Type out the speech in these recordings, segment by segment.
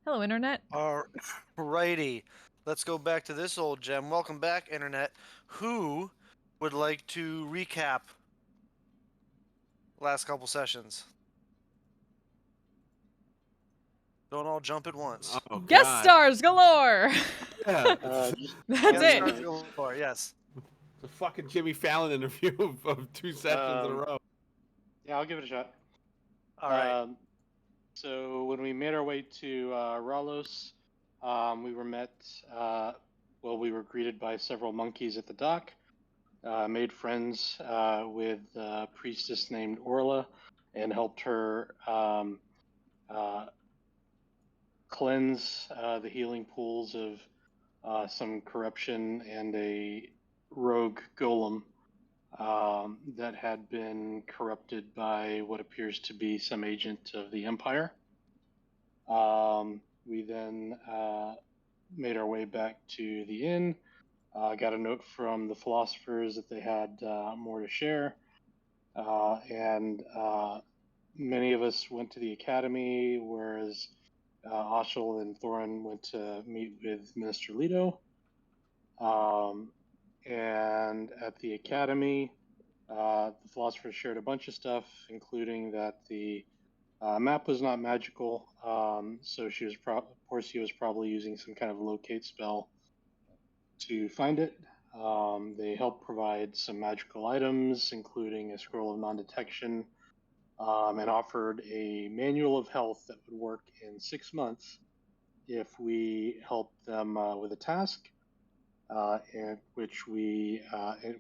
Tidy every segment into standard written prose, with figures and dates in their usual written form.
Hello, Internet. Alrighty, let's go back to this old gem. Welcome back, Internet. Who would like to recap last couple sessions? Don't all jump at once. Oh, Guest God. stars galore! Yeah. That's Guest it. stars galore, yes. The fucking Jimmy Fallon interview of 2 sessions in a row. Yeah, I'll give it a shot. All right. So when we made our way to Ralos, we were met. We were greeted by several monkeys at the dock. Made friends with a priestess named Orla, and helped her cleanse the healing pools of some corruption and a rogue golem that had been corrupted by what appears to be some agent of the Empire. We then made our way back to the inn, got a note from the philosophers that they had more to share, and many of us went to the academy, whereas Ashel and Thorin went to meet with Minister Leto. And at the academy, the philosophers shared a bunch of stuff, including that the map was not magical, so Portia was probably using some kind of locate spell to find it. They helped provide some magical items, including a scroll of non-detection, and offered a manual of health that would work in 6 months if we helped them with a task, in which we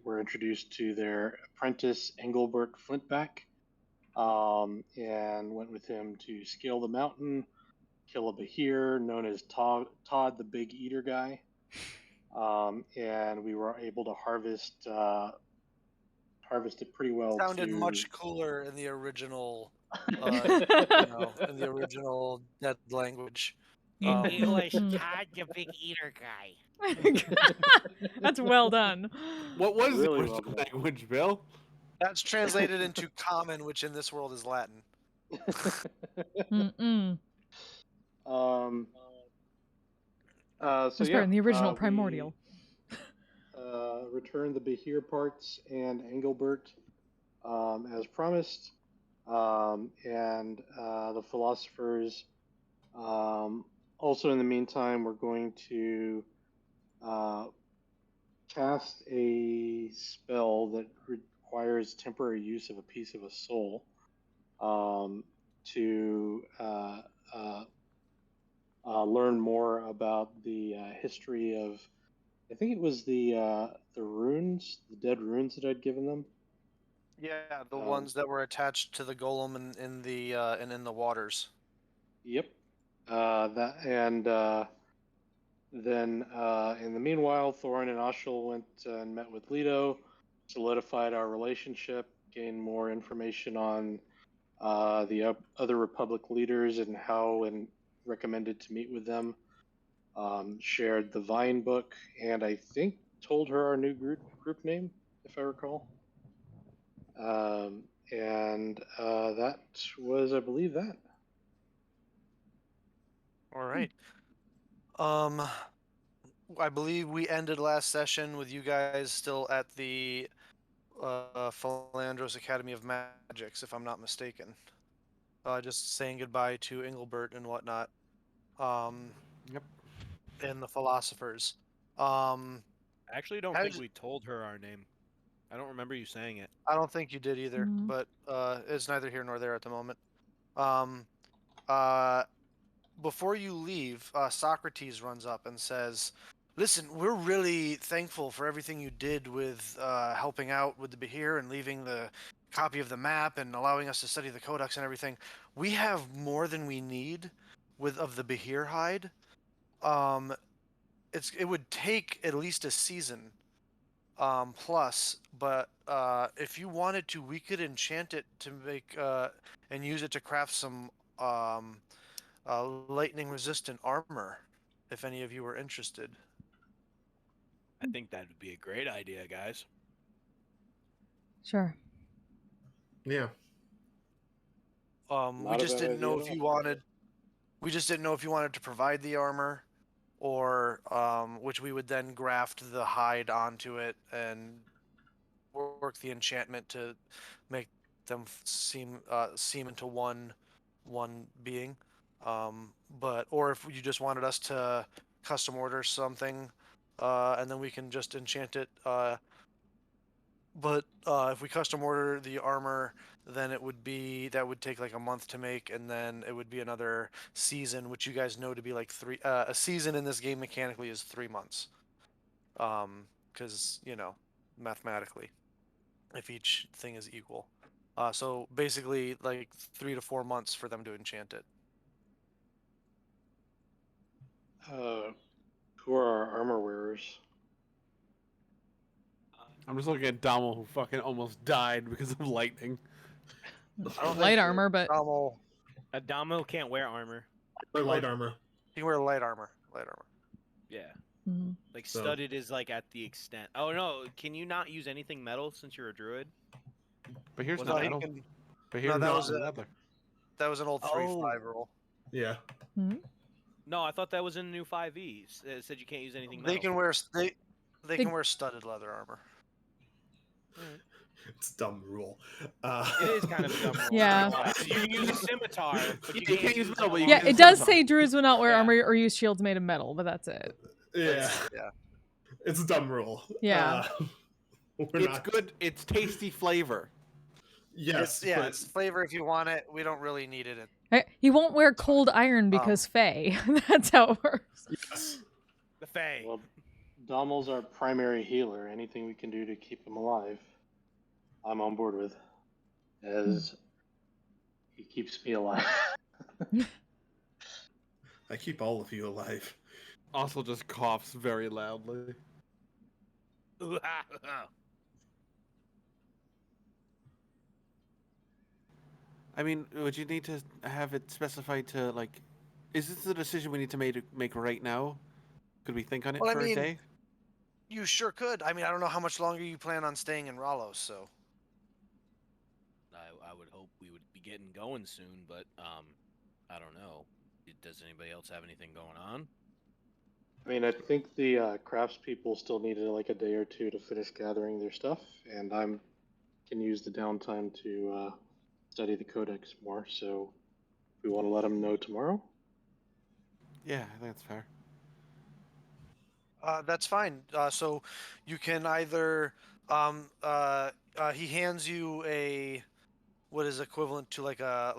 were introduced to their apprentice, Engelbert Flintback, and went with him to scale the mountain, kill a Bahir known as Todd the Big Eater Guy, and we were able to harvest it pretty well. Sounded much cooler in the original, in the original dead language. It was Todd the Big Eater Guy. That's well done. What was Really the well original done. language, Bill? That's translated into common, which in this world is Latin. Mm-mm. So That's yeah, in the original we, primordial. returned the Bahir parts and Engelbert as promised, and the philosophers. Also, in the meantime, we're going to cast a spell that requires temporary use of a piece of a soul to learn more about the history of. I think it was the runes, the dead runes that I'd given them. Yeah, the ones that were attached to the golem in the waters. Yep. Then in the meanwhile, Thorin and Ashel went and met with Leto, solidified our relationship, gained more information on the other Republic leaders and how and recommended to meet with them. Shared the Vine book, and I think told her our new group name, if I recall. And that was, I believe, that. All right. I believe we ended last session with you guys still at the Philandros Academy of Magics, if I'm not mistaken. Just saying goodbye to Engelbert and whatnot. Yep. And the philosophers. I actually don't think How's- we told her our name. I don't remember you saying it. I don't think you did either, Mhm. but it's neither here nor there at the moment. Before you leave, Socrates runs up and says, "Listen, we're really thankful for everything you did with helping out with the Bahir and leaving the copy of the map and allowing us to study the Codex and everything. We have more than we need of the Bahir hide. It would take at least a season plus, but if you wanted to, we could enchant it to make and use it to craft some lightning resistant armor, if any of you were interested." I think that would be a great idea, guys. Sure. Yeah. We Not a just bad didn't know idea if at you all. We just didn't know if you wanted to provide the armor, or which we would then graft the hide onto it and work the enchantment to make them seem into one being. But or if you just wanted us to custom order something, and then we can just enchant it. But if we custom order the armor, then that would take like a month to make, and then it would be another season, which you guys know to be like three. A season in this game mechanically is 3 months, because mathematically, if each thing is equal. So basically, like 3 to 4 months for them to enchant it. Who are our armor wearers? I'm just looking at Dommel, who fucking almost died because of lightning. I don't Light think armor, but Rommel, Adamo can't wear armor. Or light armor. he can wear light armor. Light armor. Yeah. Mhm. Like So- studded is like at the extent. Oh no, can you not use anything metal since you're a druid? But here's Was no that- metal. Can, But here's that no was a- leather. that was an old 3-5 Oh. rule. Yeah. No, I thought that was in the new 5e. It said you can't use anything metal. They can wear wear studded leather armor. It's a dumb rule. It is kind of a dumb rule. Yeah. You can use a scimitar, but you You can't use metal, but you yeah, can it use does scimitar. say druids will not wear Yeah. armor or use shields made of metal, but that's it. Yeah. Yeah. It's a dumb rule. Yeah. We're It's not. good. It's tasty flavor. Yes. but It's flavor if you want it. We don't really need it. He won't wear cold iron because Fae. That's how it works. yes. The Fae. Well, Dommel's our primary healer. Anything we can do to keep him alive, I'm on board with. As he keeps me alive. I keep all of you alive. Also, just coughs very loudly. I mean, would you need to have it specified to like? Is this a decision we need to make right now? Could we think on it Well, I for mean, a day? You sure could. I mean, I don't know how much longer you plan on staying in Rallos, so. I would hope we would be getting going soon, but I don't know. Does anybody else have anything going on? I mean, I think the craftspeople still needed like a day or two to finish gathering their stuff, and can use the downtime to study the Codex more. So, we want to let them know tomorrow. Yeah, I think that's fair. That's fine. So you can either he hands you what is equivalent to like a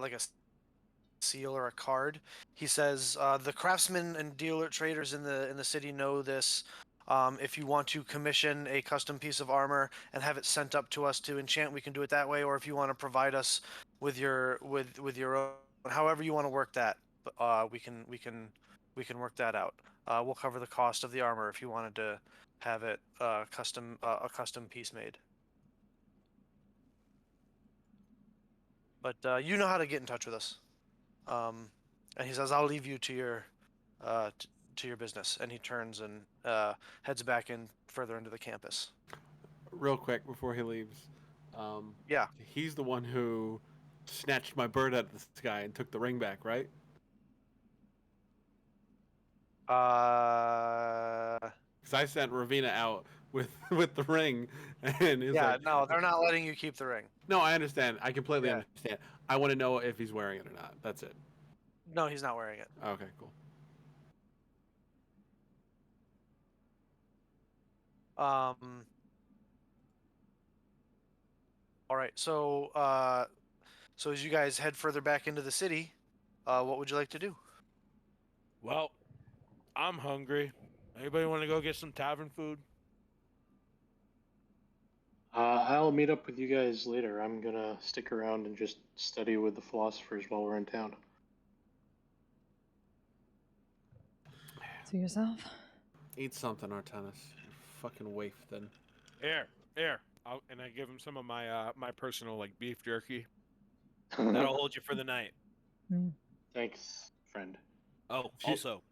seal or a card. He says the craftsmen and dealer traders in the city know this. If you want to commission a custom piece of armor and have it sent up to us to enchant, we can do it that way. Or if you want to provide us with your own, however you want to work that, we can work that out. We'll cover the cost of the armor if you wanted to have it a custom piece made. But you know how to get in touch with us. And he says, "I'll leave you to your business." And he turns and heads back in further into the campus. Real quick before he leaves, Yeah. he's the one who snatched my bird out of the sky and took the ring back, right? Because I sent Ravina out with the ring, and he's Yeah. like, No, they're not letting you keep the ring. No, I understand. I completely Yeah. understand. I want to know if he's wearing it or not. That's it. No, he's not wearing it. Okay, cool. All right. So as you guys head further back into the city, what would you like to do? Well, I'm hungry. Anybody want to go get some tavern food? I'll meet up with you guys later. I'm gonna stick around and just study with the philosophers while we're in town. To yourself. Eat something, Artenis. You fucking waif then. Here. And I give him some of my my personal like beef jerky. That'll hold you for the night. Thanks, friend. Oh, If you- also,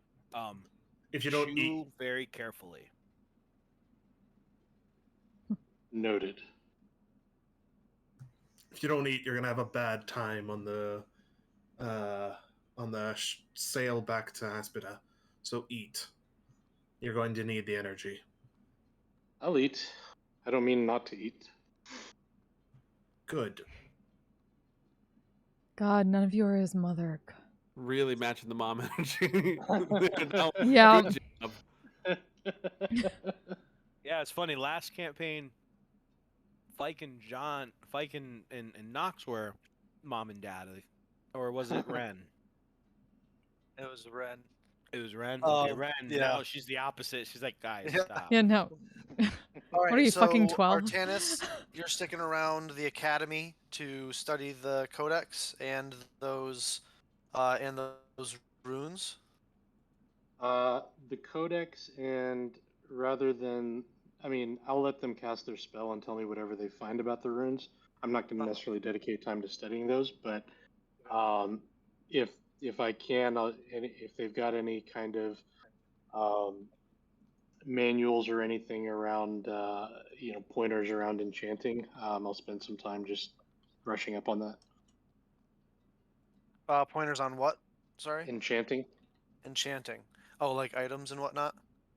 If you don't chew eat, very carefully. Noted. if you don't eat, you're gonna have a bad time on the on the sail back to Aspida. So eat. You're going to need the energy. I'll eat. I don't mean not to eat. Good. God, none of you are his mother. Really matching the mom energy. No, Yeah. good job. Yeah, it's funny. Last campaign, Fike and Nox were mom and dad, or was it Ren? It was Ren. It was Ren. Okay, Ren. Yeah. Now she's the opposite. She's like, guys, Yeah. stop. Yeah, no. All right, What are you, so fucking 12? Artanis, you're sticking around the academy to study the Codex and those runes. The Codex, and rather than, I mean, I'll let them cast their spell and tell me whatever they find about the runes. I'm not going to necessarily dedicate time to studying those, but um, if I can, and if they've got any kind of manuals or anything around, pointers around enchanting, I'll spend some time just brushing up on that. Pointers on what? Sorry? Enchanting. Enchanting. Oh, like items and whatnot?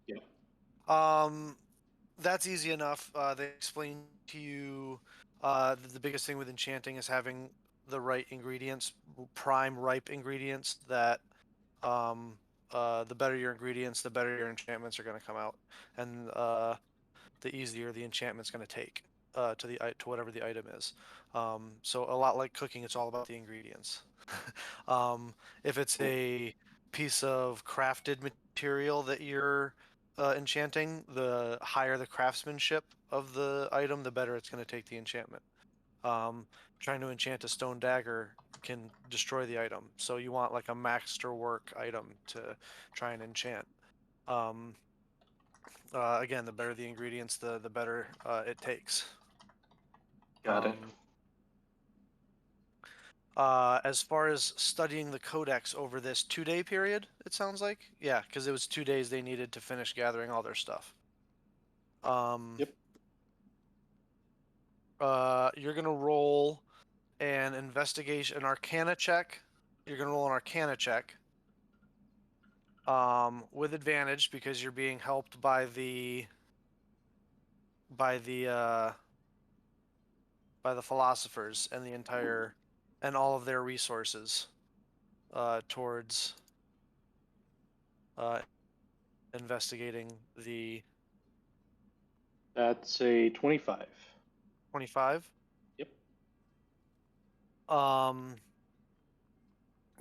Yeah. That's easy enough. They explain to you the biggest thing with enchanting is having the right ingredients, prime ripe ingredients that the better your ingredients, the better your enchantments are going to come out, and the easier the enchantment's going to take to whatever the item is. So a lot like cooking, it's all about the ingredients. If it's a piece of crafted material that you're enchanting, the higher the craftsmanship of the item, the better it's going to take the enchantment. Trying to enchant a stone dagger can destroy the item, so you want like a masterwork item to try and enchant. Again, the better the ingredients, the better it takes. Got it. As far as studying the Codex over this 2-day period, it sounds like, yeah, because it was 2 days they needed to finish gathering all their stuff. Yep. You're gonna roll an Arcana check. You're gonna roll an Arcana check. With advantage because you're being helped by the philosophers and the entire and all of their resources towards investigating the That's a 25. 25. Yep.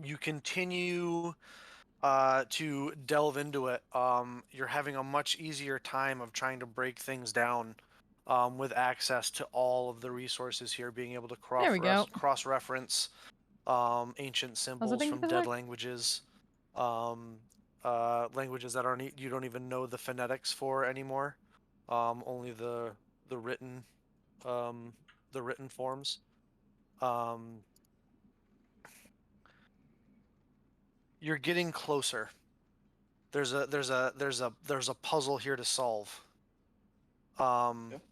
You continue to delve into it. You're having a much easier time of trying to break things down with access to all of the resources here, being able to There we go. cross-reference ancient symbols thing from back? dead languages, languages that you don't even know the phonetics for anymore, only the written forms. You're getting closer. There's a puzzle here to solve. Yep.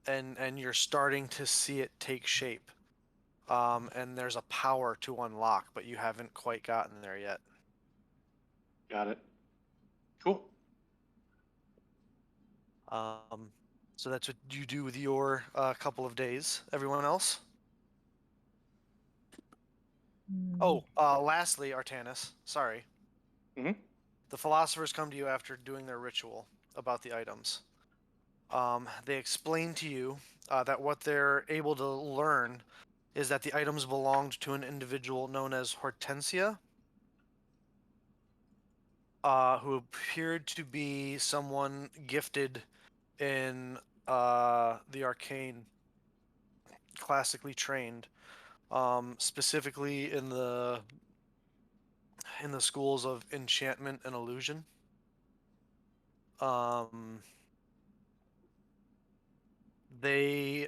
And you're starting to see it take shape. And there's a power to unlock, but you haven't quite gotten there yet. Got it. Cool. So that's what you do with your couple of days. Everyone else? Oh, lastly, Artanis, sorry. Mhm. The philosophers come to you after doing their ritual about the items. They explain to you that what they're able to learn is that the items belonged to an individual known as Hortensia, who appeared to be someone gifted in the arcane, classically trained, specifically in the schools of enchantment and illusion. They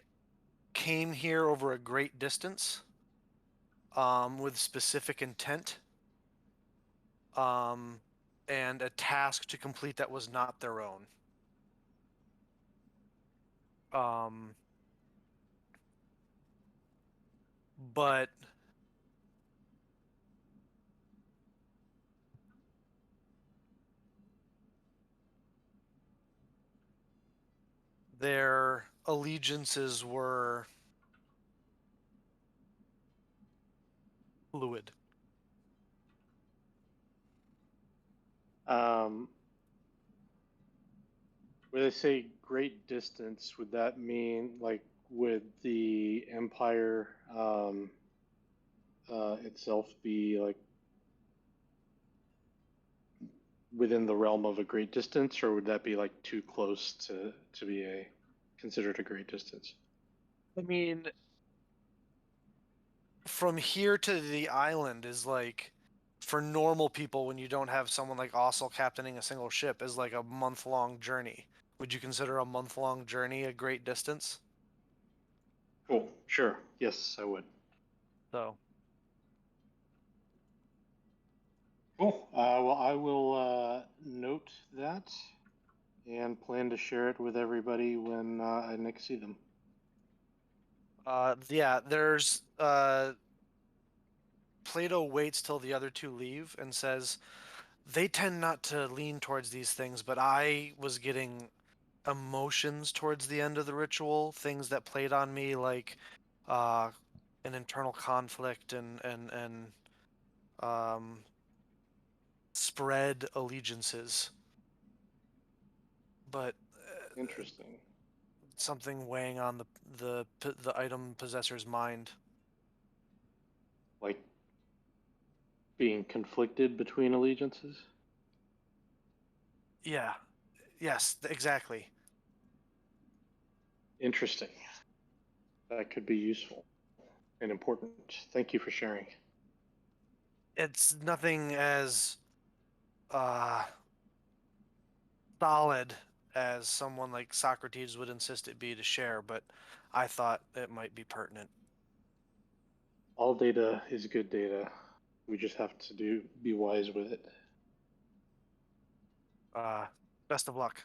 came here over a great distance with specific intent and a task to complete that was not their own. But their allegiances were fluid. When they say great distance, would that mean like would the empire itself be like within the realm of a great distance, or would that be like too close to be considered a great distance? I mean, from here to the island is like, for normal people, when you don't have someone like Ossel captaining a single ship, is like a month-long journey. Would you consider a month-long journey a great distance? Cool. Sure. Yes, I would. So, Cool. Well, I will note that and plan to share it with everybody when I next see them. yeah, there's Plato waits till the other two leave and says, they tend not to lean towards these things, but I was getting emotions towards the end of the ritual, things that played on me, like uh, an internal conflict and um, spread allegiances, but Interesting. something weighing on the item possessor's mind. Like being conflicted between allegiances? Yeah, yes, exactly. Interesting. That could be useful and important. Thank you for sharing. It's nothing as uh, solid as someone like Socrates would insist it be to share, but I thought it might be pertinent. All data is good data. We just have to be wise with it. Best of luck.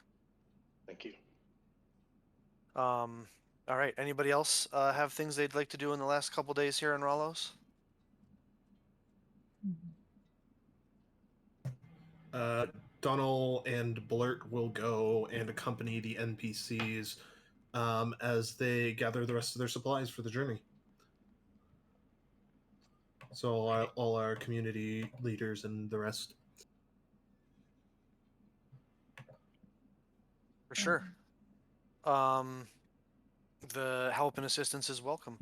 Thank you. All right. Anybody else have things they'd like to do in the last couple days here in Rallos? Donald and Blurt will go and accompany the NPCs as they gather the rest of their supplies for the journey. So all our community leaders and the rest. For sure. The help and assistance is welcome.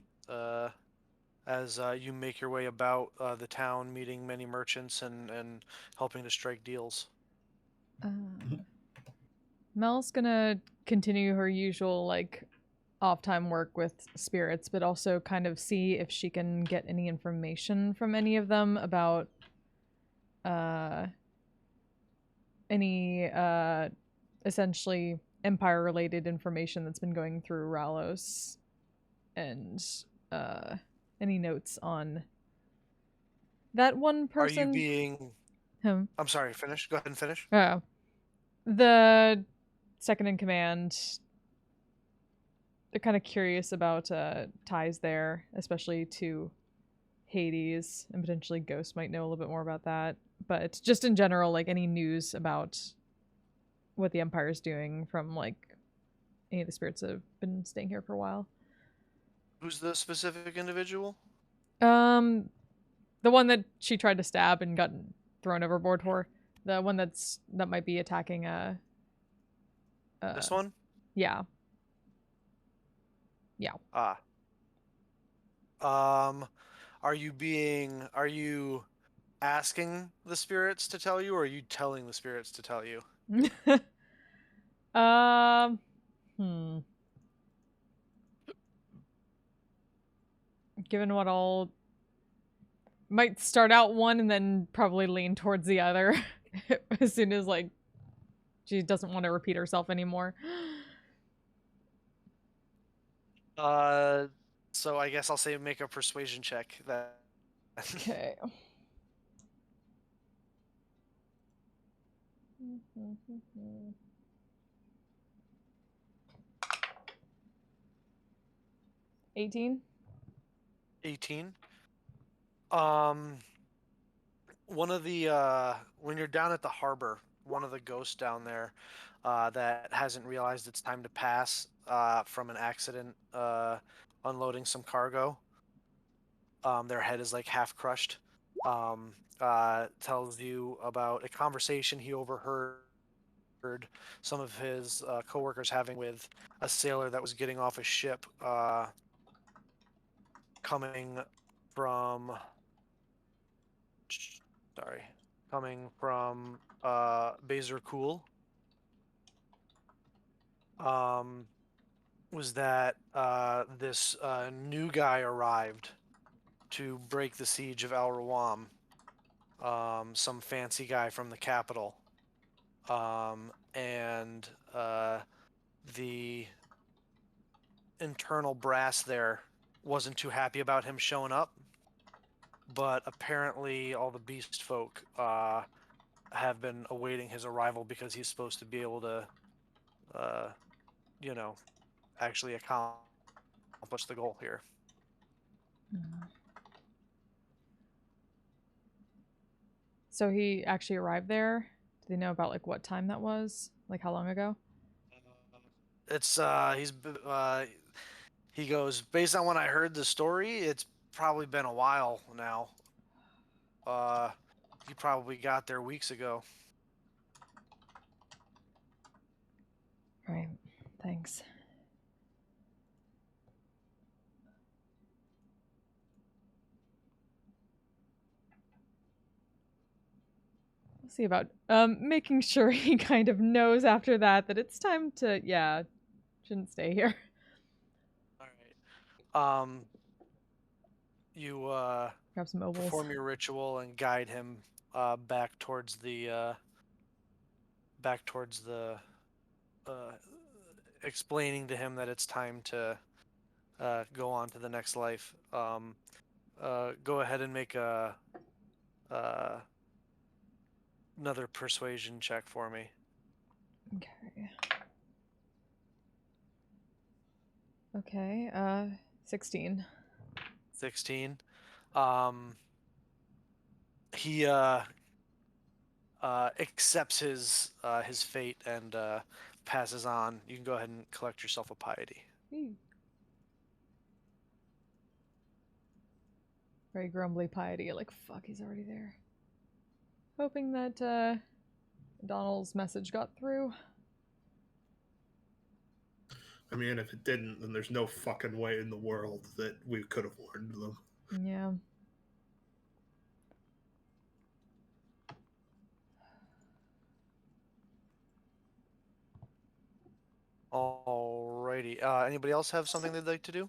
As you make your way about the town, meeting many merchants and helping to strike deals. Mel's gonna continue her usual like off-time work with spirits, but also kind of see if she can get any information from any of them about any essentially empire-related information that's been going through Rallos, and any notes on that one person. Are you being... Him. I'm sorry, finish. Go ahead and finish. The second in command, they're kind of curious about ties there, especially to Hades, and potentially Ghost might know a little bit more about that. But just in general, like any news about what the Empire's doing from like any of the spirits that have been staying here for a while. Who's the specific individual? The one that she tried to stab and got thrown overboard for. The one that might be attacking This one? Yeah. Are you asking the spirits to tell you, or are you telling the spirits to tell you? Given what all might start out one and then probably lean towards the other as soon as like she doesn't want to repeat herself anymore. So I guess I'll say make a persuasion check. That. Okay. 18. 18. One of the when you're down at the harbor, one of the ghosts down there that hasn't realized it's time to pass from an accident unloading some cargo. Their head is like half crushed. Tells you about a conversation he overheard some of his coworkers having with a sailor that was getting off a ship coming from Bazar Kul. Was that this new guy arrived to break the Siege of Al Rawam. Some fancy guy from the capital. And the internal brass there wasn't too happy about him showing up. But apparently all the beast folk have been awaiting his arrival because he's supposed to be able to, actually accomplish the goal here. So he actually arrived there? Do they know about like what time that was? Like how long ago? It's he goes, based on when I heard the story, it's probably been a while now. He probably got there weeks ago. Right. Thanks. We'll see about making sure he kind of knows after that it's time to shouldn't stay here. All right. You Grab some obols. perform your ritual and guide him back towards the explaining to him that it's time to go on to the next life. Go ahead and make another persuasion check for me. Okay. Okay, 16. 16. He accepts his fate and passes on. You can go ahead and collect yourself a piety. Very grumbly piety, like fuck, he's already there. Hoping that Donald's message got through. I mean, if it didn't, then there's no fucking way in the world that we could have warned them. Yeah. Alrighty. Anybody else have something they'd like to do?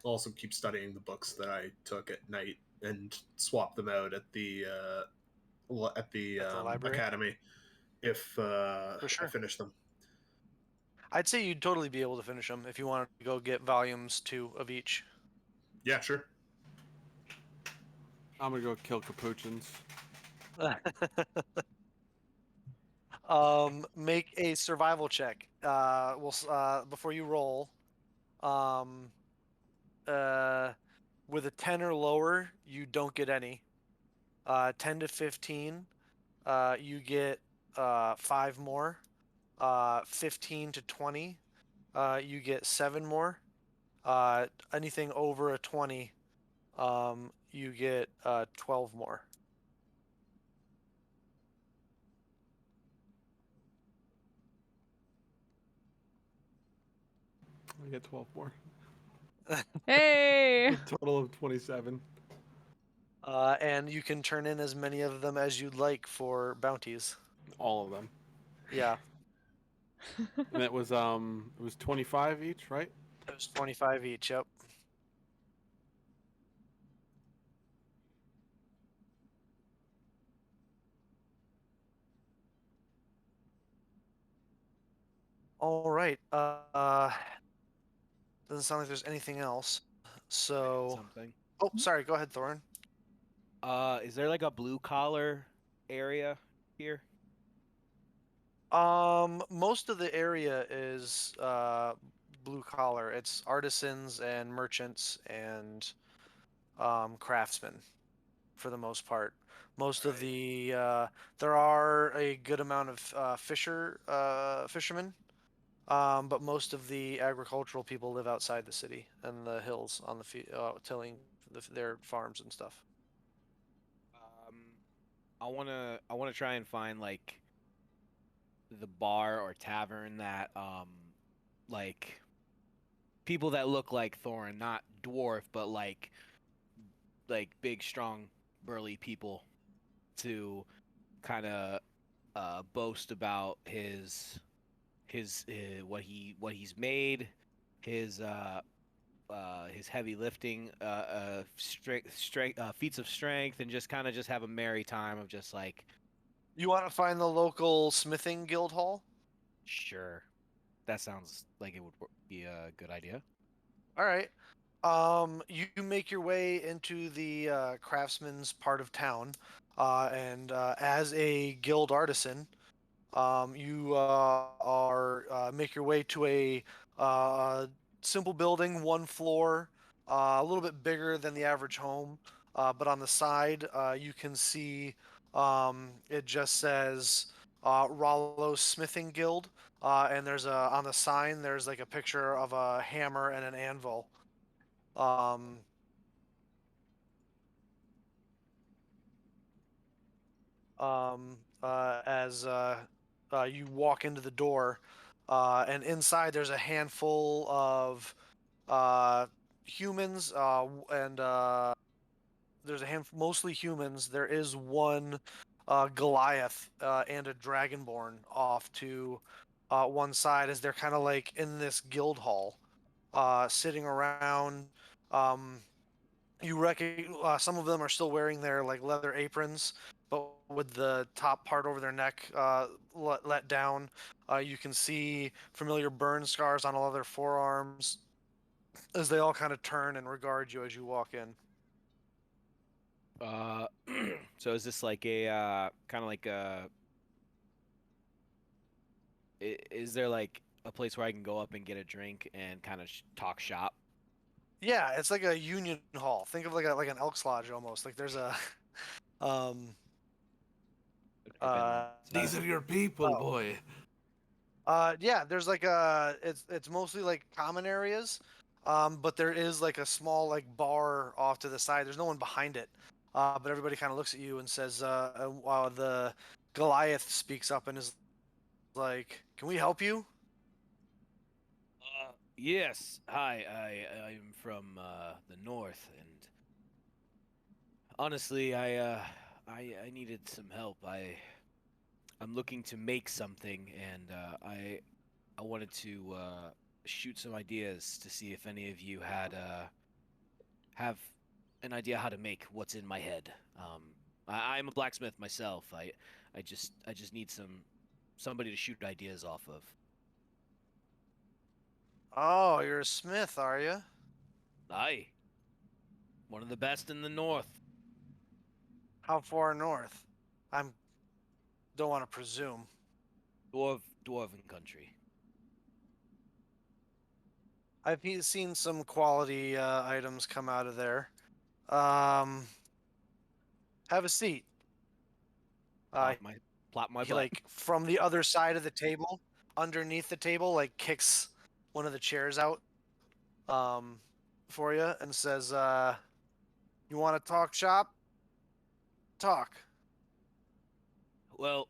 I'll also keep studying the books that I took at night and swap them out at the library? academy if For sure. I finish them. I'd say you'd totally be able to finish them if you wanted to go get volumes 2 of each. Yeah, sure. I'm gonna go kill capuchins. Make a survival check. Before you roll, with a 10 or lower, you don't get any. 10 to 15, you get 5 more. 15 to 20, you get 7 more. Anything over a 20, you get 12 more. I get 12 more. Hey! A total of 27. And you can turn in as many of them as you'd like for bounties. All of them. Yeah. And it was 25 each, right? It was 25 each, yep. All right. Doesn't sound like there's anything else. So. Something. Oh, sorry. Go ahead, Thorin. Is there like a blue collar area here? Most of the area is blue collar. It's artisans and merchants and craftsmen, for the most part. Most of the there are a good amount of fishermen But most of the agricultural people live outside the city and the hills on the tilling their farms and stuff. I wanna try and find like the bar or tavern that like people that look like Thorin, not dwarf, but like big, strong, burly people to kind of boast about his what he's made, his his heavy lifting, strength, feats of strength, and just kind of just have a merry time of just like, You want to find the local smithing guild hall? sure, that sounds like it would be a good idea. All right. You make your way into the craftsman's part of town, and as a guild artisan, you are make your way to a uh, simple building, one floor, a little bit bigger than the average home. But on the side, you can see it just says Rollo Smithing Guild, and there's a on the sign there's like a picture of a hammer and an anvil. Um, as you walk into the door, and inside there's a handful of uh, humans, and there's a handful, mostly humans. There is one Goliath and a Dragonborn off to one side, as they're kind of like in this guild hall, sitting around. Um, you reckon some of them are still wearing their like leather aprons, but with the top part over their neck let down. You can see familiar burn scars on all of their forearms as they all kind of turn and regard you as you walk in. Uh, so is this like a kind of like a? Is there like a place where I can go up and get a drink and kind of talk shop? Yeah, it's like a union hall. Think of like an Elks Lodge almost. Like there's a um I've never been one. These are your people, oh. boy. Yeah, there's like it's mostly like common areas, but there is like a small like bar off to the side. There's no one behind it, but everybody kind of looks at you and says, while the Goliath speaks up and is like, "Can we help you?" Yes. Hi, I'm from the north, and honestly, I needed some help. I'm looking to make something, and I wanted to shoot some ideas to see if any of you had have an idea how to make what's in my head. I'm a blacksmith myself. I just need somebody to shoot ideas off of. Oh, you're a smith, are you? Aye, one of the best in the north. How far north? I'm don't want to presume. Dwarven country. Seen some quality items come out of there. Um, have a seat. Uh, Plop my plop my he butt. like from the other side of the table, underneath the table, like kicks one of the chairs out um for you and says, "You want to talk shop? Talk." Well,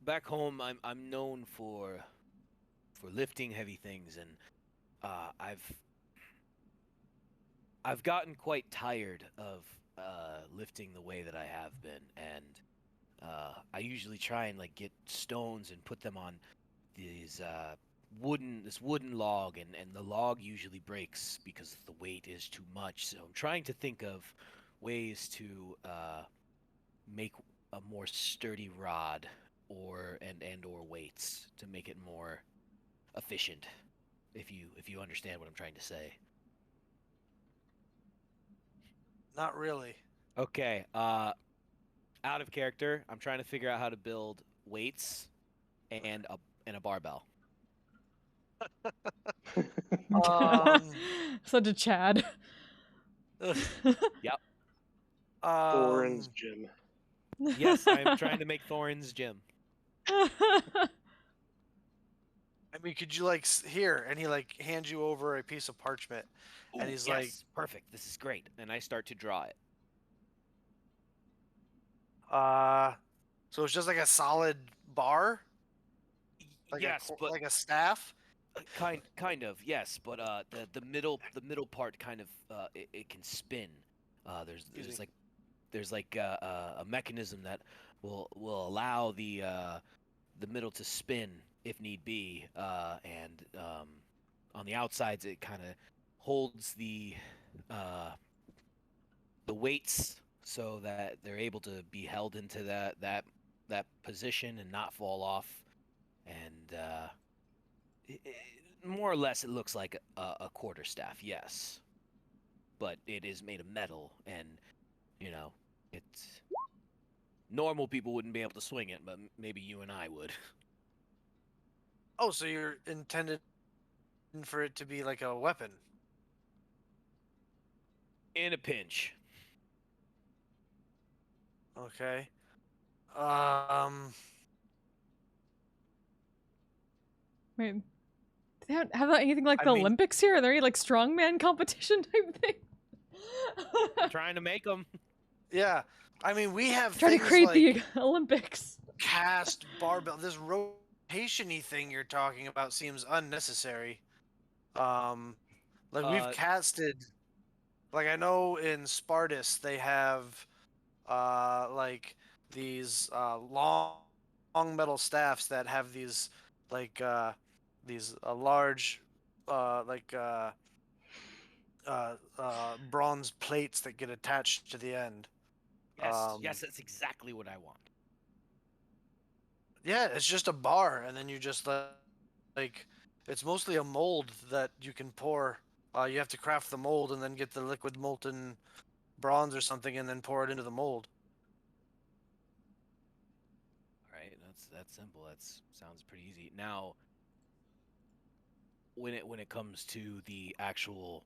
back home, I'm known for lifting heavy things, and uh, I've I've gotten quite tired of lifting the way that I have been, and I usually try and like get stones and put them on these this wooden log, and the log usually breaks because the weight is too much. So I'm trying to think of ways to make a more sturdy rod or weights to make it more efficient. If you understand what I'm trying to say. Not really. Okay. Out of character, I'm trying to figure out how to build weights and a barbell. Um, Such a Chad. Yep. Thorin's um, gym. Yes, I'm trying to make Thorin's gym. I mean, could you like here? And he like hands you over a piece of parchment, and Ooh, he's yes, perfect. This is great. And I start to draw it. so it's just like a solid bar, like Yes, but like a staff. kind of, yes, but the middle part kind of it can spin. There's Excuse me. there's like a mechanism that will allow the middle to spin if need be, and on the outsides it kind of holds uh, the weights so that they're able to be held into that position and not fall off. And more or less, it looks like a quarterstaff, yes, but it is made of metal, and it's normal people wouldn't be able to swing it, but maybe you and I would. Oh, so you're intended for it to be like a weapon. In a pinch. Okay. Wait, they don't have anything like I the mean- Olympics here? Are there any like strongman competition type thing? Trying to make them. Yeah. I mean, we have Try to things create like the Olympics. cast barbell. This rotation-y thing you're talking about seems unnecessary. Like we've casted, like I know in Spartus they have, like these long metal staffs that have these, like these large, like bronze plates that get attached to the end. Yes, yes, that's exactly what I want. Yeah, it's just a bar, and then you just like it's mostly a mold that you can pour. You have to craft the mold and then get the liquid molten bronze or something, and then pour it into the mold. All right, that's simple. That sounds pretty easy. Now, when it comes to the actual,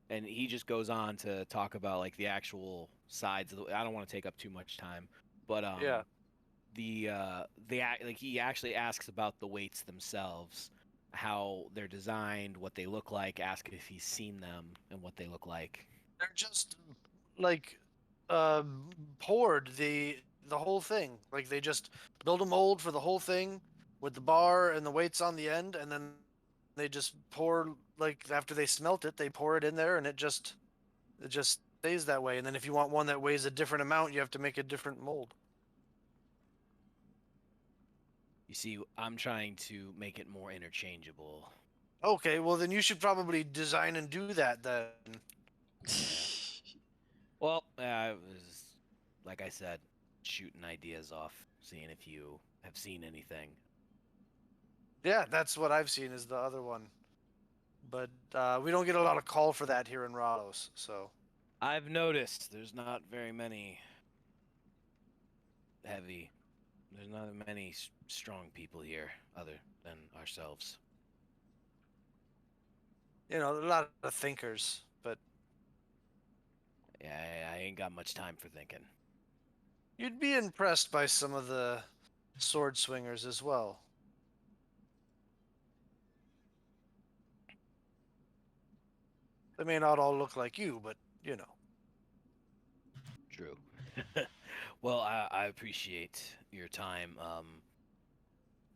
and he just goes on to talk about like the actual sides of the. I don't want to take up too much time, but Yeah. like he actually asks about the weights themselves, how they're designed, what they look like, ask if he's seen them and what they look like. They're just like uh poured the whole thing. Like they just build a mold for the whole thing with the bar and the weights on the end, and then they just pour, like after they smelt it, they pour it in there, and it just stays that way. And then if you want one that weighs a different amount, you have to make a different mold. You see, I'm trying to make it more interchangeable. Okay, well then you should probably design and do that then. Well, I was, like I said, shooting ideas off, seeing if you have seen anything. Yeah, that's what I've seen is the other one. But we don't get a lot of call for that here in Rados, so. I've noticed there's not very many heavy. There's not many strong people here other than ourselves. You know, a lot of thinkers, but Yeah, I ain't got much time for thinking. you'd be impressed by some of the sword swingers as well. They may not all look like you, but you know. True. Well, I appreciate your time.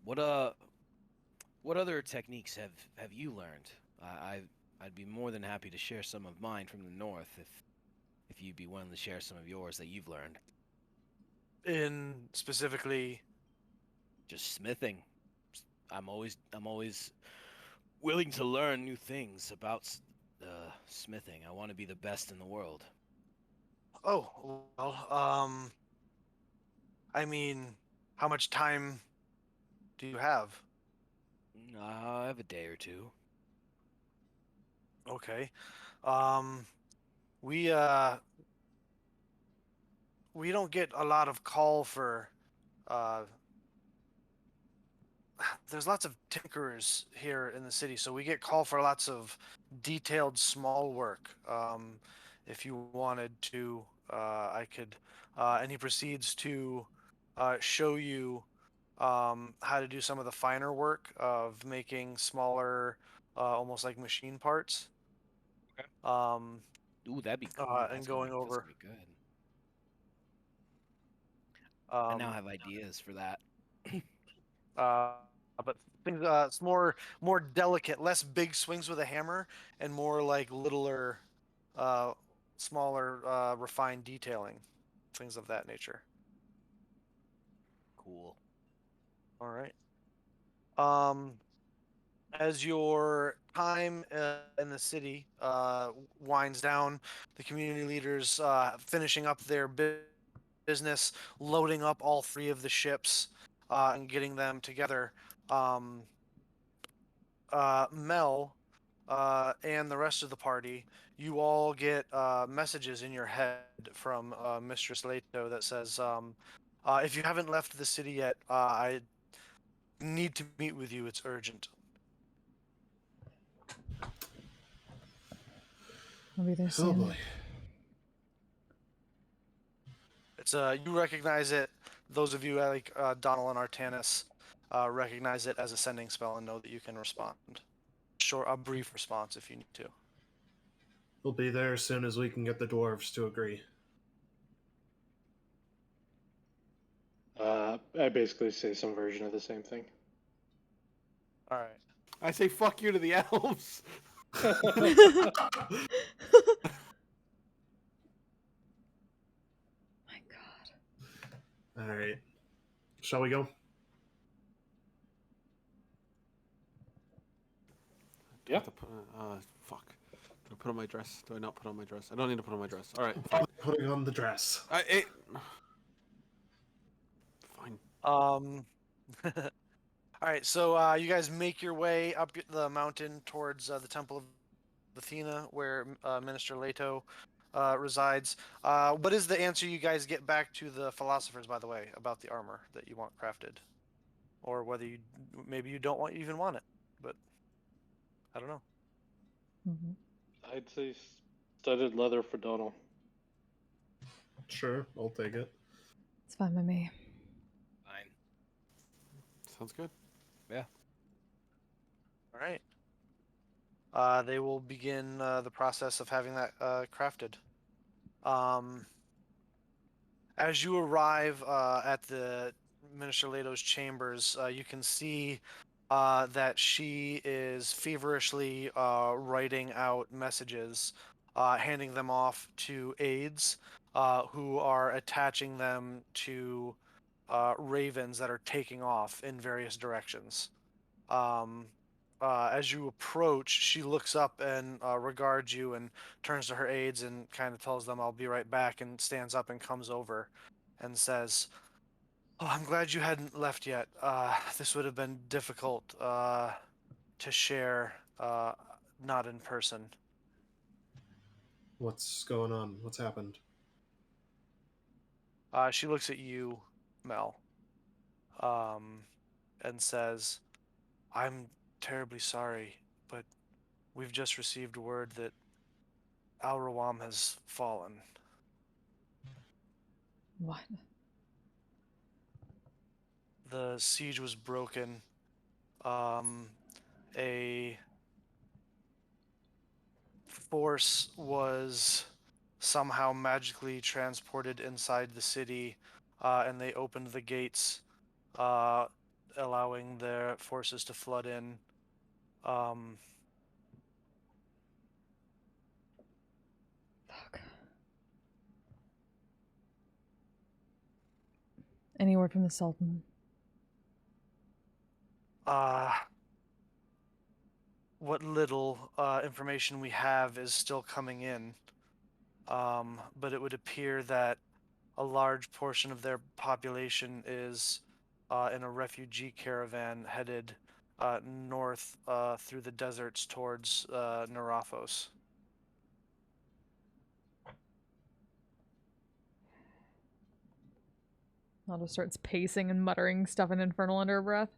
What other techniques have you learned? I'd be more than happy to share some of mine from the north if you'd be willing to share some of yours that you've learned. In specifically, Just smithing. I'm always willing to learn new things about smithing. I want to be the best in the world. oh, well, I mean, how much time do you have? I have a day or two. Okay. Um, we uh we don't get a lot of call for uh there's lots of tinkerers here in the city, so we get call for lots of detailed small work. If you wanted to, I could. And he proceeds to show you how to do some of the finer work of making smaller, almost like machine parts. Okay. Um, Ooh, that'd be cool. and That's going gonna over. be good. I now Um, have ideas for that. uh, but things, it's more delicate, less big swings with a hammer, and more like littler, uh, smaller, refined detailing, things of that nature. Cool. All right. Um, as your time in the city winds down, the community leaders finishing up their business, loading up all three of the ships and getting them together. Um, Mel and the rest of the party, you all get messages in your head from Mistress Leto that says, if you haven't left the city yet, I need to meet with you. It's urgent. I'll be there Oh soon. boy. It's you recognize it. Those of you like Donald and Artanis recognize it as a sending spell and know that you can respond. Short, a brief response if you need to. We'll be there as soon as we can get the dwarves to agree. I basically say some version of the same thing. All right. I say fuck you to the elves. My God. All right. Shall we go? Do I Yeah. have to put, fuck. Do I put on my dress? Do I not put on my dress? I don't need to put on my dress. All right, fine. Putting on the dress. Fine. All right. So you guys make your way up the mountain towards the Temple of Athena, where Minister Leto resides. What is the answer you guys get back to the philosophers, by the way, about the armor that you want crafted, or whether you maybe you don't even want it, but I don't know. Mm-hmm. I'd say studded leather for Donald. Sure, I'll take it. It's fine by me. Fine. Sounds good. Yeah. All right. They will begin the process of having that crafted. As you arrive at the Minister Leto's chambers, you can see that she is feverishly writing out messages, handing them off to aides who are attaching them to ravens that are taking off in various directions. Um, as you approach, she looks up and regards you and turns to her aides and kind of tells them, "I'll be right back," and stands up and comes over and says, "Oh, I'm glad you hadn't left yet. This would have been difficult to share, not in person." What's going on? What's happened? She looks at you, Mel, um, and says, "I'm terribly sorry, but we've just received word that Al Rawam has fallen." What? The siege was broken. A force was somehow magically transported inside the city, and they opened the gates, uh, allowing their forces to flood in. Um, Fuck. Any word from the Sultan? uh, what little information we have is still coming in, but it would appear that a large portion of their population is in a refugee caravan headed north through the deserts towards Narafos. Otto starts pacing and muttering stuff in Infernal under her breath.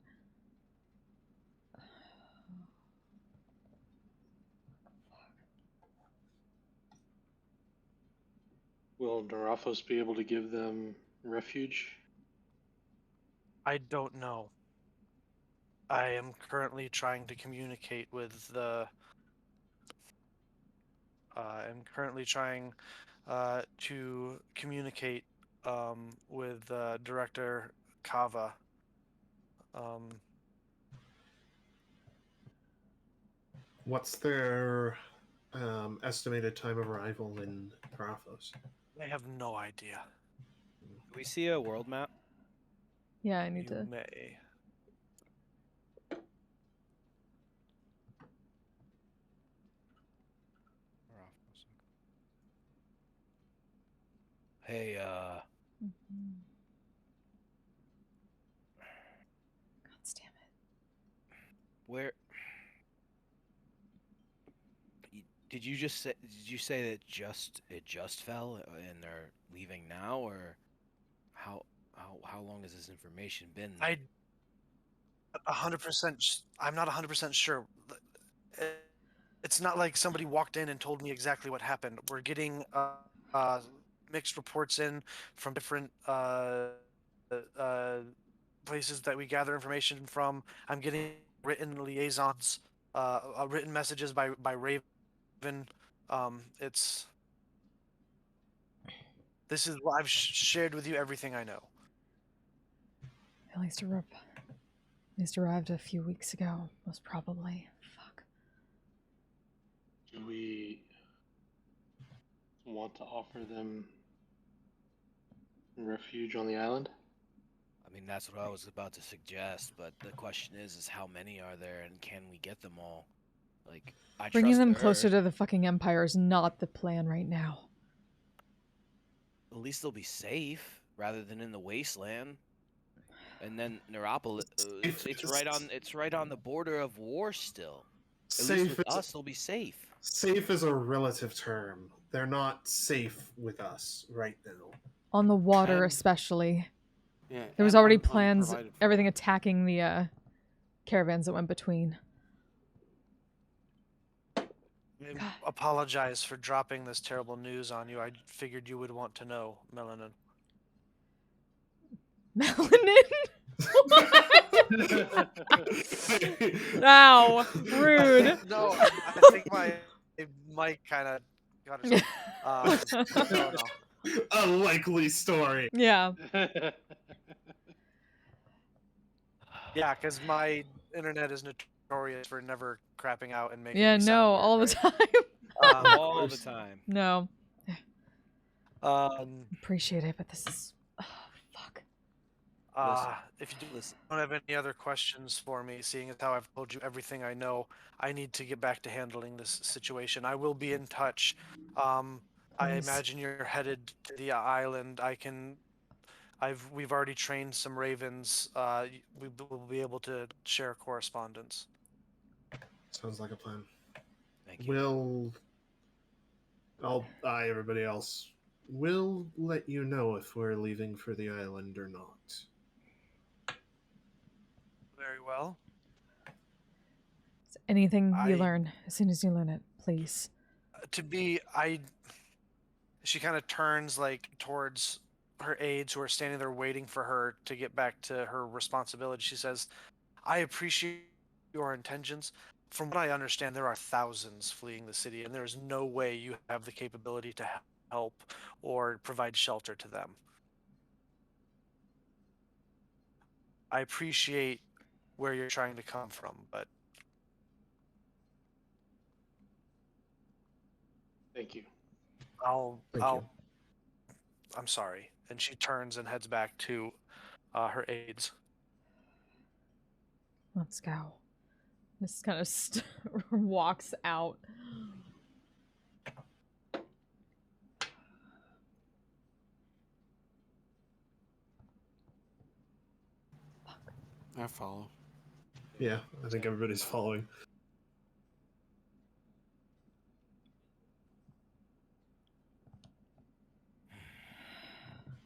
Will Narafos be able to give them refuge? I don't know. I am currently trying to communicate with the. I'm currently trying to communicate with Director Kava. Um, What's their estimated time of arrival in Parathos? I have no idea. Do we see a world map? Yeah, I need You to. may. Hey, Mhm. God damn it. where did you just say? Did you say that it just fell and they're leaving now, or how long has this information been? I 100%. I'm not 100% sure. It's not like somebody walked in and told me exactly what happened. We're getting mixed reports in from different uh, places that we gather information from. I'm getting written liaisons, written messages by Raven. It's this is what I've shared with you everything I know. At least arrived a few weeks ago, most probably. Fuck. Do we want to offer them refuge on the island? I mean, that's what I was about to suggest, but the question is how many are there, and can we get them all? Like, I Bringing trust them her. closer to the fucking Empire is not the plan right now. At least they'll be safe rather than in the wasteland. And then Neuropolis, it's right on the border of war still. At least Safe with is, us, they'll be safe. safe is a relative term. They're not safe with us right now. On the water, And- especially. Yeah, There was and already plans, unprovided for. everything attacking the caravans that went between. I apologize for dropping this terrible news on you. I figured you would want to know, Melanin. Melanin? Ow, rude. No, I think my mic kind of got it. No, no. A likely story. Yeah. Yeah, because my internet is notorious for never crapping out and making Yeah, me sound no, weird, all the right? time. All the time. No. Um, Appreciate it, but this is. Oh, fuck. Listen, if you listen. don't have any other questions for me, seeing as how I've told you everything I know, I need to get back to handling this situation. I will be in touch. I Please. imagine you're headed to the island. We've already trained some ravens. We will be able to share correspondence. Sounds like a plan. Thank you. Everybody else. We'll let you know if we're leaving for the island or not. Very well. Anything you I- learn, as soon as you learn it, please. She kind of turns like towards her aides who are standing there waiting for her to get back to her responsibility. She says, I appreciate your intentions. From what I understand, there are thousands fleeing the city, and there is no way you have the capability to help or provide shelter to them. I appreciate where you're trying to come from, but Thank you. Thank you. I'm sorry. And she turns and heads back to her aides. Let's go. This kind of walks out. I follow. Yeah, I think everybody's following.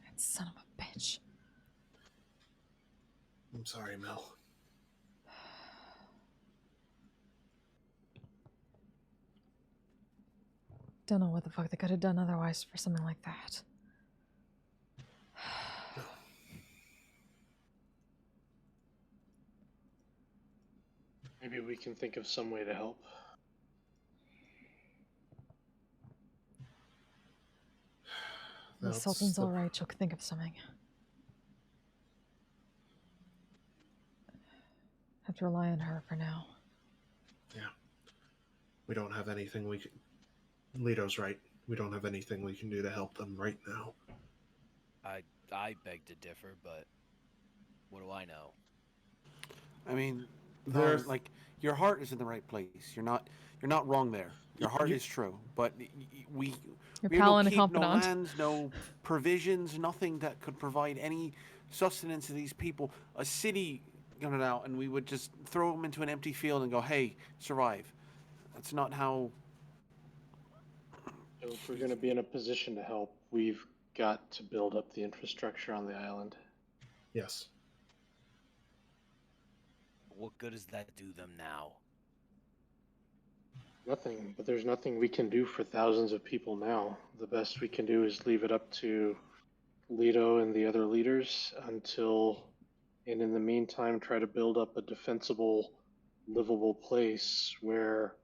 That son of a bitch. I'm sorry, Mel. Don't know what the fuck they could have done otherwise for something like that. we can think of some way to help. The That's Sultan's the- all right. She'll think of something. Have to rely on her for now. We don't have anything we can... Leto's right. We don't have anything we can do to help them right now. I beg to differ, but what do I know? I mean, There's... like, your heart is in the right place. You're not wrong there. Your heart is true, but we Your have pal no and a keep, no confidant. lands, no provisions, nothing that could provide any sustenance to these people. A city got it out, and we would just throw them into an empty field and go, "Hey, survive." That's not how. So if we're going to be in a position to help, we've got to build up the infrastructure on the island. Yes. What good does that do them now? Nothing, but there's nothing we can do for thousands of people now. The best we can do is leave it up to Leto and the other leaders until, and in the meantime, try to build up a defensible, livable place where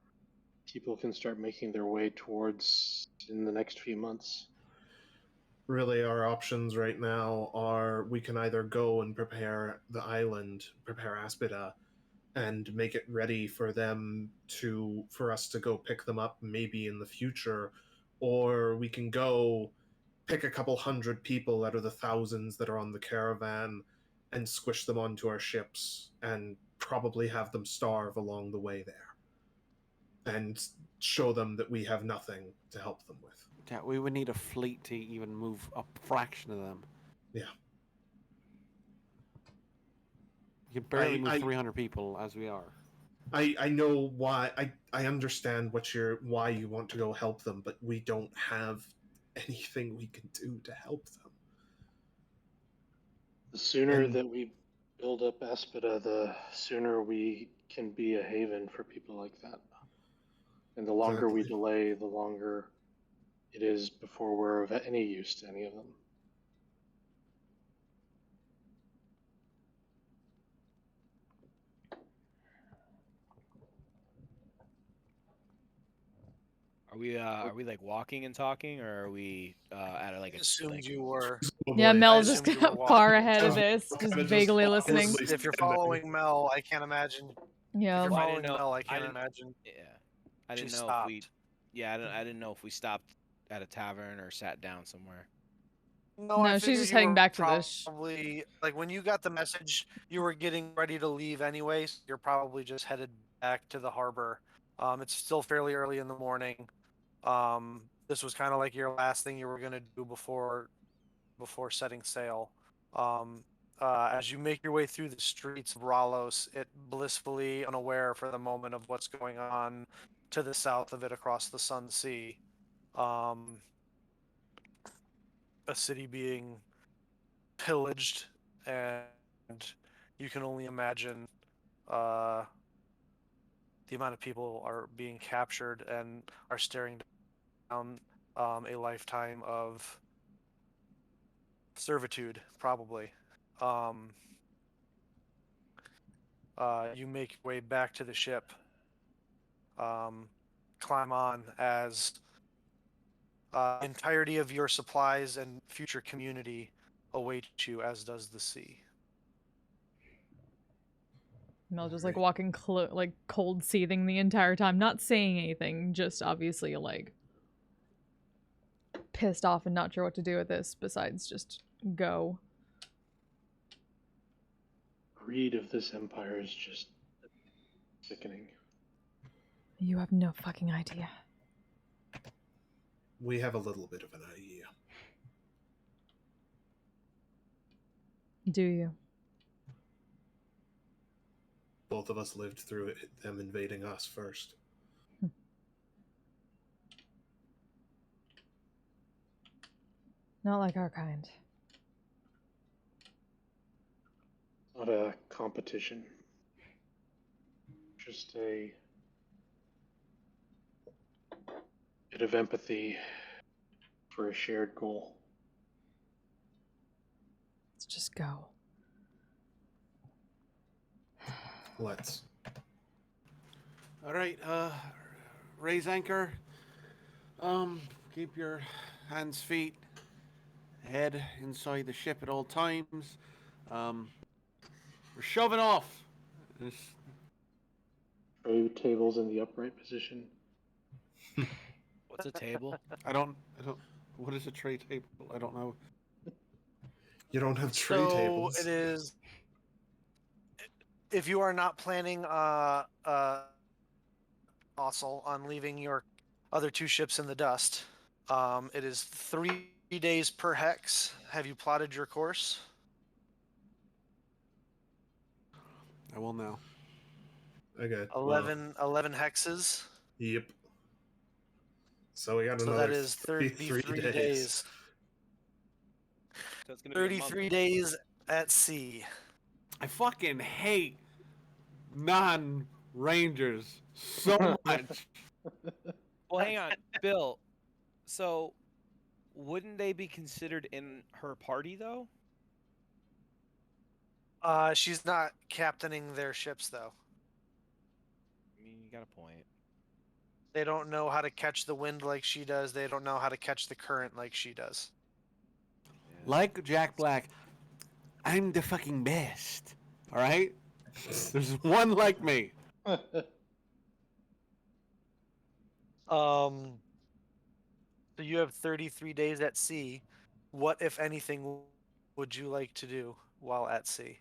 people can start making their way towards in the next few months. Really, our options right now are we can either go and prepare the island, prepare Aspida, and make it ready for them for us to go pick them up maybe in the future, or we can go pick a couple hundred people out of the thousands that are on the caravan and squish them onto our ships and probably have them starve along the way there and show them that we have nothing to help them with. Yeah, we would need a fleet to even move a fraction of them. Yeah. You can barely move 300 people as we are. I know why. I understand why you want to go help them, but we don't have anything we can do to help them. The sooner that we build up Aspida, the sooner we can be a haven for people like that. And the longer we delay, the longer it is before we're of any use to any of them. Are we like walking and talking, or are we at like I a assumed like, you were. Yeah, I Mel just assumed you were got far walking. ahead of So this, just Just vaguely listening. if you're following Mel, I can't imagine. If Yeah. you're Well, I following didn't know- Mel, I I can't didn't- imagine. Yeah, I She didn't know stopped. if we. Yeah, I didn't know if we stopped at a tavern or sat down somewhere. No, No, I she's figured just you heading were back to the probably like when you got the message, you were getting ready to leave anyway. So you're probably just headed back to the harbor. It's still fairly early in the morning. This was kind of like your last thing you were gonna do before setting sail. As you make your way through the streets of Ralos, it blissfully unaware for the moment of what's going on to the south of it across the Sun Sea. A city being pillaged, and you can only imagine the amount of people are being captured and are staring down a lifetime of servitude, probably. You make your way back to the ship, climb on as entirety of your supplies and future community await you, as does the sea. Mel just like walking like cold seething the entire time, not saying anything, just obviously like pissed off and not sure what to do with this besides just go. Greed of this empire is just sickening. You have no fucking idea. We have a little bit of an idea. Do you? Both of us lived through it, them invading us first. Not like our kind. Not a competition. Just a bit of empathy for a shared goal. Let's just go. Let's. All right. Raise anchor. Keep your hands, feet, head inside the ship at all times. We're shoving off. This- Tray tables in the upright position. What's a table? I don't. What is a tray table? I don't know. You don't have tray So tables. it is. If you are not planning also on leaving your other two ships in the dust, it is 3 days per hex. Have you plotted your course? I will now. Okay. 11 hexes. Yep. So we got So another that is 33 33 days. days. So it's gonna be a month. 33 days at sea. I fucking hate non-rangers so much. Well, hang on, Bill. So, wouldn't they be considered in her party though? She's not captaining their ships though. I mean, you got a point. They don't know how to catch the wind like she does. They don't know how to catch the current like she does. Yeah. Like Jack Black, I'm the fucking best. All right. There's one like me. So you have 33 days at sea. What, if anything, would you like to do while at sea?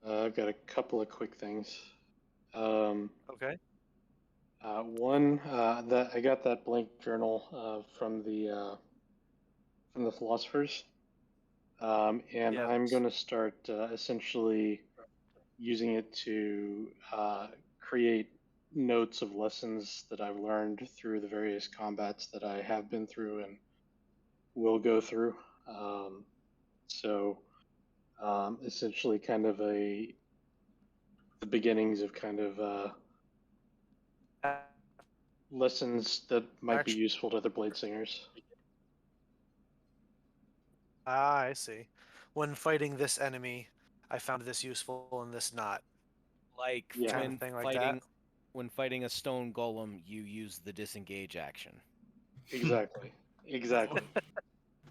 I've got a couple of quick things. Okay. One, that I got that blank journal from the philosophers, and Yes. I'm going to start essentially using it to create notes of lessons that I've learned through the various combats that I have been through and will go through. Essentially, kind of the beginnings of kind of lessons that might be useful to other blade singers. I see. When fighting this enemy, I found this useful and this not. Like Yeah. when Thing like fighting that? when fighting a stone golem, you use the disengage action. Exactly. Exactly.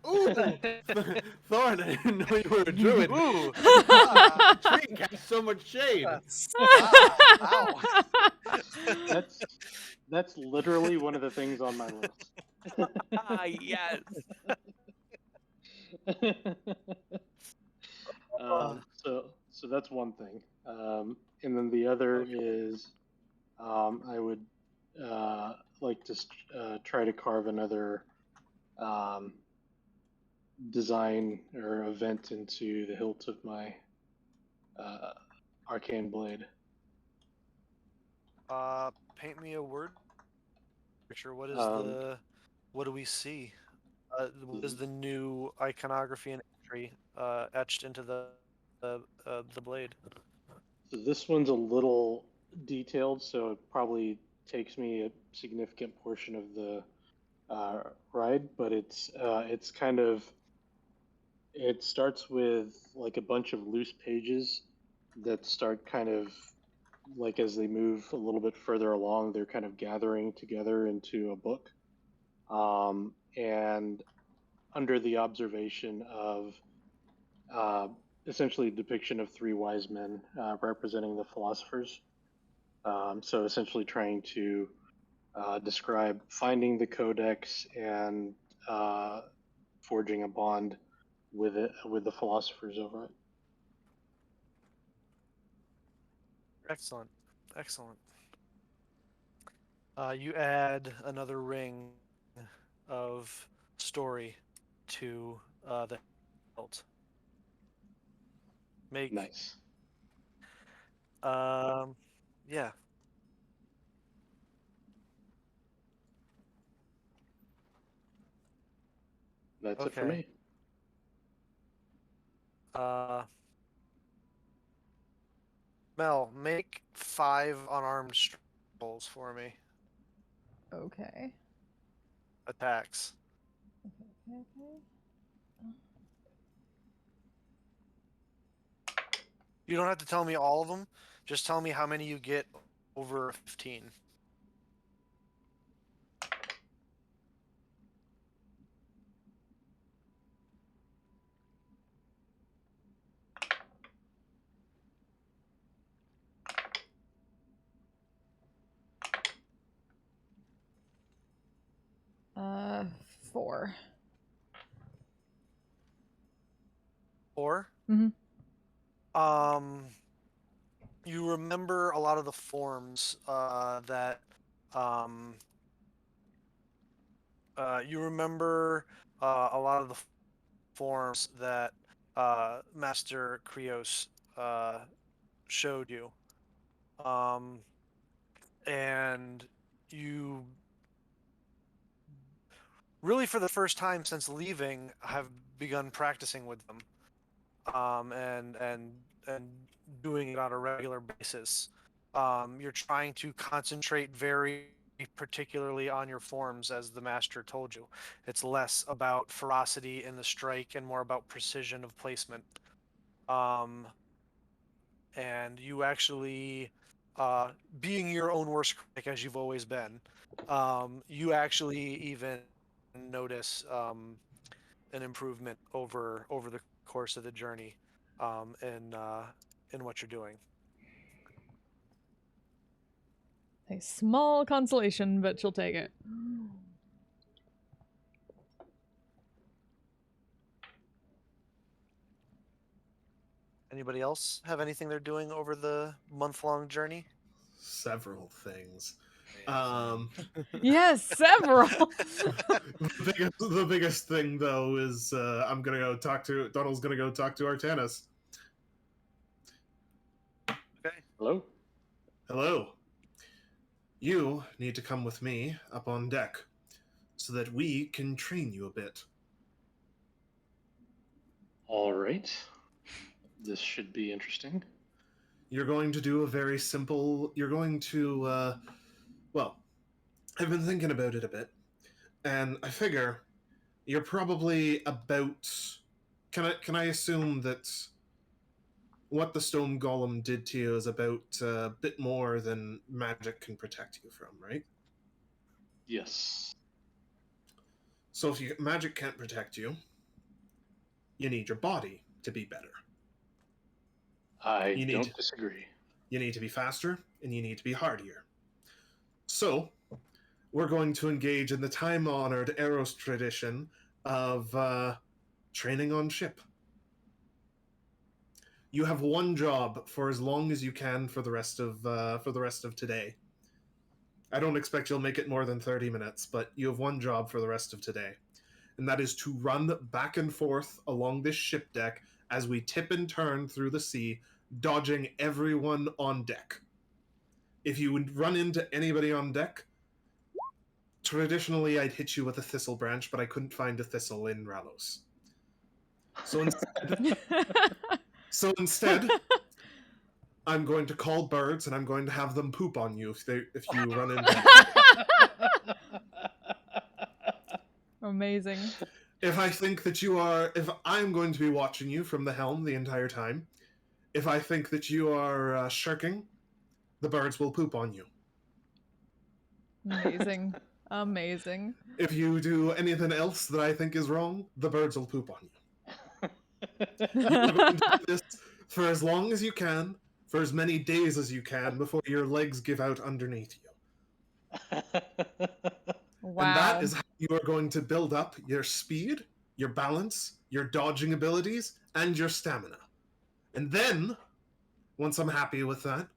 Ooh, Thorn! I didn't know you were a druid. Ooh! Tree cast so much shade. Ow! That's literally one of the things on my list. Ah, yes. So that's one thing. And then the other is I would like to try to carve another design or event into the hilt of my arcane blade. Paint me a word picture. What is Um, what do we see? What is the new iconography and entry etched into the blade? So this one's a little detailed, so it probably takes me a significant portion of the ride, but it's kind of, it starts with like a bunch of loose pages that start kind of like as they move a little bit further along, they're kind of gathering together into a book. And under the observation of essentially a depiction of three wise men representing the philosophers. So essentially trying to describe finding the Codex and forging a bond with it with the philosophers over it. Excellent, excellent. You add another ring of story to the hilt. Make Nice. yeah. That's it for Okay. me. Mel, make 5 unarmed strolls for me. Okay. Attacks. Okay. You don't have to tell me all of them. Just tell me how many you get over 15. Uh, 4. 4? Mhm. You remember a lot of the forms that you remember a lot of the forms that Master Krios showed you. And you really, for the first time since leaving, have begun practicing with them, and doing it on a regular basis. You're trying to concentrate very particularly on your forms, as the master told you. It's less about ferocity in the strike and more about precision of placement. And you actually, being your own worst critic as you've always been, you actually even notice an improvement over the course of the journey, in what you're doing. A small consolation, but she'll take it. Anybody else have anything they're doing over the month-long journey? Several things. Yes, several. The biggest thing though is I'm gonna go talk to Donald's gonna go talk to Artanis. Okay. Hello? Hello. You need to come with me up on deck so that we can train you a bit. All right. This should be interesting. You're going to do a very simple. You're going to. Well, I've been thinking about it a bit, and I figure you're probably about. Can I assume that what the stone golem did to you is about a bit more than magic can protect you from, right? Yes. So if magic can't protect you, you need your body to be better. I don't disagree. You need to be faster, and you need to be hardier. So, we're going to engage in the time-honored Eros tradition of training on ship. You have one job for as long as you can for the rest of today. I don't expect you'll make it more than 30 minutes, but you have one job for the rest of today. And that is to run back and forth along this ship deck as we tip and turn through the sea, dodging everyone on deck. If you would run into anybody on deck, traditionally I'd hit you with a thistle branch, but I couldn't find a thistle in Ralos. So instead, I'm going to call birds and I'm going to have them poop on you if you run into them. Amazing. If I'm going to be watching you from the helm the entire time, if I think that you are shirking, the birds will poop on you. Amazing. Amazing. If you do anything else that I think is wrong, the birds will poop on you. You're going to do this for as long as you can, for as many days as you can, before your legs give out underneath you. Wow. And that is how you are going to build up your speed, your balance, your dodging abilities, and your stamina. And then, once I'm happy with that,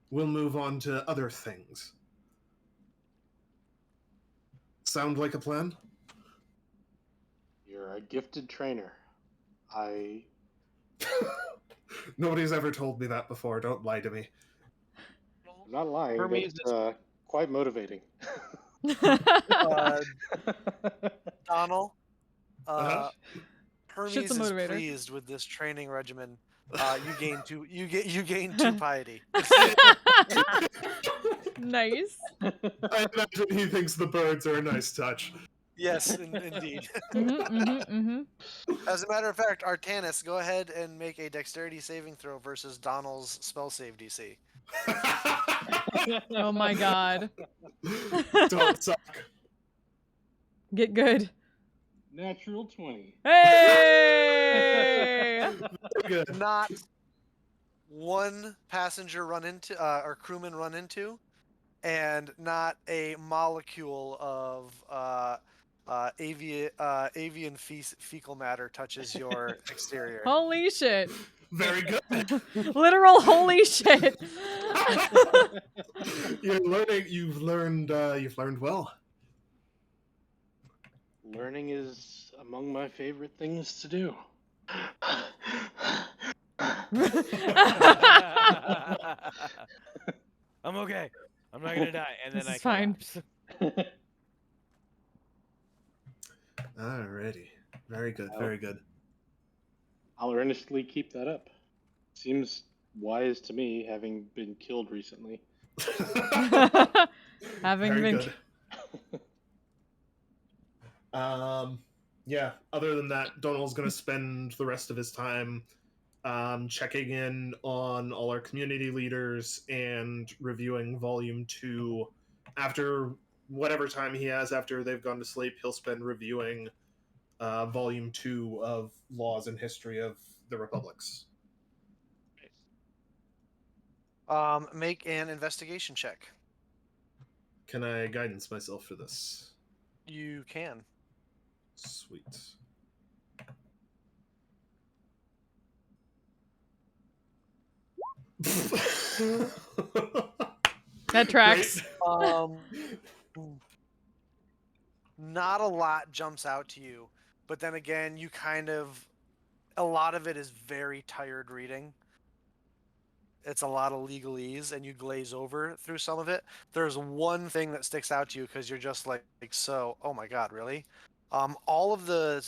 we'll move on to other things. Sound like a plan? You're a gifted trainer. Nobody's ever told me that before. Don't lie to me. I'm not lying. Hermes That's quite motivating. Donald, Uh-huh. Hermes Shit's a is motivator. pleased with this training regimen. You gain 2 piety. Nice. I imagine he thinks the birds are a nice touch. Yes, indeed. Mm-hmm. As a matter of fact, Artanis, go ahead and make a dexterity saving throw versus Donald's spell save DC. Oh my god. Don't suck. Get good. Natural 20. Hey! Very good. Not one passenger run into or crewman run into, and not a molecule of avian fecal matter touches your exterior. Holy shit. Very good. Literal holy shit. You're learning. You've learned well. Learning is among my favorite things to do. I'm okay. I'm not gonna die. And then This I is fine. collapse. Alrighty. Very good. Oh. Very good. I'll earnestly keep that up. Seems wise to me, having been killed recently. Having Very been. good. Yeah. Other than that, Donald's gonna spend the rest of his time checking in on all our community leaders and reviewing Volume 2. After whatever time he has after they've gone to sleep, he'll spend reviewing Volume 2 of Laws and History of the Republics. Make an investigation check. Can I guidance myself for this? You can. Sweet. That tracks. Not a lot jumps out to you, but then again, a lot of it is very tired reading. It's a lot of legalese, and you glaze over through some of it. There's one thing that sticks out to you because you're just like, so, oh my god, really? All of the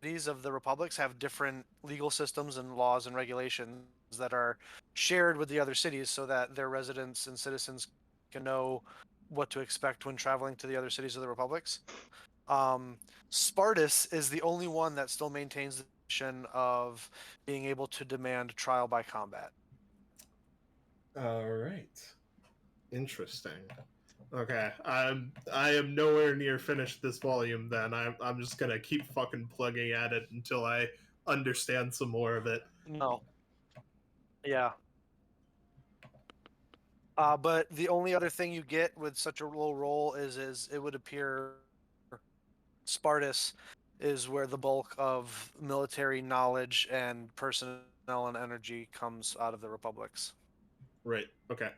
cities of the republics have different legal systems and laws and regulations that are shared with the other cities, so that their residents and citizens can know what to expect when traveling to the other cities of the republics. Spartus is the only one that still maintains the position of being able to demand trial by combat. All right. Interesting. Okay, I am nowhere near finished this volume. Then I'm just gonna keep fucking plugging at it until I understand some more of it. No. Yeah. But the only other thing you get with such a low roll is it would appear Spartus is where the bulk of military knowledge and personnel and energy comes out of the republics. Right. Okay.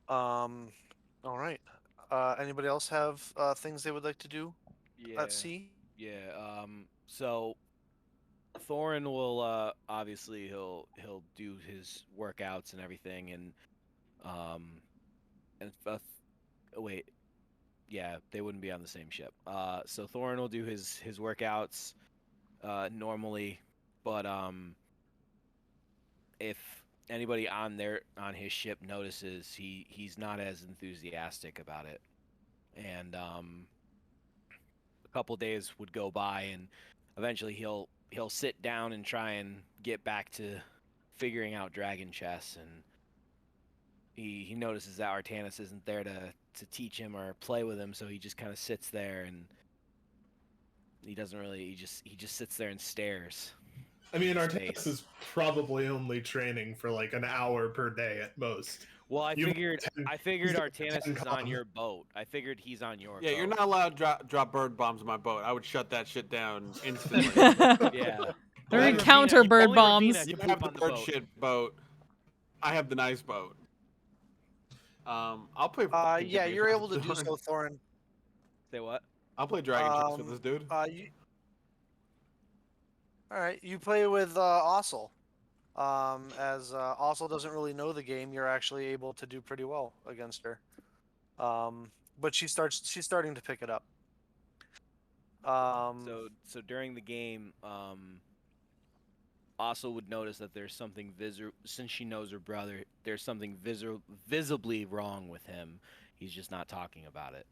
All right. Anybody else have things they would like to do at sea? Yeah. So Thorin will obviously he'll do his workouts and everything, and wait, yeah, they wouldn't be on the same ship. So Thorin will do his workouts normally, but if anybody on his ship notices, he's not as enthusiastic about it, and a couple days would go by, and eventually he'll sit down and try and get back to figuring out dragon chess, and he notices that Artanis isn't there to teach him or play with him, so he just kind of sits there, and he doesn't really he just sits there and stares. I mean, into Artanis space. is probably only training for like an hour per day at most. Well, I You've figured he's got Artanis 10 is on com. your boat. I figured he's on your Yeah, boat. you're not allowed to drop bird bombs on my boat. I would shut that shit down instantly. Yeah. They're Only in counter Ravina- bird only bombs. Ravina You can have poop the on bird boat. shit boat. I have the nice boat. I'll play. Yeah, you're able to do so, Thorin. Say what? I'll play dragon chess with this dude. All right, you play with Ossel. As Ossel doesn't really know the game, you're actually able to do pretty well against her. But she's starting to pick it up. So during the game, Ossel would notice that there's something since she knows her brother, there's something visibly wrong with him. He's just not talking about it.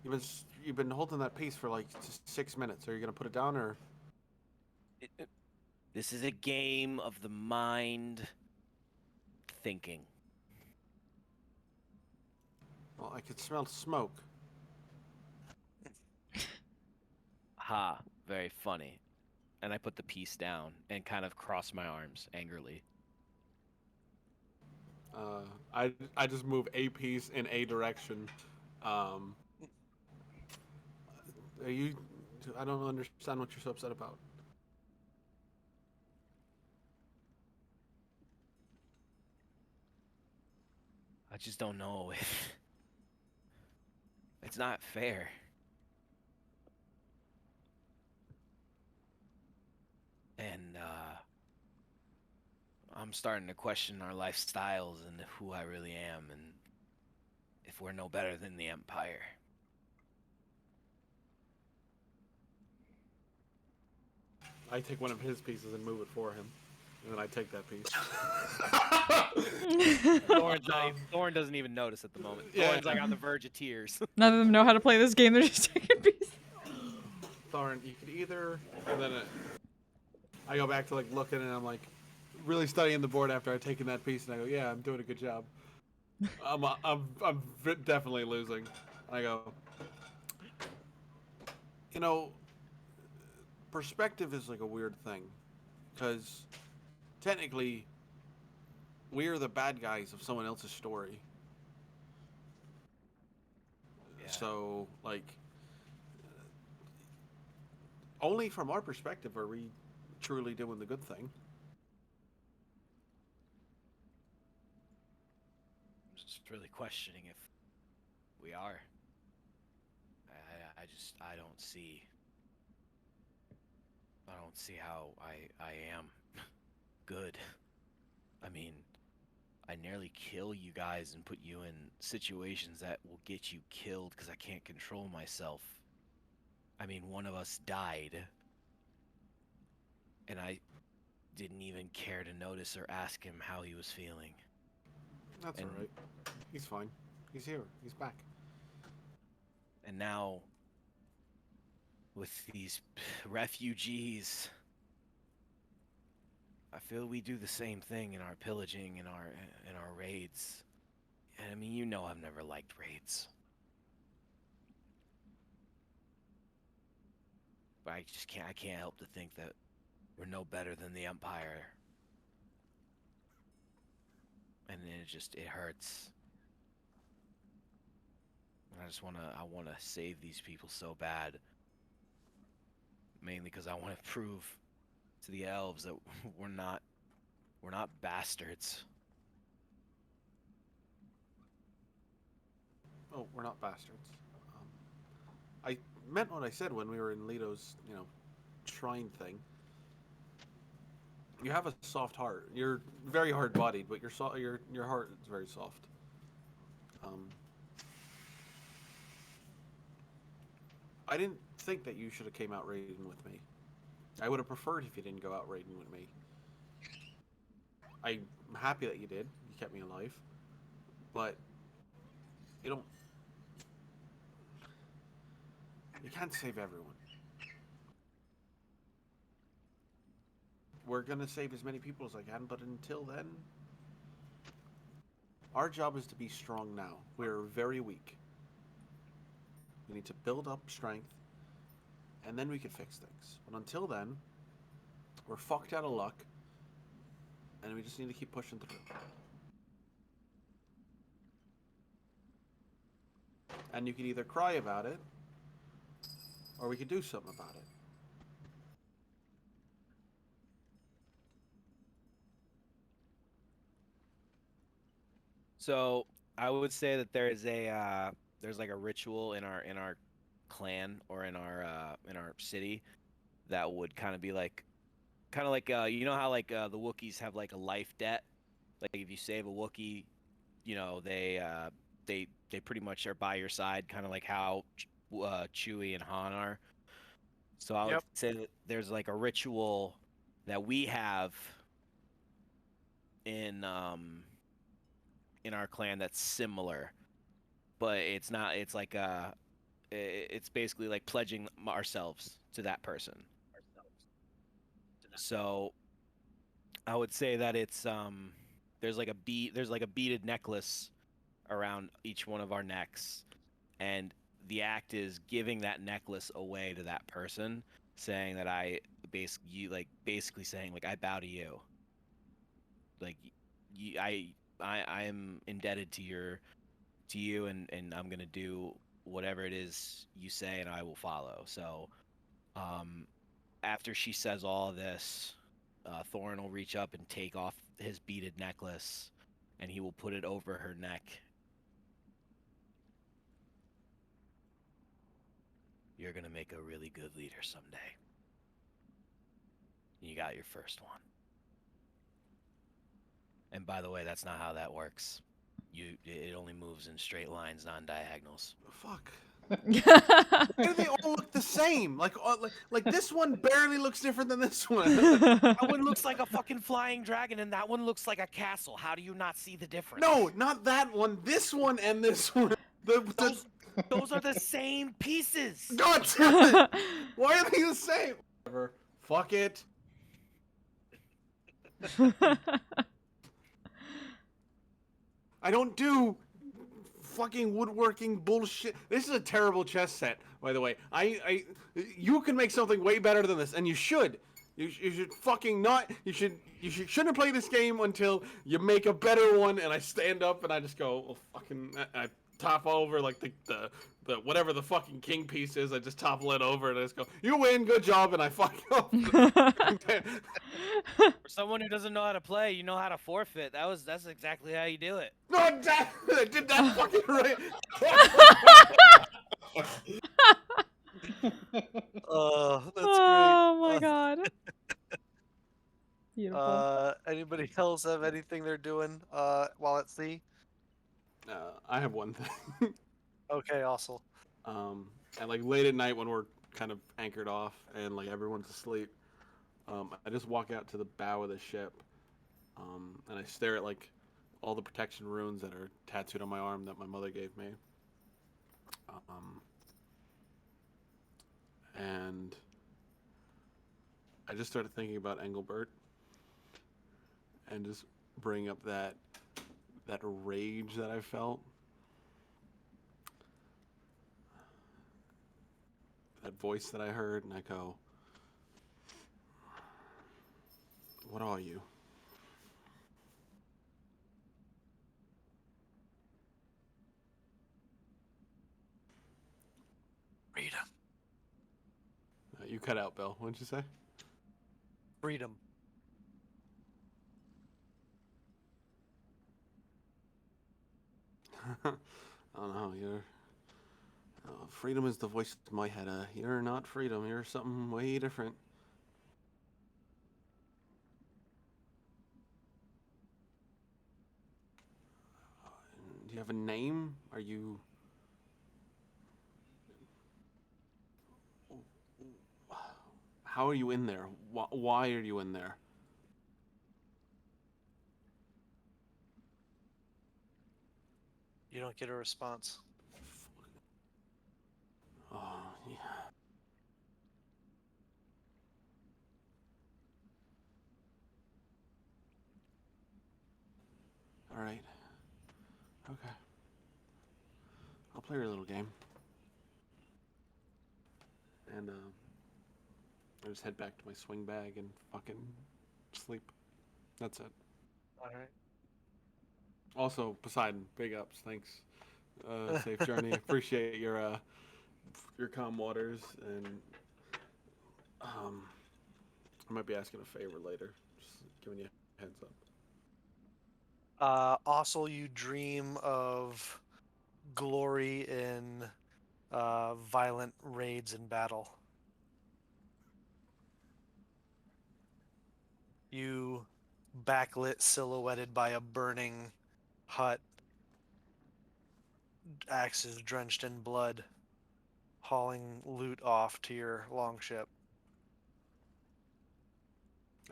You've been holding that piece for like 6 minutes. Are you gonna put it down or? This is a game of the mind thinking. Well, I could smell smoke. Ha, very funny. And I put the piece down and kind of cross my arms angrily. I just move a piece in a direction. Are you? I don't understand what you're so upset about. I just don't know if it's not fair. And I'm starting to question our lifestyles and who I really am and if we're no better than the Empire. I take one of his pieces and move it for him, and then I take that piece. Thorn doesn't even notice at the moment. Yeah. Thorn's like on the verge of tears. None of them know how to play this game. They're just taking pieces. Thorn, you could either, and then I go back to like looking, and I'm like really studying the board after I've taken that piece, and I go, yeah, I'm doing a good job. I'm definitely losing. I go, you know, perspective is like a weird thing, because technically we're the bad guys of someone else's story. Yeah. So, like, only from our perspective are we truly doing the good thing. I'm just really questioning if we are. I don't see how I am good. I mean, I nearly kill you guys and put you in situations that will get you killed because I can't control myself. I mean, one of us died, and I didn't even care to notice or ask him how he was feeling. That's all right. He's fine. He's here. He's back. And now, with these refugees, I feel we do the same thing in our pillaging and our raids. And I mean, you know, I've never liked raids, but I can't help to think that we're no better than the Empire. And it hurts. And I wanna save these people so bad. Mainly because I want to prove to the elves that we're not bastards. Oh, we're not bastards. I meant what I said when we were in Leto's, shrine thing. You have a soft heart. You're very hard-bodied, but your heart is very soft. I didn't think that you should have came out raiding with me. I would have preferred if you didn't go out raiding with me. I'm happy that you did. You kept me alive. But you can't save everyone. We're gonna save as many people as I can, but until then, our job is to be strong now. We're very weak. We need to build up strength, and then we can fix things. But until then, we're fucked out of luck, and we just need to keep pushing through. And you can either cry about it, or we could do something about it. So I would say that there's like a ritual in our clan or in our city that would kind of be like you know how like the Wookiees have like a life debt. Like if you save a Wookiee, you know they pretty much are by your side, kind of like how Chewie and Han are. So I would say that there's like a ritual that we have in our clan that's similar, but it's not. It's like it's basically like pledging ourselves to that person. So I would say that it's there's like a beaded necklace around each one of our necks, and the act is giving that necklace away to that person, saying that basically saying like I bow to you. Like I am indebted to you, and I'm gonna do whatever it is you say, and I will follow. So after she says all of this, Thorin will reach up and take off his beaded necklace, and he will put it over her neck. You're gonna make a really good leader someday. You got your first one. And by the way, that's not how that works. It only moves in straight lines, non-diagonals. Fuck. Why do they all look the same? Like this one barely looks different than this one. That one looks like a fucking flying dragon, and that one looks like a castle. How do you not see the difference? No, not that one. This one and this one. Those are the same pieces. God damn it! Why are they the same? Whatever. Fuck it. I don't do fucking woodworking bullshit. This is a terrible chess set, by the way. You can make something way better than this, and you should. You should fucking not. Shouldn't play this game until you make a better one. And I stand up and I just go, well, fucking. I top over like the whatever the fucking king piece is. I just topple it over and I just go, you win, good job, and I fuck up. For someone who doesn't know how to play, you know how to forfeit. That's exactly how you do it. No, damn it, I did that fucking right. That's Oh great. my god. Beautiful. Anybody else have anything they're doing while at sea? I have one thing. Okay, awesome. And like late at night when we're kind of anchored off and like everyone's asleep, I just walk out to the bow of the ship, and I stare at like all the protection runes that are tattooed on my arm that my mother gave me. And I just started thinking about Engelbert and just bring up that rage that I felt. That voice that I heard, and I go, what are you? Freedom. You cut out, Bill. What did you say? Freedom. I don't know. Freedom is the voice in my head. You're not freedom. You're something way different. Do you have a name? Are you? How are you in there? Why are you in there? You don't get a response. Oh, yeah. All right. Okay. I'll play your little game. And I just head back to my swing bag and fucking sleep. That's it. All right. Also, Poseidon, big ups. Thanks. Safe journey. Appreciate your calm waters, and I might be asking a favor later. Just giving you a heads up. Also, you dream of glory in violent raids and battle. You backlit, silhouetted by a burning hut, axes drenched in blood, hauling loot off to your longship.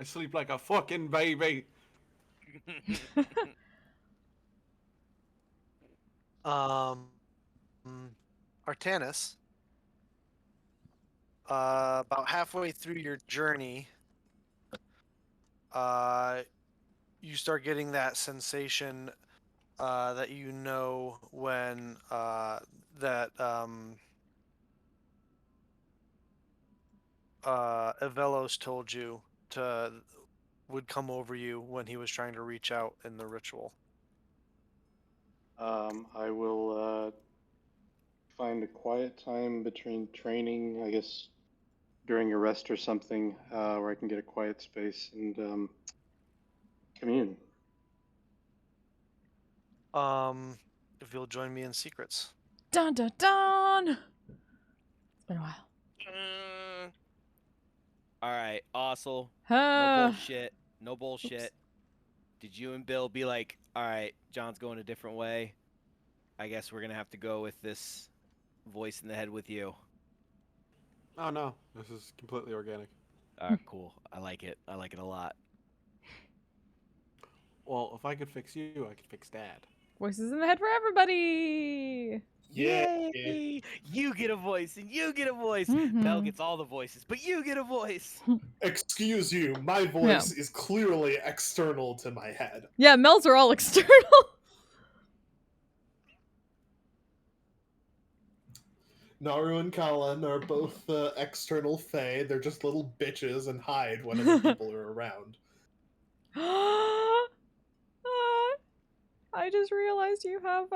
I sleep like a fucking baby. Artanis, about halfway through your journey, you start getting that sensation that you know when Avelos told you to would come over you when he was trying to reach out in the ritual. I will find a quiet time between training, I guess during a rest or something, where I can get a quiet space and commune. If you'll join me in secrets. Dun dun dun. It's been a while. All right, Ossel. No bullshit. No bullshit. Oops. Did you and Bill be like, all right, John's going a different way? I guess we're going to have to go with this voice in the head with you. Oh no, this is completely organic. All right, cool. I like it. I like it a lot. Well, if I could fix you, I could fix Dad. Voices in the head for everybody. Yay! You get a voice, and you get a voice. Mel gets all the voices, but you get a voice. Excuse you, my voice is clearly external to my head. Yeah, Mel's are all external. Naru and Kallen are both external fae. They're just little bitches and hide whenever people are around. I just realized you have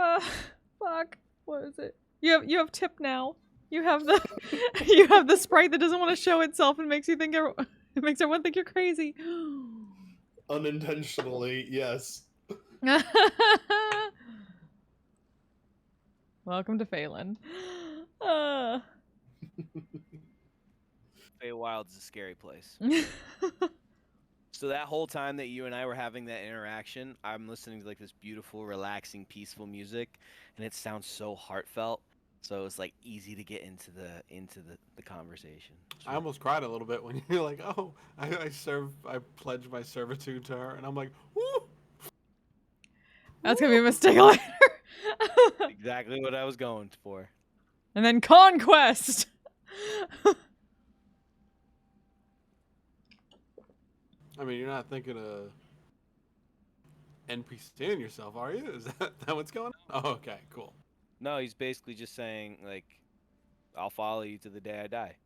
fuck. What is it? You have tip now. You have the sprite that doesn't want to show itself and makes you think it makes everyone think you're crazy. Unintentionally, yes. Welcome to Phelan. Feywild's a scary place. So that whole time that you and I were having that interaction, I'm listening to like this beautiful, relaxing, peaceful music, and it sounds so heartfelt. So it's like easy to get into the conversation. I almost cried a little bit when you're like, "Oh, I pledge my servitude to her," and I'm like, "Woo!" That's gonna be a mistake later. Exactly what I was going for. And then conquest. I mean, you're not thinking of NPCing yourself, are you? Is that what's going on? Oh, okay, cool. No, he's basically just saying like, I'll follow you to the day I die.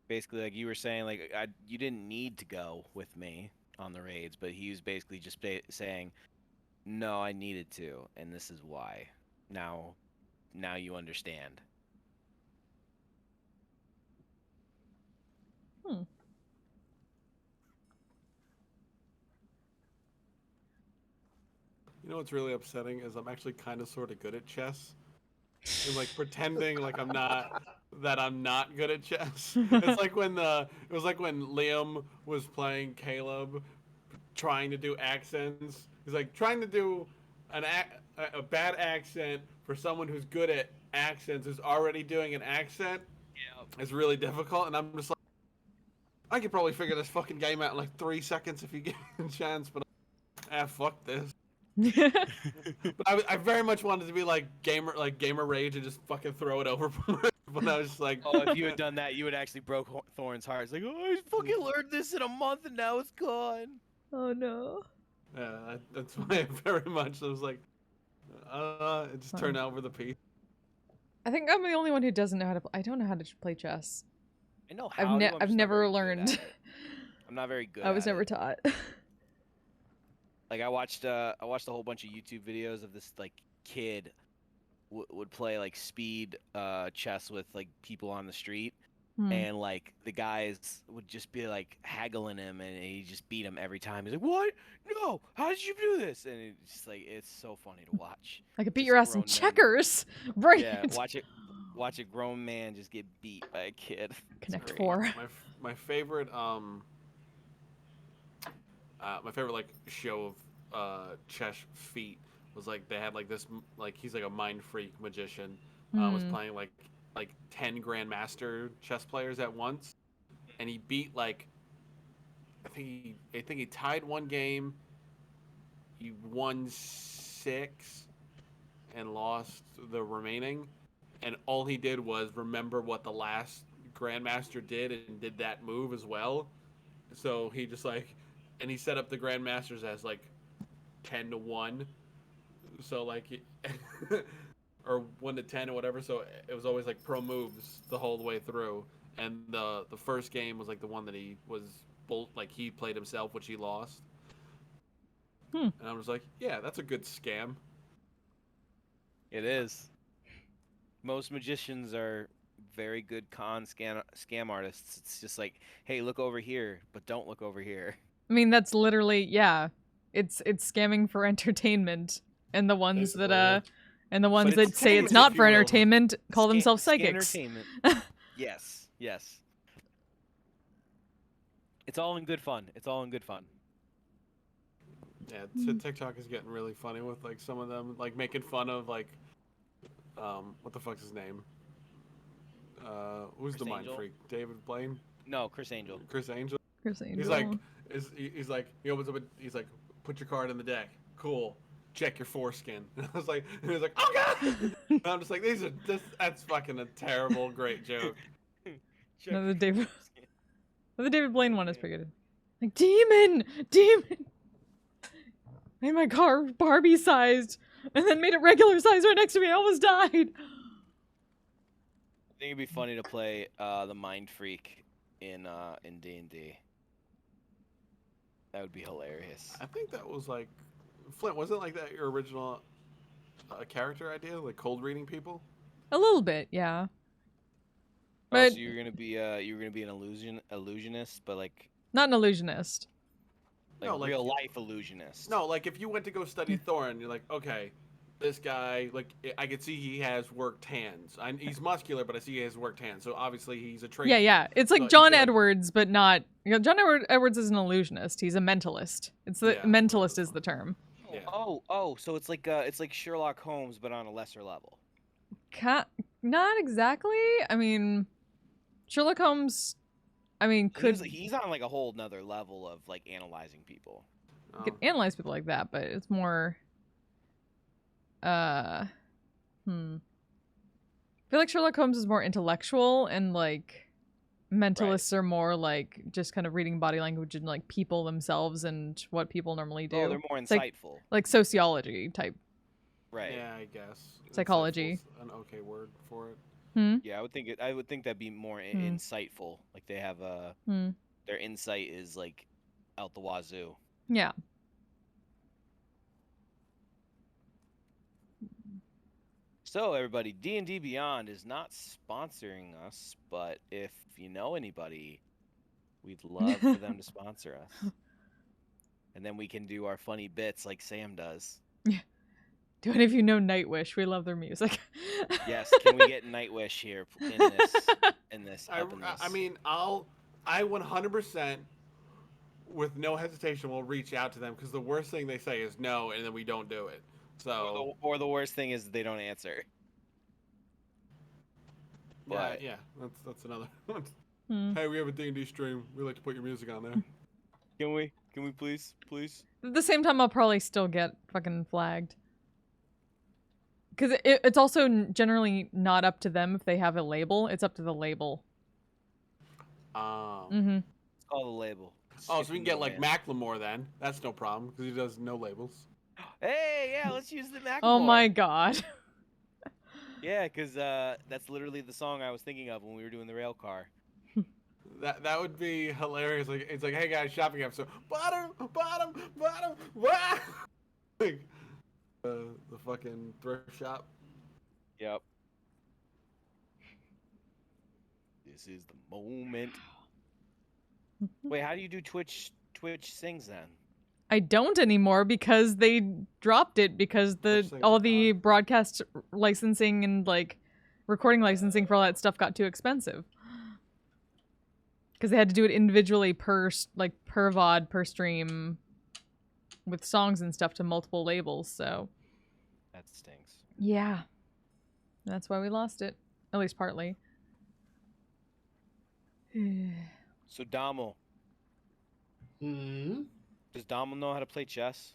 Basically, like you were saying, like you didn't need to go with me on the raids, but he was basically just saying, no, I needed to, and this is why. Now you understand. You know what's really upsetting is I'm actually kind of sort of good at chess. And like pretending like I'm not good at chess. It's like when it was like when Liam was playing Caleb, trying to do accents. He's like trying to do a bad accent for someone who's good at accents, who's already doing an accent. Yeah, It's really difficult, and I'm just like, I could probably figure this fucking game out in like 3 seconds if you give me a chance, but fuck this. But I very much wanted to be like gamer rage and just fucking throw it over. But I was just like, oh, if you had done that, you would actually broke Thorn's heart. It's like, oh, I fucking learned this in a month and now it's gone. Oh no. yeah, that's why I very much I was like, it just turned out over the piece. I think I'm the only one who doesn't know how to play. I don't know how to play chess. I know how. I've never learned. I'm not very good. I was never taught. Like I watched a whole bunch of YouTube videos of this like kid would play like speed chess with like people on the street, and like the guys would just be like haggling him, and he just beat him every time. He's like, "What? No! How did you do this?" And it's just like it's so funny to watch. I could beat your ass in checkers. Bring it. Watch a grown man just get beat by a kid. Connect 4. My favorite like show of chess feat was like they had like this like he's like a mind freak magician was playing like 10 grandmaster chess players at once, and he beat like I think he tied one game, he won 6 and lost the remaining, and all he did was remember what the last Grandmaster did and did that move as well. So he just like, and he set up the Grandmasters as like 10-1. So like, or 1-10 or whatever. So it was always like pro moves the whole way through. And the first game was like the one that he was like he played himself, which he lost. And I was like, yeah, that's a good scam. It is. Most magicians are very good scam artists. It's just like, hey, look over here, but don't look over here. I mean, that's literally, yeah. It's scamming for entertainment. And the ones Basically, that and the ones it's that say it's entertainment, not if for you will. entertainment call themselves psychics. Entertainment. Yes, yes. It's all in good fun. It's all in good fun. Yeah, TikTok is getting really funny with like some of them like making fun of like, what the fuck's his name? Who's Chris the mind Angel? freak? David Blaine? No, Chris Angel. Chris Angel? Chris Angel. He's like, he opens up. He's like, put your card in the deck. Cool. Check your foreskin. And I was like, and he was like, oh god. And I'm just like, that's fucking a terrible, great joke. No, the David Blaine one is pretty good. Like, demon! Made my car Barbie sized, and then made it regular size right next to me. I almost died. I think it'd be funny to play the Mind Freak in D&D. That would be hilarious. I think that was like, Flint, wasn't like that your original character idea, like cold reading people? A little bit, yeah. Oh, But so you're gonna be an illusionist, but like not an illusionist. No, like real life illusionist. No, like if you went to go study Thorin, you're like, okay, this guy, like I could see he has worked hands. He's muscular, but I see he has worked hands. So obviously he's a trait. Yeah. It's like So John you could- Edwards, but not. John Edwards is an illusionist. He's a mentalist. It's the Yeah, mentalist is the term. Yeah. Oh, so it's like Sherlock Holmes, but on a lesser level. Not exactly. I mean, Sherlock Holmes. I mean, He's on like a whole nother level of like analyzing people. Oh. could analyze people like that, but it's more. I feel like Sherlock Holmes is more intellectual, and like mentalists are more like just kind of reading body language and like people themselves and what people normally do. Oh, they're more It's like- insightful. like sociology type. Right. Yeah, I guess. Psychology. Insightful's an okay word for it. Yeah, I would think that'd be more insightful. Like they have their insight is like out the wazoo. Yeah. So everybody, D&D Beyond is not sponsoring us, but if you know anybody, we'd love for them to sponsor us. And then we can do our funny bits like Sam does. Do any of you know Nightwish? We love their music. Yes, can we get Nightwish here in this? I mean, I 100% with no hesitation will reach out to them because the worst thing they say is no, and then we don't do it. So or the worst thing is they don't answer. But yeah, that's another one. Hey, we have a D&D stream. We like to put your music on there. can we please? At the same time, I'll probably still get fucking flagged. Because it's also generally not up to them if they have a label. It's up to the label. Mm-hmm. It's called a label. Oh, so we can get like Macklemore then. That's no problem because he does no labels. Hey, yeah, let's use the Mac. Oh my god. Yeah, because that's literally the song I was thinking of when we were doing the rail car. That would be hilarious. Like it's like, hey guys, shopping episode. Bottom. Like, the fucking thrift shop. Yep. This is the moment. Wait, how do you do Twitch sings then? I don't anymore because they dropped it because all the broadcast licensing and like recording licensing for all that stuff got too expensive. Because they had to do it individually per VOD per stream with songs and stuff to multiple labels. So That stinks. yeah, that's why we lost it, at least partly. So Dommel, does Dommel know how to play chess?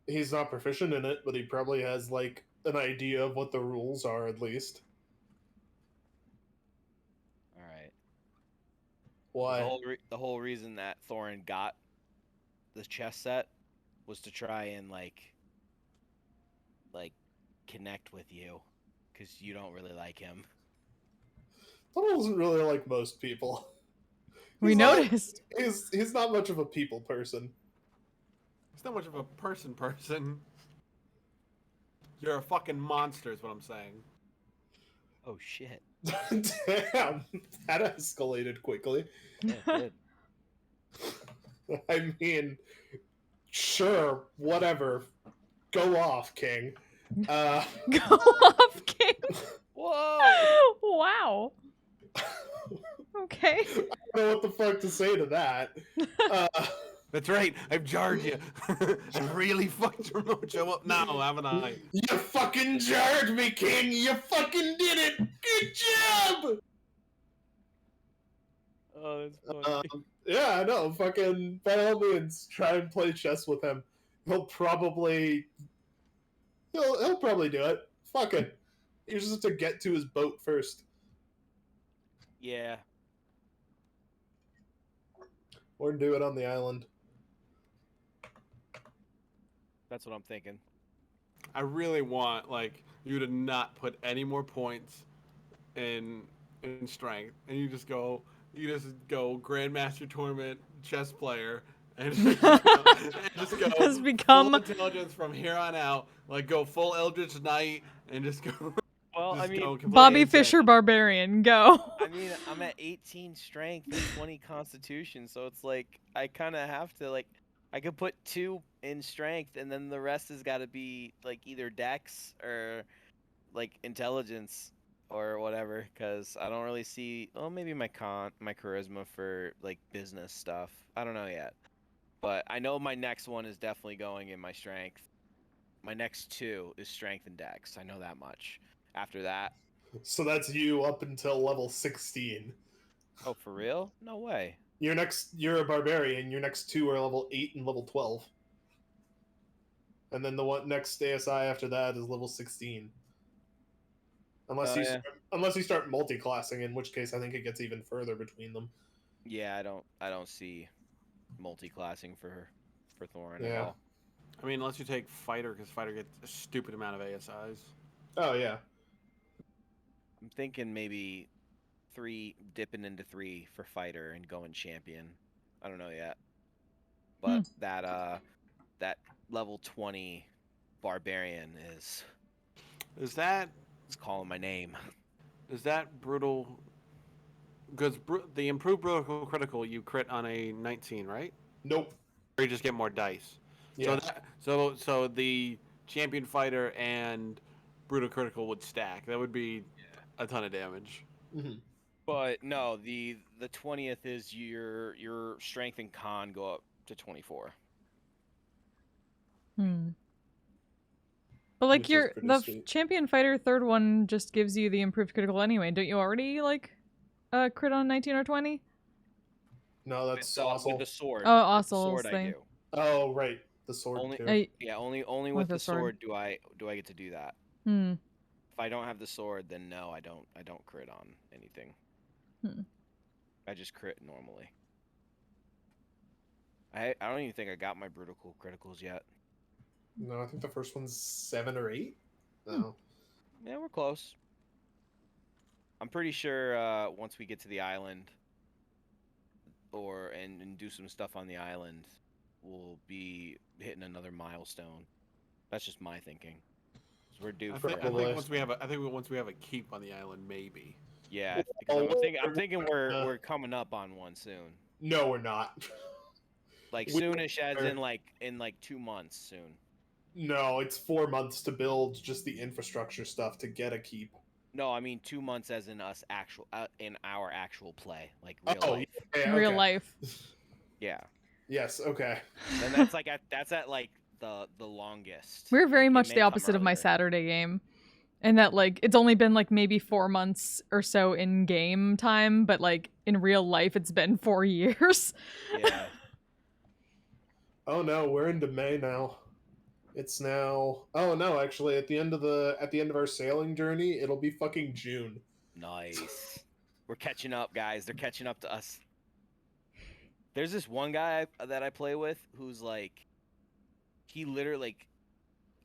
He's not proficient in it, but he probably has like an idea of what the rules are, at least. All right. Why? The whole reason that Thorin got the chess set was to try and like connect with you, because you don't really like him. Thorin doesn't really like most people. We noticed. He's not much of a people person. He's not much of a person. You're a fucking monster, is what I'm saying. Oh shit. Damn, that escalated quickly. Yeah, it did. I mean, sure, whatever. Go off, King. Go off, King. Whoa! Wow. Okay. I don't know what the fuck to say to that. That's right, I've jarred you. I've really fucked your mojo up now, haven't I? You fucking jarred me, King! You fucking did it! Good job! Oh, that's funny. Yeah, I know. Fucking, by all means, try and play chess with him. He'll probably do it. Fuck it. You just have to get to his boat first. Yeah. Or do it on the island. That's what I'm thinking. I really want you to not put any more points in strength, and you just go Grandmaster Tournament chess player, and just go Has become full intelligence from here on out. Go full Eldritch Knight and just go. Well, just I mean, go completely Bobby insane. Fischer Barbarian. Go. I mean, I'm at 18 strength and 20 constitution, so it's like I kind of have to I could put 2 in strength, and then the rest has got to be either dex or intelligence or whatever, because I don't really see. Well, maybe my charisma for business stuff. I don't know yet, but I know my next one is definitely going in my strength. My next 2 is strength and dex. I know that much. After that. So that's you up until level 16. Oh, for real? No way. You're a barbarian. Your next 2 are level 8 and level 12. And then the next ASI after that is level 16. Unless you start multi-classing, in which case I think it gets even further between them. Yeah, I don't see multi-classing for Thorin Yeah. at all. I mean, unless you take fighter, because fighter gets a stupid amount of ASIs. Oh yeah. I'm thinking maybe 3, dipping into 3 for fighter and going champion. I don't know yet. But that level 20 barbarian is that calling my name. Is that brutal? Because the improved brutal critical, you crit on a 19, right? Nope. Or you just get more dice. Yeah. So the champion fighter and brutal critical would stack. That would be a ton of damage. Mm-hmm. But no, the 20th is your strength and con go up to 24. But Which is pretty the sweet. champion fighter third one just gives you the improved critical anyway. Don't you already crit on 19 or 20? No, that's with the sword. Oh, With the sword Ossel's I thing. do. Oh right, the sword Only too. yeah, only with with the the sword. sword do I get to do that. If I don't have the sword, then no, I don't crit on anything. I just crit normally. I don't even think I got my brutal criticals yet. No, I think the first one's 7 or 8. No. Yeah, we're close. I'm pretty sure once we get to the island, and do some stuff on the island, we'll be hitting another milestone. That's just my thinking. So we're due. I for think once we have a keep on the island, maybe. Yeah, because I'm thinking we're coming up on one soon. No, we're not. Soonish, as in 2 months soon. No, it's 4 months to build just the infrastructure stuff to get a keep. No, I mean 2 months as in us in our actual play, real life. Yeah, Real okay. life. Yeah. Yes. Okay. Then that's at the longest. We're very It much may the come opposite of my earlier. Saturday game. And that it's only been maybe 4 months or so in game time, but in real life it's been 4 years. Yeah. Oh no, we're into May now. It's now. Oh no, actually, at the end of our sailing journey, it'll be fucking June. Nice. We're catching up, guys. They're catching up to us. There's this one guy that I play with who's like, he literally like,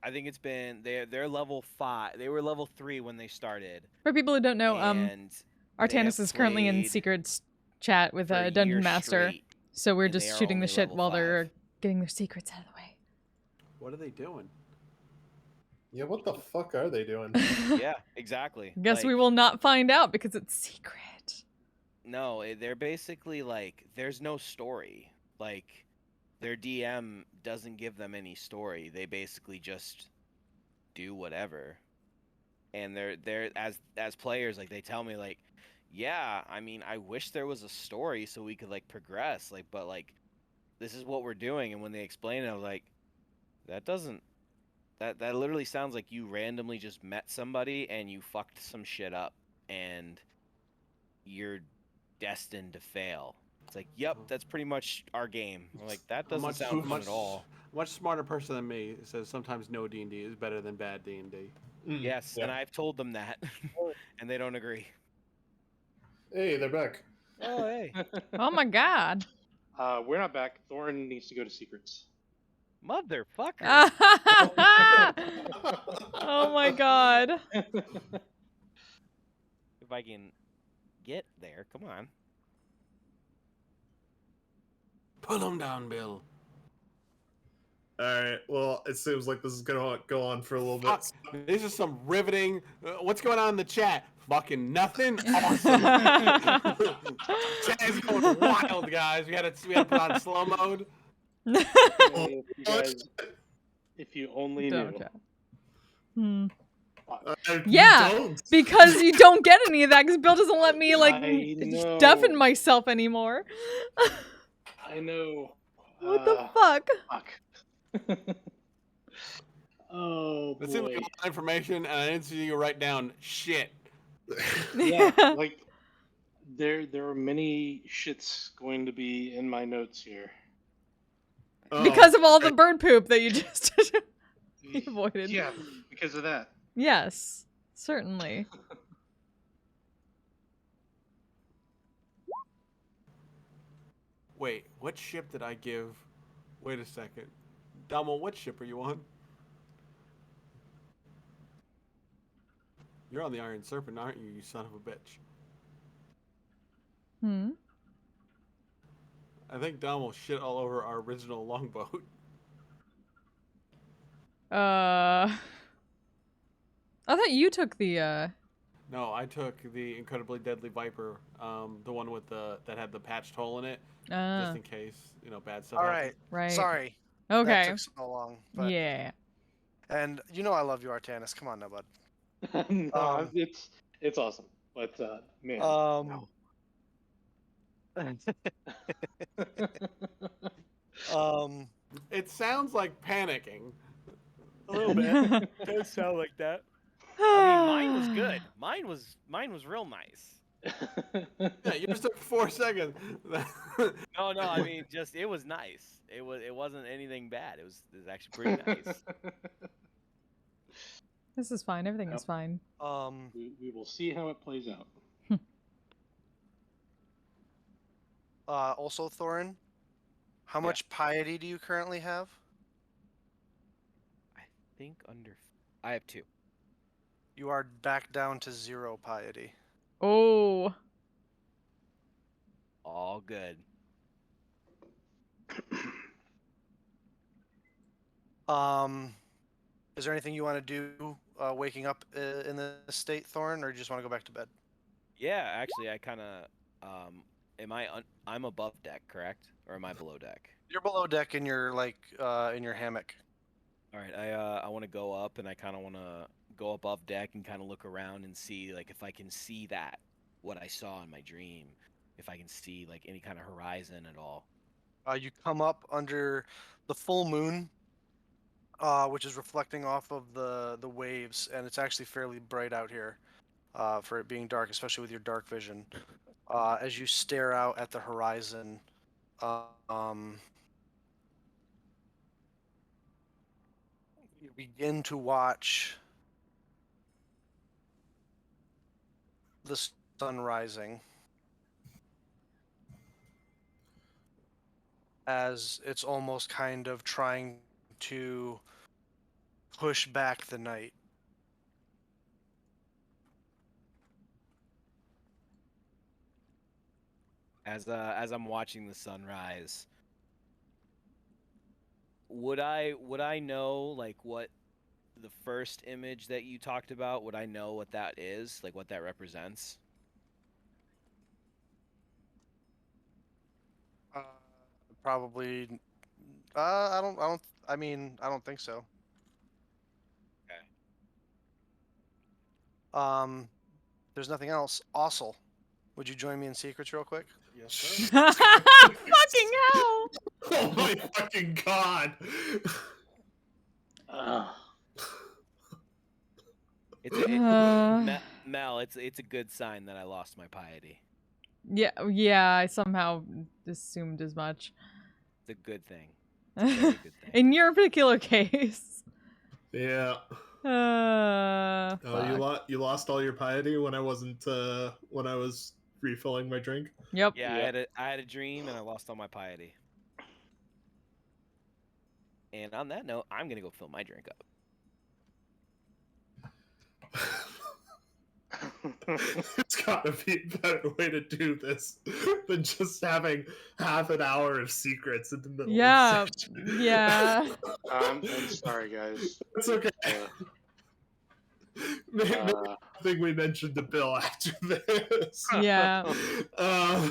I think it's been they're level 5. They were level 3 when they started. For people who don't know, And Artanis is currently in secrets chat with a Dungeon Master, so we're just shooting the shit while they're getting their secrets out of the way. What are they doing? Yeah, what the fuck are they doing? Yeah, exactly. Guess we will not find out because it's secret. No, they're basically like, there's no story. Like, their DM doesn't give them any story. They basically just do whatever. And they're as players, like, they tell me like, yeah, I mean, I wish there was a story so we could like progress, like, but like, this is what we're doing. And when they explain it, I was like, that doesn't, that literally sounds like you randomly just met somebody and you fucked some shit up and you're destined to fail. It's like, yep, that's pretty much our game. I'm like, that doesn't sound fun at all. Much smarter person than me says sometimes no D&D is better than bad D&D. Yes, yeah. And I've told them that, and they don't agree. Hey, they're back. Oh, hey. Oh my god. We're not back. Thorn needs to go to secrets. Motherfucker. Oh my god. If I can get there, come on. Pull him down, Bill. Alright, well, it seems like this is gonna go on for a little bit. This is some riveting. What's going on in the chat? Fucking nothing. Awesome. Chat is going wild, guys. We had to put on slow mode. If you only knew. Yeah, because you don't get any of that because Bill doesn't let me like deafen myself anymore. I know. What the fuck? Oh boy. This seems like a lot of information, and I didn't see you write down shit. Yeah, like there are many shits going to be in my notes here. Because of all the bird poop that you just avoided. Yeah, because of that. Yes, certainly. Wait, what ship did I give? Wait a second. Damo, what ship are you on? You're on the Iron Serpent, aren't you, you son of a bitch? I think Damo shit all over our original longboat. I thought you took the, No, I took the incredibly deadly Viper, the one with that had the patched hole in it, just in case, bad stuff. All right. Right. Sorry. Okay. That took so long. But... Yeah. And I love you, Artanis. Come on now, bud. No, it's awesome, but man. No. It sounds like panicking. A little bit. It does sound like that. I mean, mine was good. Mine was real nice. Yeah, yours took 4 seconds. No, I mean, just it was nice. It wasn't anything bad. It was actually pretty nice. This is fine. Everything is fine. We will see how it plays out. Also, Thorin, how much piety do you currently have? I think I have 2. You are back down to 0 piety. Oh. All good. Is there anything you want to do waking up in this state, Thorin, or do you just want to go back to bed? Yeah, actually, I kind of I'm above deck, correct? Or am I below deck? You're below deck in your in your hammock. All right, I want to go up, and I kind of want to go above deck and kind of look around and see like if I can see what I saw in my dream, if I can see like any kind of horizon at all. You come up under the full moon, which is reflecting off of the waves, and it's actually fairly bright out here for it being dark, especially with your dark vision. As you stare out at the horizon, begin to watch the sun rising as it's almost kind of trying to push back the night. As I'm watching the sunrise, would I know like what the first image that you talked about? Would I know what that is? Like what that represents? Probably. I mean, I don't think so. Okay. There's nothing else. Ossel, would you join me in secrets real quick? Yes, sir. Fucking hell! Oh my fucking god! Mel, it's a good sign that I lost my piety. Yeah, I somehow assumed as much. It's a good thing. It's a very good thing. In your particular case. Yeah. Oh, you lost all your piety when I wasn't when I was refilling my drink. Yep. Yeah, Yep. I had a dream and I lost all my piety. And on that note, I'm gonna go fill my drink up. It's gotta be a better way to do this than just having half an hour of secrets in the middle of the session. Yeah. I'm sorry, guys. It's okay. Maybe Uh, I think we mentioned the bill after this. Yeah. Uh,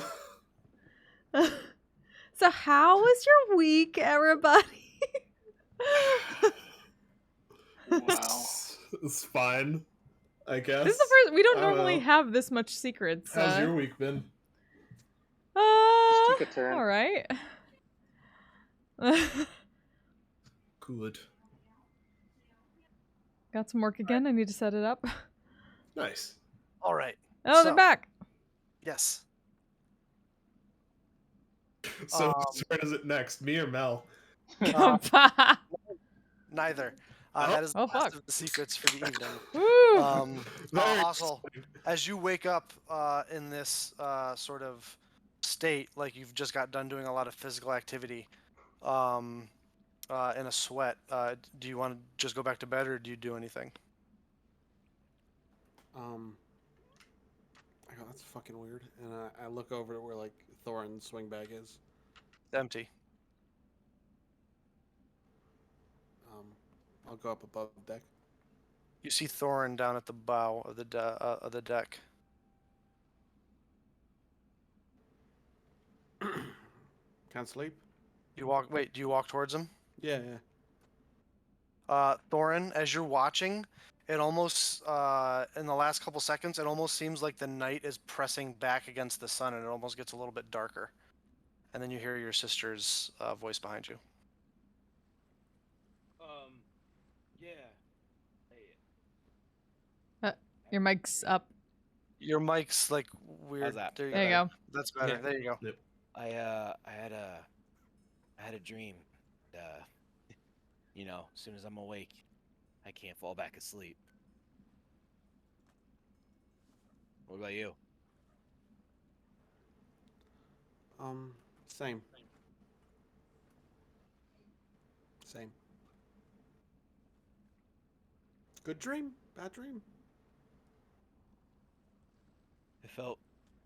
So how was your week, everybody? wow. It's fine, I guess. This is the first. We don't I don't normally know. have this much secrets. How's your week been? Just took a turn. All right. Good. Got some work again. I need to set it up. Nice. All right. Oh, they're back. Yes. So whose turn is it next? Me or Mel? Neither. Oh. That is the Oh, last fuck. of the secrets for the evening. Woo! Very Also, as you wake up in this sort of state, like you've just got done doing a lot of physical activity, in a sweat, do you want to just go back to bed or do you do anything? I go, that's fucking weird. And I look over to where like Thorin's swing bag is. It's empty. I'll go up above deck. You see Thorin down at the bow of the deck. Can't sleep? You walk. Wait, do you walk towards him? Yeah. Thorin, as you're watching, it almost in the last couple seconds, it almost seems like the night is pressing back against the sun, and it almost gets a little bit darker. And then you hear your sister's voice behind you. Yeah. Your mic's up. Your mic's like weird. How's that? There you go. That's better. Yeah. There you go. Yep. I had a dream. You know, as soon as I'm awake, I can't fall back asleep. What about you? Same. Good dream, bad dream.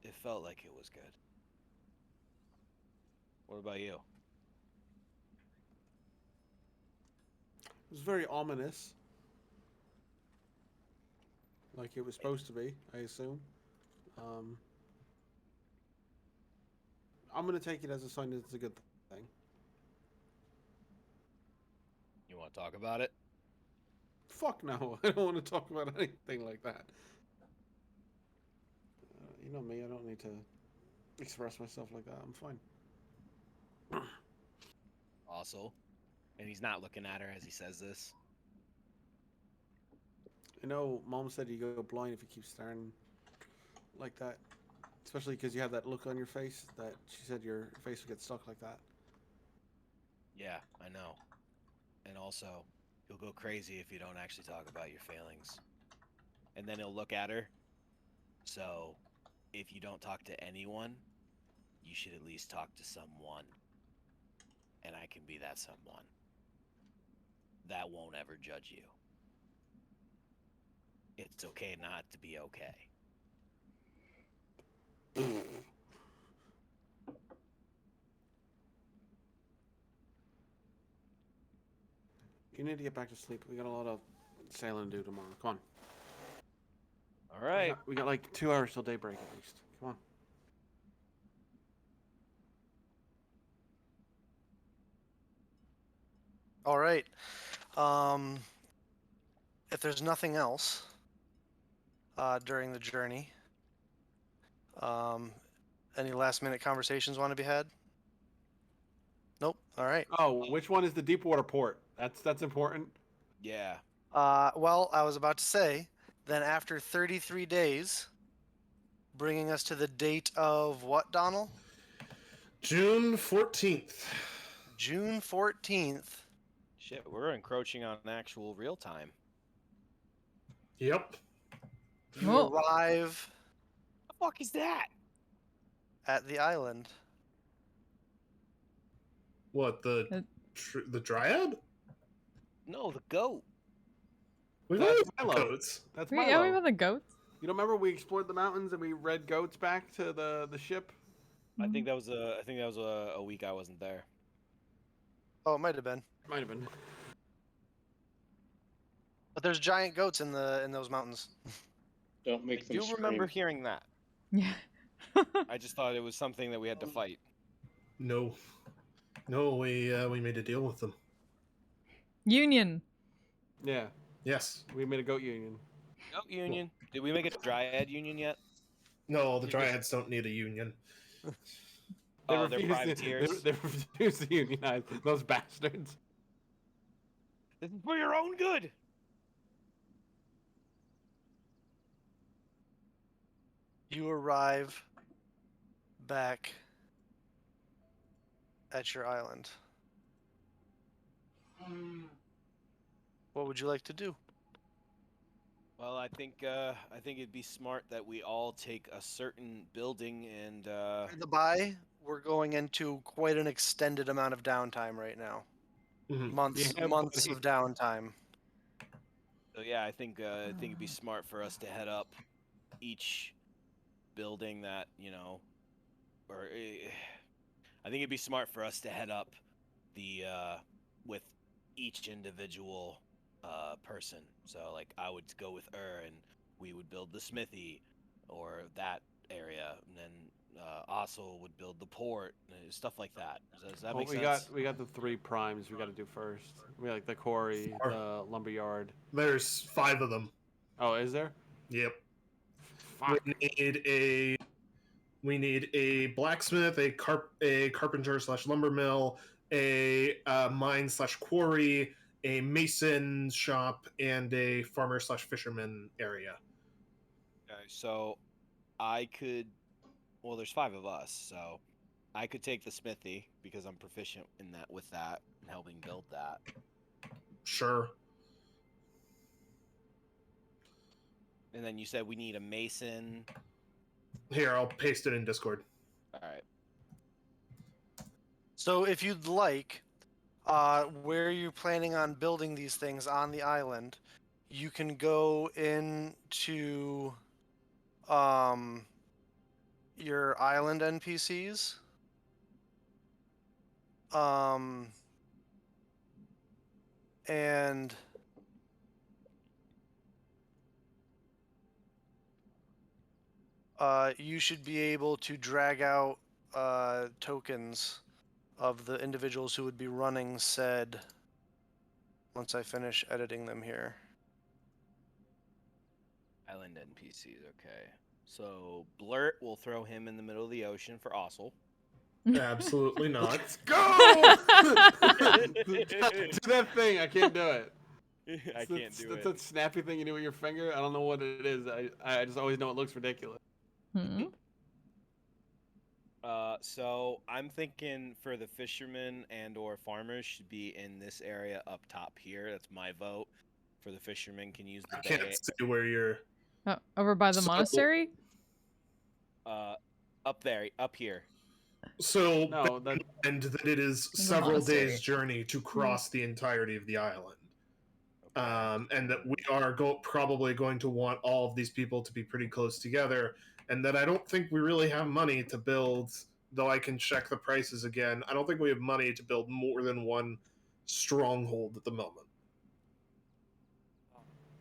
It felt like it was good. What about you? It was very ominous. Like it was supposed to be, I assume. I'm gonna take it as a sign that it's a good thing. You want to talk about it? Fuck no, I don't want to talk about anything like that. You know me, I don't need to express myself like that. I'm fine. Also, and he's not looking at her as he says this. You know, Mom said you go blind if you keep staring like that. Especially because you have that look on your face that she said your face would get stuck like that. Yeah, I know. And also, You'll go crazy if you don't actually talk about your failings. And then he'll look at her. So, if you don't talk to anyone, you should at least talk to someone. And I can be that someone. That won't ever judge you. It's okay not to be okay. You need to get back to sleep. We got a lot of sailing to do tomorrow. Come on. All right. We got like 2 hours till daybreak at least. Come on. All right. If there's nothing else during the journey, any last-minute conversations want to be had? Nope. All right. Oh, which one is the Deepwater port? That's important. Yeah. Well, I was about to say, then after 33 days, bringing us to the date of what, Donald? June 14th. June 14th. Shit, we're encroaching on actual real time. Yep. You Oh. arrive The fuck is that? at the island. What, the Dryad? No, the goat. We've That's always Milo. had goats. That's Yeah, Milo. we have the goats. You don't remember we explored the mountains and we read goats back to the ship? I think that was a week I wasn't there. Oh, it might have been. Might have been. But there's giant goats in those mountains. Don't I make them do scream. remember hearing that. Yeah. I just thought it was something that we had to fight. No. No, we made a deal with them. Union. Yeah, Yes. we made a goat union. Goat union. Did we make a dryad union yet? No, the Dryads don't need a union. Oh, they're refused privateers. They refused to unionize. Those bastards. This is for your own good. You arrive back at your island. What would you like to do? Well, I think it'd be smart that we all take a certain building and By the by, we're going into quite an extended amount of downtime right now. Mhm. Months Yeah, months buddy. of downtime. so yeah, I think it'd be smart for us to head up each building that, or I think it'd be smart for us to head up the with each individual person. So like I would go with and we would build the smithy or that area, and then Ossel would build the port, stuff like that. Does that Well, make sense? we got the 3 primes we got to do first. We like the quarry, Four. the lumberyard. There's 5 of them. Oh, is there? Yep. Fuck. We need a blacksmith, a carpenter / lumber mill, a mine / quarry, a mason shop, and a farmer / fisherman area. Okay, so I could. Well, there's 5 of us, so I could take the smithy because I'm proficient in that with that and helping build that. Sure. And then you said we need a mason. Here, I'll paste it in Discord. All right. So if you'd like, where you're planning on building these things on the island, you can go into your island NPCs. And you should be able to drag out tokens of the individuals who would be running said once I finish editing them here. Island NPCs, okay. So Blurt will throw him in the middle of the ocean for Ossel. Absolutely not. Let's go! Do that thing. I can't do it. I can't do That's it. that snappy thing you do with your finger. I don't know what it is. I just always know it looks ridiculous. Hmm. So I'm thinking for the fishermen and or farmers should be in this area up top here. That's my vote. For the fishermen can use the I can't bay. see where you're. Over by the So- monastery? Up there, up here. So, No, that and that it is the several monastery. days' journey to cross the entirety of the island. Okay. And that we are probably going to want all of these people to be pretty close together, and that I don't think we really have money to build, though I can check the prices again. I don't think we have money to build more than one stronghold at the moment.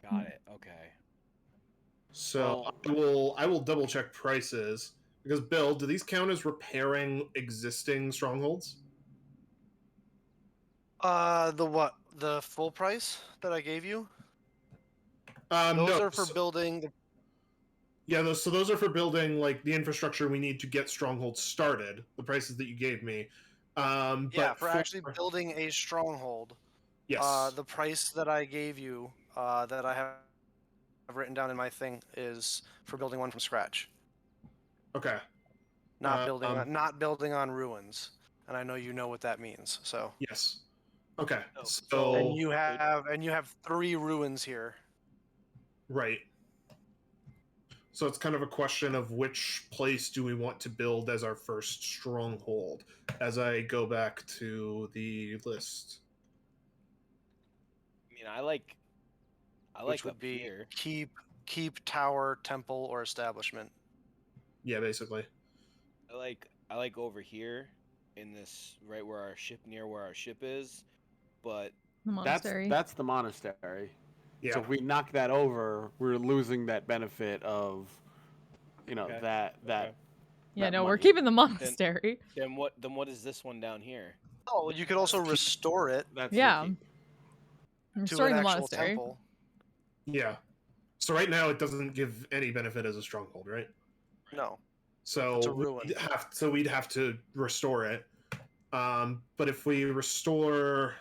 Got it. Okay. So Well- I will double check prices, because Bill, do these count as repairing existing strongholds? The what? The full price that I gave you? Those No, are for building. Yeah, those are for building like the infrastructure we need to get strongholds started. The prices that you gave me. Yeah, But for actually building a stronghold. yes, The price that I gave you, that I have written down in my thing, is for building one from scratch. okay, Not building on ruins. And I know you know what that means. So. yes, okay. So- And you have 3 ruins here. Right. So it's kind of a question of which place do we want to build as our first stronghold. As I go back to the list. I mean, I like Which would up be here. keep, tower, temple, or establishment. Yeah, basically. I like over here in this right where our ship is, but The monastery. that's the monastery. Yeah. So if we knock that over, we're losing that benefit of, Okay. that yeah, that no, we're money. keeping the monastery. then what is this one down here? Oh, you could also restore it That's Yeah. the key. to Restoring an the actual monastery. temple. Yeah. So right now it doesn't give any benefit as a stronghold, right? No. So It's a ruin. we'd have to restore it. But if we restore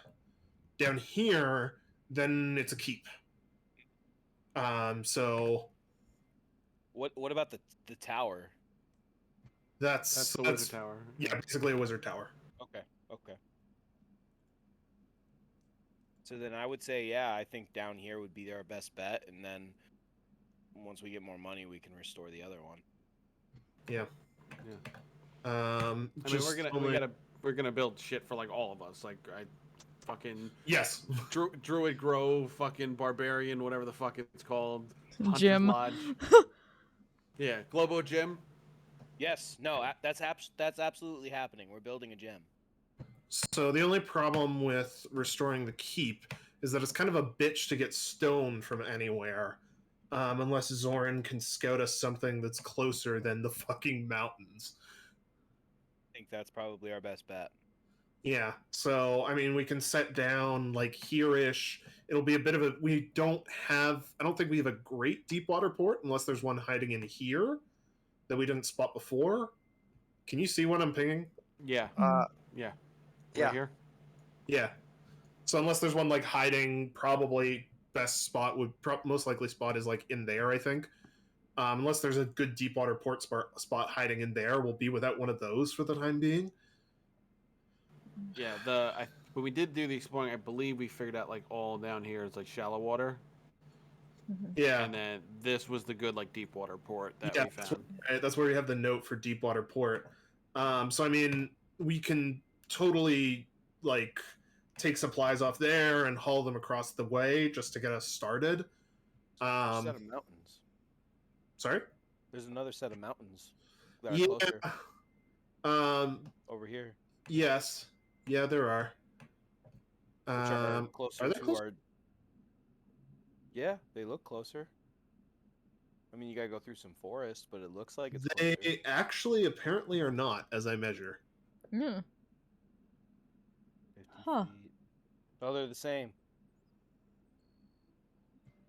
down here, then it's a keep. So What about the tower? that's the wizard tower. Yeah, basically a wizard tower. Okay. So then I would say, yeah, I think down here would be our best bet, and then once we get more money, we can restore the other one. Yeah. I mean, we're gonna build shit for like all of us. Like I fucking Yes. Druid Grove, fucking Barbarian, whatever the fuck it's called. Hunter's Gym. Lodge. Yeah, Globo Gym. Yes, no, that's absolutely happening. We're building a gym. So the only problem with restoring the keep is that it's kind of a bitch to get stone from anywhere, unless Zoran can scout us something that's closer than the fucking mountains. I think that's probably our best bet. Yeah, so I mean, we can set down like here-ish. It'll be a bit of a. I don't think we have a great deep water port unless there's one hiding in here that we didn't spot before. Can you see what I'm pinging? Yeah. Yeah. Right here. Yeah. So unless there's one like hiding, probably best spot would most likely spot is like in there, I think. Unless there's a good deep water port spot hiding in there, we'll be without one of those for the time being. Yeah. When we did do the exploring, I believe we figured out like all down here is like shallow water, Yeah. and then this was the good like deep water port that Yeah, we found. that's where we have the note for deep water port. So I mean, we can totally like take supplies off there and haul them across the way just to get us started. There's a set of mountains. Sorry? There's another set of mountains that are Yeah. closer. Over here. Yes. Yeah, there are. Which are closer are they to closer? our. Yeah, they look closer. I mean, you gotta go through some forest, but it looks like it's closer. They actually apparently are not, as I measure. Yeah. 50 Huh. feet. Oh, they're the same.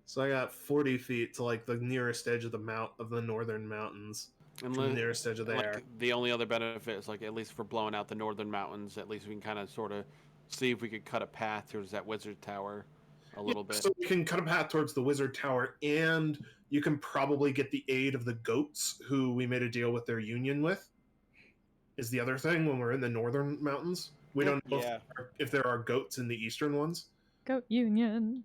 So I got 40 feet to like the nearest edge of the northern mountains. And From the nearest edge of there. like, the only other benefit is like at least for blowing out the northern mountains, at least we can kind of sort of see if we could cut a path towards that wizard tower a little bit. So we can cut a path towards the wizard tower, and you can probably get the aid of the goats who we made a deal with their union with. is the other thing when we're in the northern mountains. We don't know Yeah. if there are goats in the eastern ones. Goat Union.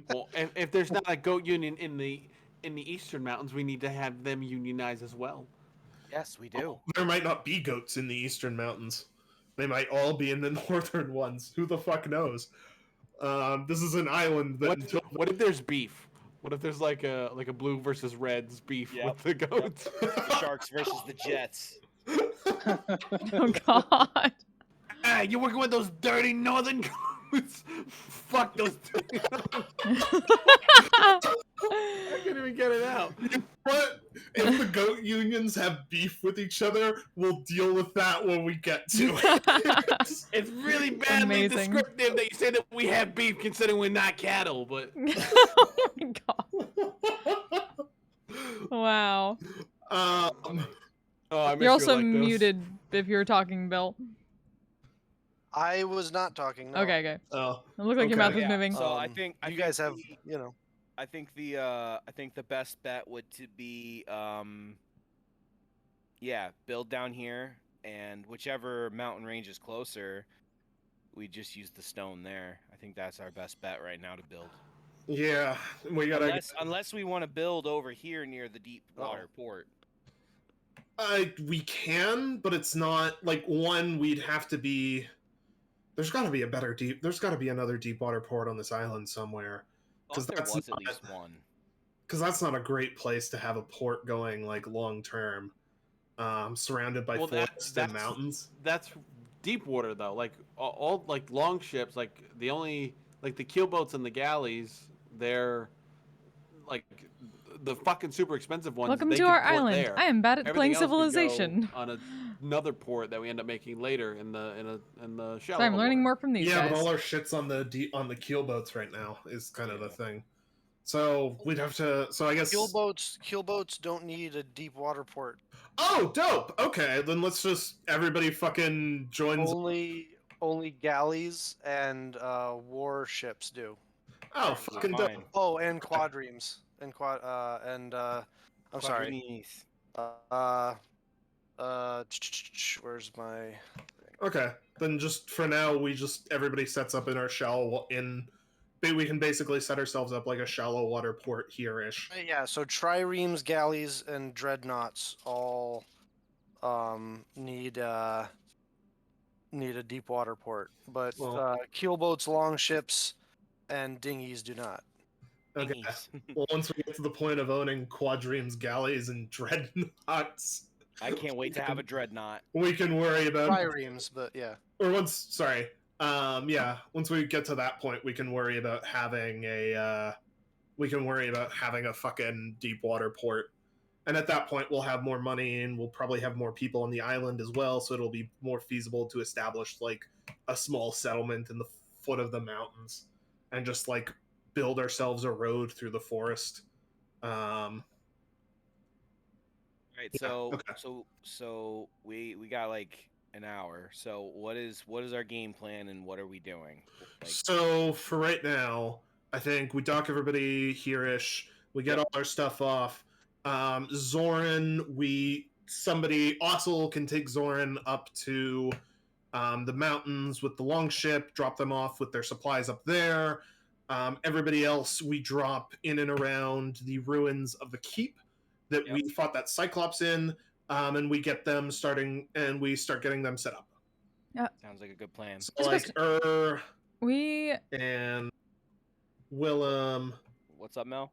Well, if there's not a goat union in the eastern mountains, we need to have them unionize as well. Yes, we do. There might not be goats in the eastern mountains. They might all be in the northern ones. Who the fuck knows? This is an island that What if there's beef? What if there's like a blue versus reds beef Yep, with the goats? The Sharks versus the Jets. Oh God. Ah, you're working with those dirty northern goats. Fuck those. I can't even get it out. What? If the goat unions have beef with each other, we'll deal with that when we get to it. It's really badly Amazing. descriptive that you say that we have beef considering we're not cattle, but Oh my God. Wow. oh, I miss You're also you like this. muted if you're talking, Bill. I was not talking. No. Okay. Oh, It looked like your Okay. mouth was moving. So I Um, think you guys have, I think the best bet would to be build down here, and whichever mountain range is closer, we just use the stone there. I think that's our best bet right now to build. yeah. We gotta. Unless we want to build over here near the deep water port. We can, but it's not like one. We'd have to be. There's got to be a better deep. There's got to be another deep water port on this island somewhere. Thought there was at least one. Because that's not a great place to have a port going like long term. Surrounded by forests and mountains. That's deep water though. Like all like long ships, like the only like the keelboats and the galleys, they're like the fucking super expensive ones. Welcome they to can our port island. there. I am bad at Everything playing else could go Civilization. on another port that we end up making later in the shallow. Sorry, I'm learning water. more from these Yeah, guys. but all our shit's on the keelboats right now is kind of the thing. So we'd have to. So I guess keelboats don't need a deep water port. Oh, dope. Okay, then let's just everybody fucking joins. Only galleys and warships do. Oh, fucking dope. Fine. Oh, and quadremes and I'm sorry. Where's my? Okay, then just for now, everybody sets up in our shallow we can basically set ourselves up like a shallow water port here-ish. Yeah, so triremes, galleys, and dreadnoughts all need a deep water port, but keelboats, longships, and dinghies do not. Okay. Well, once we get to the point of owning quadremes, galleys, and dreadnoughts, I can't wait to have a dreadnought. we can worry about Triremes, but yeah. Or once we get to that point, we can worry about having a fucking deep water port. And at that point, we'll have more money and we'll probably have more people on the island as well, so it'll be more feasible to establish like a small settlement in the foot of the mountains and just like build ourselves a road through the forest. Right, so we got like an hour. So what is our game plan and what are we doing? So for right now, I think we dock everybody here-ish. We get all our stuff off. Zoran, Ossel can take Zoran up to the mountains with the longship, drop them off with their supplies up there. Everybody else, we drop in and around the ruins of the keep that we fought that Cyclops in, and we get them starting, and we start getting them set up. Yeah, sounds like a good plan. So like we and Willem. What's up, Mel?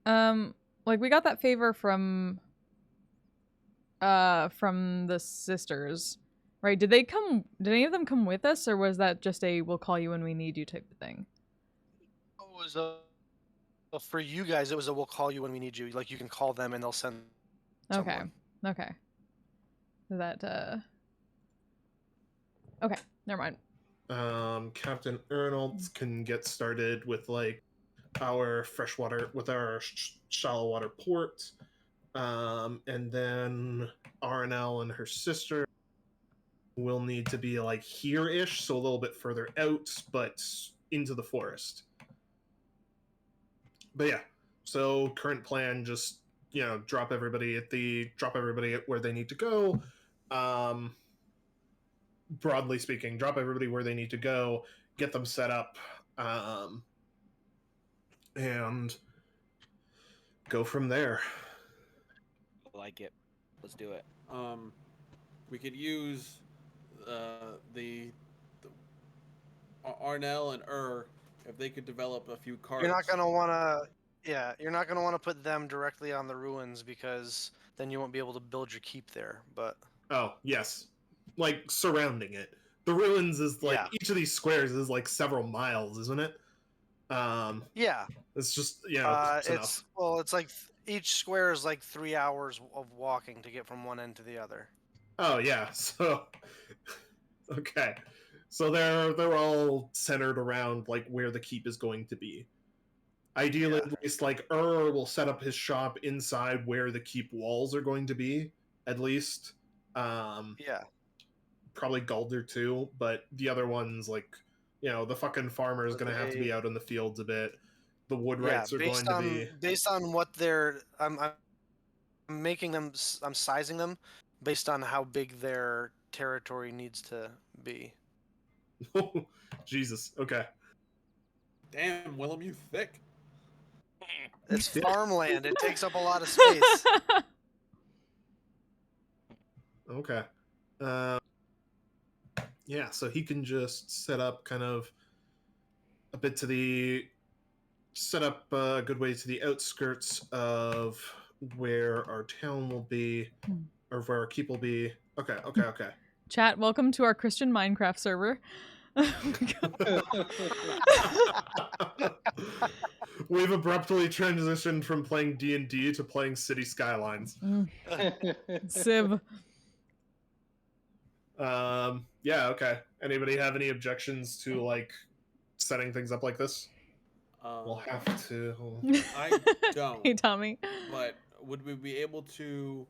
Like we got that favor from the sisters, right? Did any of them come with us, or was that just a "we'll call you when we need you" type of thing? It was for you guys. It was a "we'll call you when we need you." Like you can call them and they'll send. Someone. Okay. That okay, never mind. Captain Arnold can get started with like our freshwater with our shallow water port, and then RNL and her sister will need to be like here-ish, so a little bit further out, but into the forest. But yeah, so current plan, just drop everybody at where they need to go. broadly speaking, drop everybody where they need to go, get them set up, and go from there. I like it. Let's do it. We could use the Arnell and if they could develop a few cards. You're not gonna wanna, yeah, you're not gonna wanna put them directly on the ruins because then you won't be able to build your keep there. But Oh, yes. Like, surrounding it. The ruins is, like, Yeah. each of these squares is, like, several miles, isn't it? yeah, It's just, close enough. it's like each square is like 3 hours of walking to get from one end to the other. Oh, yeah, so... Okay. So they're all centered around, like, where the keep is going to be. Ideally, Yeah. at least, like, will set up his shop inside where the keep walls are going to be, at least. Yeah. Probably Galder too, but the other ones, like, the fucking farmer is going to have to be out in the fields a bit. The woodwrights are going to be... based on what I'm making them, I'm sizing them based on how big their territory needs to be. Jesus, okay. Damn, Willem, you thick. It's farmland. It takes up a lot of space. Okay. Yeah, so he can just set up kind of a bit to the... set up a good way to the outskirts of where our town will be, or where our keep will be. Okay. Chat, welcome to our Christian Minecraft server. We've abruptly transitioned from playing D&D to playing City Skylines. Civ. Yeah, okay. Anybody have any objections to, like, setting things up like this? We'll have to... I don't. Hey, Tommy. But would we be able to...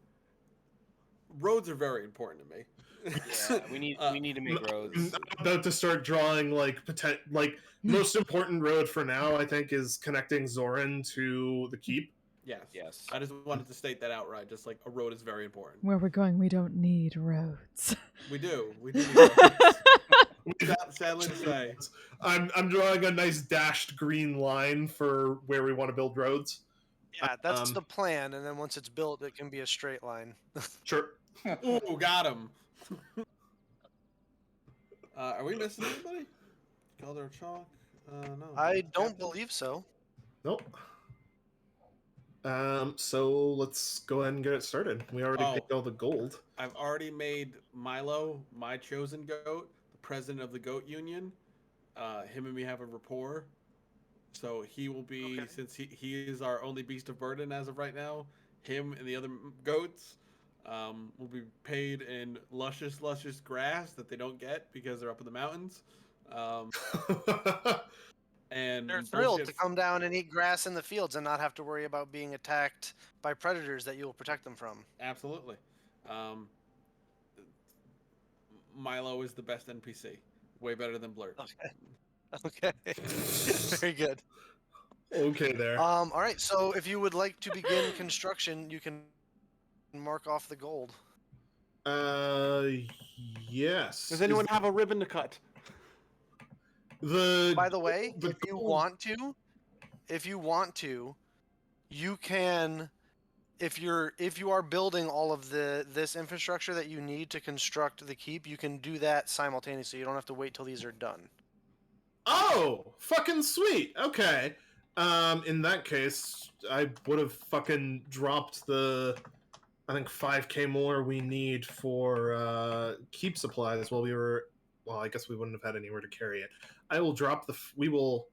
Roads are very important to me. Yeah, we need to make roads. I'm about to start drawing, like, most important road for now, I think, is connecting Zoran to the keep. Yes. I just wanted to state that outright. Just like a road is very important. Where we're going, we don't need roads. We do. We do need roads. Sadly to say. I'm drawing a nice dashed green line for where we want to build roads. Yeah, that's the plan, and then once it's built, it can be a straight line. Sure. Ooh, got him. Are we missing anybody? Color chalk? No. I don't believe so. Nope. So let's go ahead and get it started. We already paid all the gold. I've already made Milo, my chosen goat, the president of the goat union. Him and me have a rapport. So he will be, since he is our only beast of burden as of right now, him and the other goats will be paid in luscious grass that they don't get because they're up in the mountains. And they're thrilled to come down and eat grass in the fields and not have to worry about being attacked by predators that you will protect them from. Absolutely. Milo is the best NPC. Way better than Blurt. Okay. Very good. Okay there. All right, so if you would like to begin construction, you can mark off the gold. Yes. Does anyone have a ribbon to cut? By the way, if you want to, you can. If you are building all of this infrastructure that you need to construct the keep, you can do that simultaneously. You don't have to wait till these are done. Oh, fucking sweet. Okay. In that case, I would have fucking dropped the, I think, 5k more we need for keep supplies while we were. Well, I guess we wouldn't have had anywhere to carry it. I will drop the. We will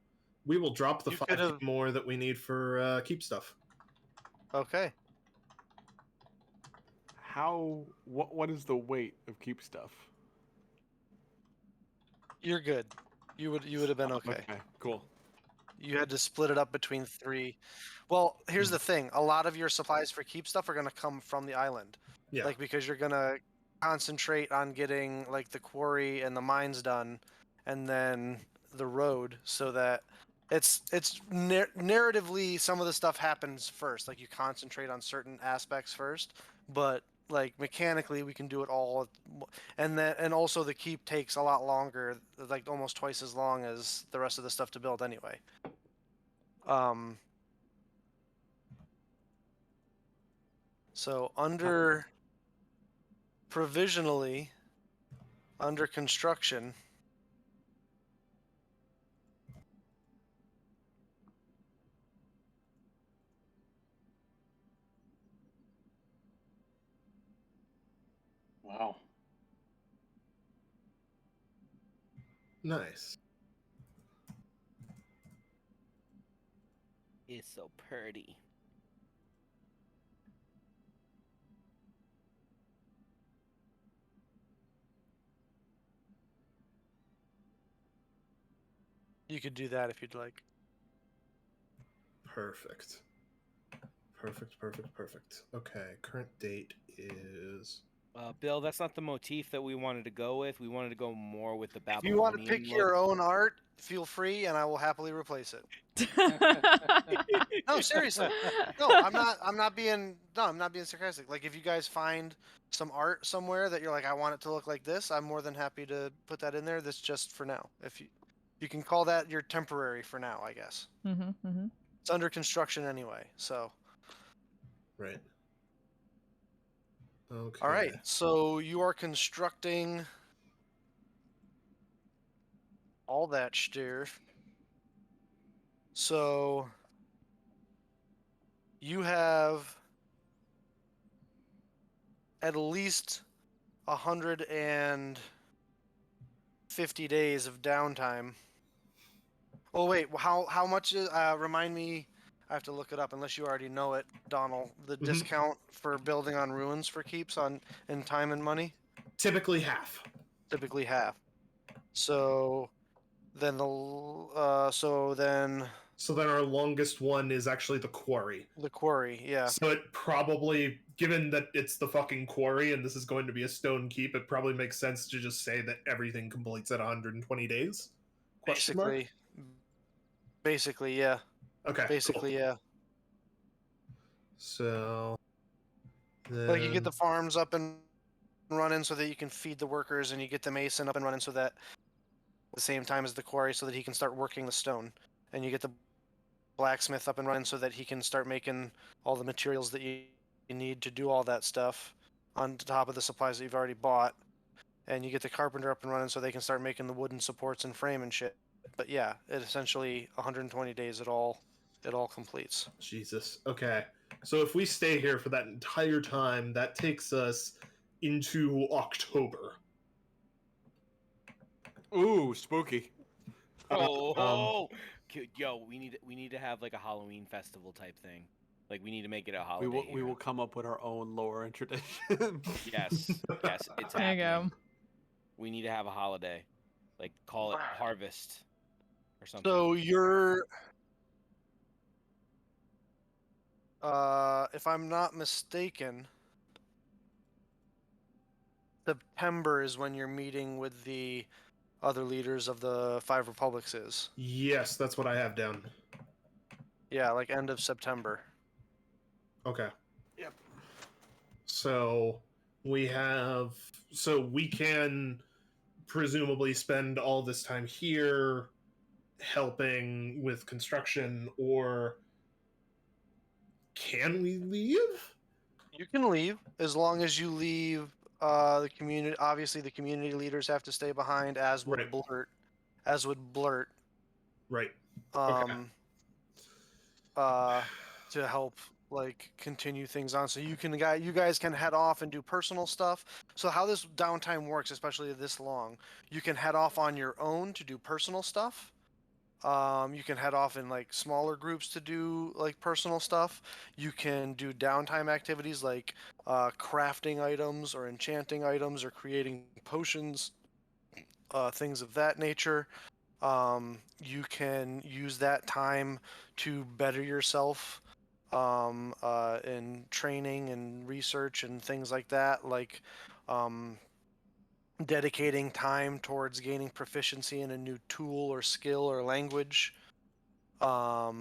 drop the 5k more that we need for keep stuff. Okay. What is the weight of keep stuff? You're good. You would have been okay. Okay, cool. You had to split it up between 3. Well, here's the thing. A lot of your supplies for keep stuff are going to come from the island. Yeah. Like, because you're going to concentrate on getting, like, the quarry and the mines done, and then the road, so that it's narratively some of the stuff happens first. Like, you concentrate on certain aspects first, but like mechanically we can do it all, and also the keep takes a lot longer, like almost twice as long as the rest of the stuff to build anyway. So under provisionally under construction, Wow. Nice. It's so pretty. you could do that if you'd like. Perfect. Perfect. Okay, current date is... Bill, that's not the motif that we wanted to go with. We wanted to go more with the If Babylonian you want to pick look. your own art, feel free, and I will happily replace it. No, seriously. No, I'm not being sarcastic. Like, if you guys find some art somewhere that you're like, I want it to look like this, I'm more than happy to put that in there. That's just for now. If you can call that your temporary for now, I guess. It's under construction anyway, so. Right. Okay. All right, so you are constructing all that stuff. So you have at least 150 days of downtime. Oh wait, how much is? Remind me. I have to look it up unless you already know it, Donald. The discount for building on ruins for keeps in time and money. Typically half. Typically half. So then So then our longest one is actually the quarry. the quarry, yeah. So it probably, given that it's the fucking quarry and this is going to be a stone keep, it probably makes sense to just say that everything completes at 120 days. Question mark? Basically, yeah. Okay. Basically, cool. yeah. So then... Like you get the farms up and running so that you can feed the workers, and you get the mason up and running so that at the same time as the quarry so that he can start working the stone, and you get the blacksmith up and running so that he can start making all the materials that you need to do all that stuff on top of the supplies that you've already bought, and you get the carpenter up and running so they can start making the wooden supports and frame and shit. But yeah, it essentially 120 days it all completes. Jesus. Okay. So if we stay here for that entire time, that takes us into October. Ooh, spooky. Oh, yo, we need to have like a Halloween festival type thing. Like we need to make it a holiday. We will come up with our own lore and tradition. Yes, it's There you happening. go. We need to have a holiday, like call it Harvest or something. So you're, if I'm not mistaken, September is when you're meeting with the other leaders of the Five Republics is. Yes, that's what I have down. Yeah, like end of September. Okay. Yep. So we can presumably spend all this time here helping with construction, or can we leave? You can leave as long as you leave the community. Obviously, the community leaders have to stay behind, as would Right. Blurt. As would Blurt. Right. To help like continue things on, so you guys can head off and do personal stuff. So how this downtime works, especially this long, you can head off on your own to do personal stuff. You can head off in like smaller groups to do like personal stuff. You can do downtime activities like crafting items or enchanting items or creating potions, things of that nature. You can use that time to better yourself in training and research and things like that, like dedicating time towards gaining proficiency in a new tool or skill or language. All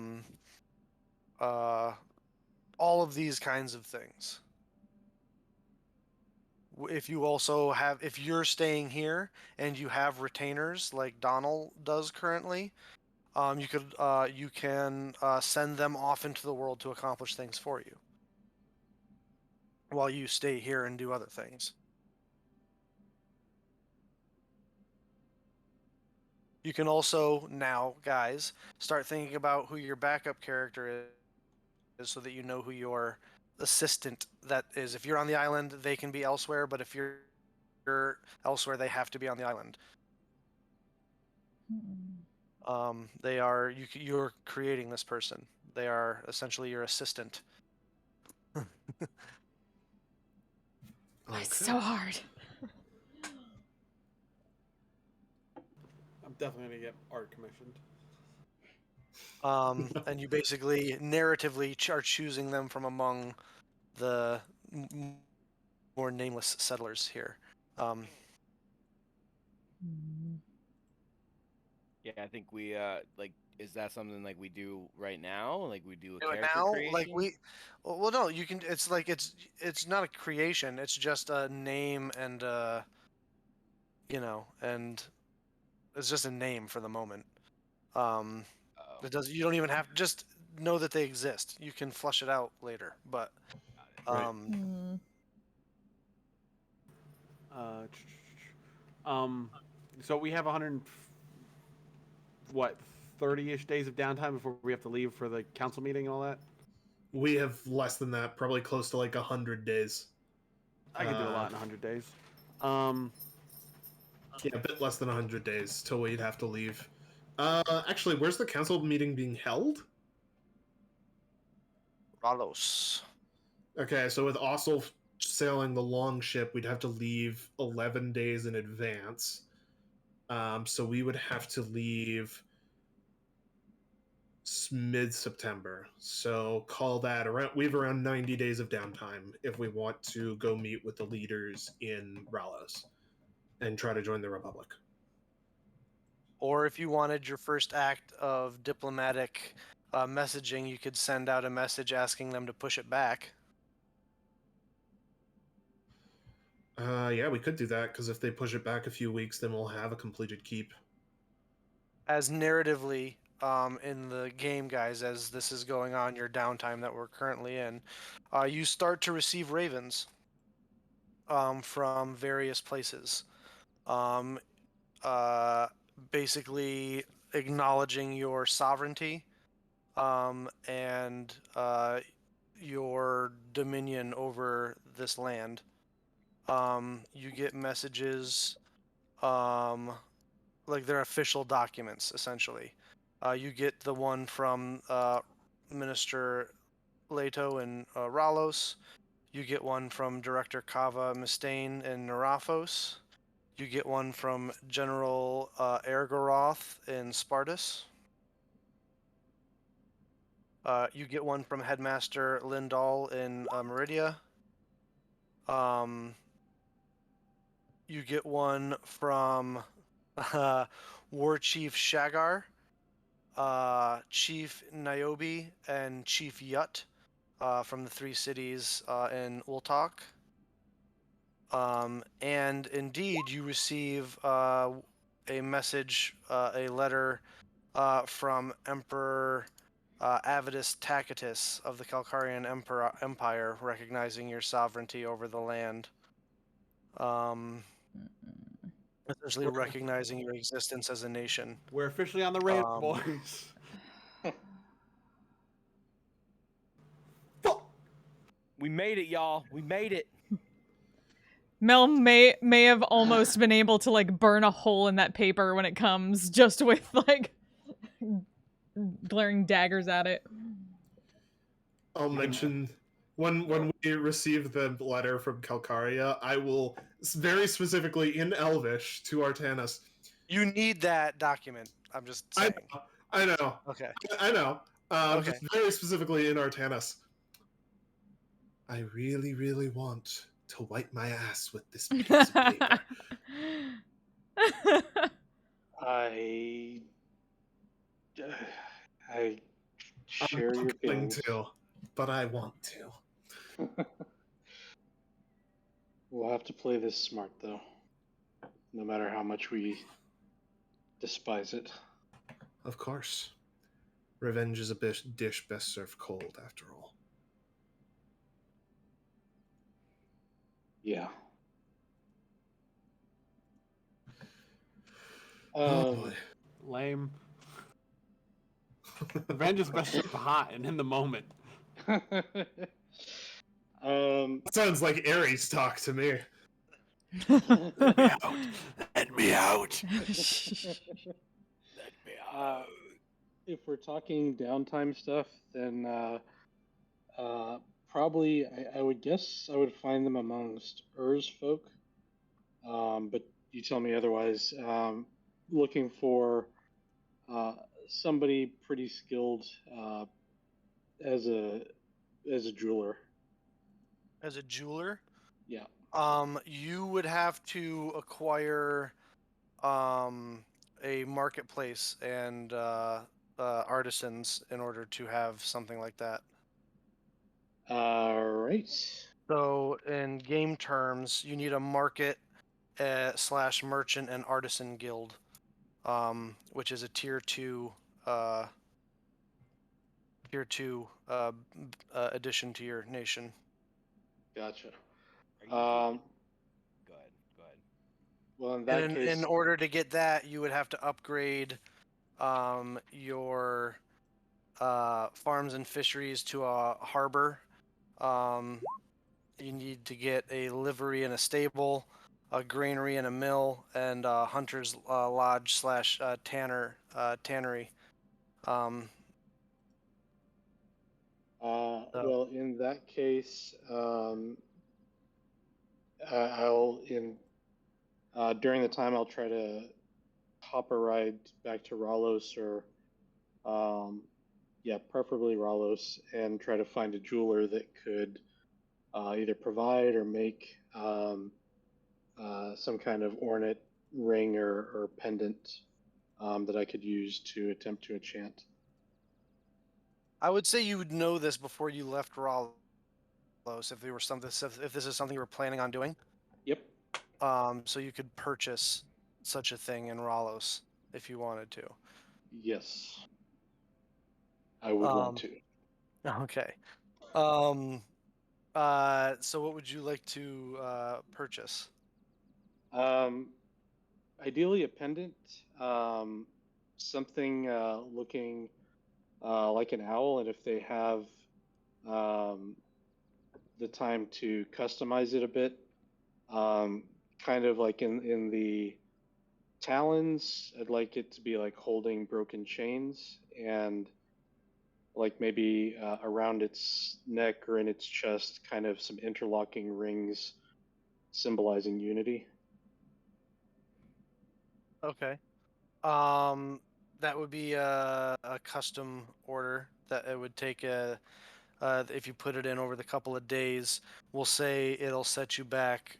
of these kinds of things. If you also have, if you're staying here and you have retainers like Donald does currently, you can send them off into the world to accomplish things for you, while you stay here and do other things. You can also now, guys, start thinking about who your backup character is, so that you know who your assistant that is. If you're on the island, they can be elsewhere, but if you're elsewhere, they have to be on the island. You're creating this person. They are essentially your assistant. It's so hard. I'm definitely gonna get art commissioned. And you basically narratively are choosing them from among the more nameless settlers here. Yeah, I think we like. Is that something like we do right now? Like we do a Do it character now, creation? well, no, you can. It's like it's not a creation. It's just a name and and it's just a name for the moment. Oh. It does. You don't even have to just know that they exist. You can flush it out later, but Right. So we have 30-ish days of downtime before we have to leave for the council meeting and all that. We have less than that, probably close to like 100 days. I can do a lot in 100 days. Yeah, a bit less than 100 days till we'd have to leave. Actually, where's the council meeting being held? Ralos. Okay, so with Ossel sailing the long ship, we'd have to leave 11 days in advance. So we would have to leave mid-September. So call that around. We have around 90 days of downtime if we want to go meet with the leaders in Ralos and try to join the Republic. Or if you wanted your first act of diplomatic messaging, you could send out a message asking them to push it back. Yeah, we could do that, because if they push it back a few weeks, then we'll have a completed keep. As narratively in the game, guys, as this is going on, your downtime that we're currently in, you start to receive ravens from various places. Basically acknowledging your sovereignty and your dominion over this land. You get messages, like they're official documents, essentially. You get the one from Minister Leto in Ralos. You get one from Director Kava Mustaine in Narafos. You get one from General Ergoroth in Spartus. You get one from Headmaster Lindahl in Meridia. You get one from War Chief Shagar, Chief Niobe, and Chief Yut from the three cities in Ultak. And indeed, you receive a message, a letter from Emperor Avidus Tacitus of the Calcarian Empire, recognizing your sovereignty over the land. Essentially recognizing your existence as a nation. We're officially on the raid, boys. We made it, y'all. We made it. Mel may have almost been able to like burn a hole in that paper when it comes, just with like glaring daggers at it. I'll mention when we receive the letter from Calcaria, I will very specifically in Elvish to Artanis. You need that document. I'm just saying. I know. Okay. I know. Okay. Just very specifically in Artanis. I really, really want to wipe my ass with this piece of paper. I share your feelings. To, but I want to. We'll have have to play this smart, though. No matter how much we despise it. Of course. Revenge is a dish best served cold, after all. Yeah. Oh boy. Lame. Revenge is best served hot and in the moment. Sounds like Ares talk to me. Let me out. Let me out. Let me out. If we're talking downtime stuff, then probably I would guess I would find them amongst Ur's folk. But you tell me otherwise. Looking for somebody pretty skilled as a jeweler. As a jeweler, Yeah. you would have to acquire a marketplace and artisans in order to have something like that. All right. So, in game terms, you need a market / merchant and artisan guild, which is a tier 2 addition to your nation. Gotcha. Are you taking... Go ahead. Well, in that case, In order to get that, you would have to upgrade your farms and fisheries to a harbor. You need to get a livery and a stable, a granary and a mill, and a hunter's lodge / tannery. well, in that case, I'll during the time I'll try to hop a ride back to Ralos or preferably Ralos, and try to find a jeweler that could either provide or make some kind of ornate ring or pendant that I could use to attempt to enchant. I would say you would know this before you left Ralos if this is something you were planning on doing. Yep. So you could purchase such a thing in Ralos if you wanted to. Yes. I would want to. Okay. So what would you like to purchase? Ideally a pendant, something looking like an owl, and if they have the time to customize it a bit, kind of like in the talons, I'd like it to be like holding broken chains, and like maybe around its neck or in its chest, kind of some interlocking rings symbolizing unity. Okay. That would be a custom order that it would take if you put it in over the couple of days. We'll say it'll set you back,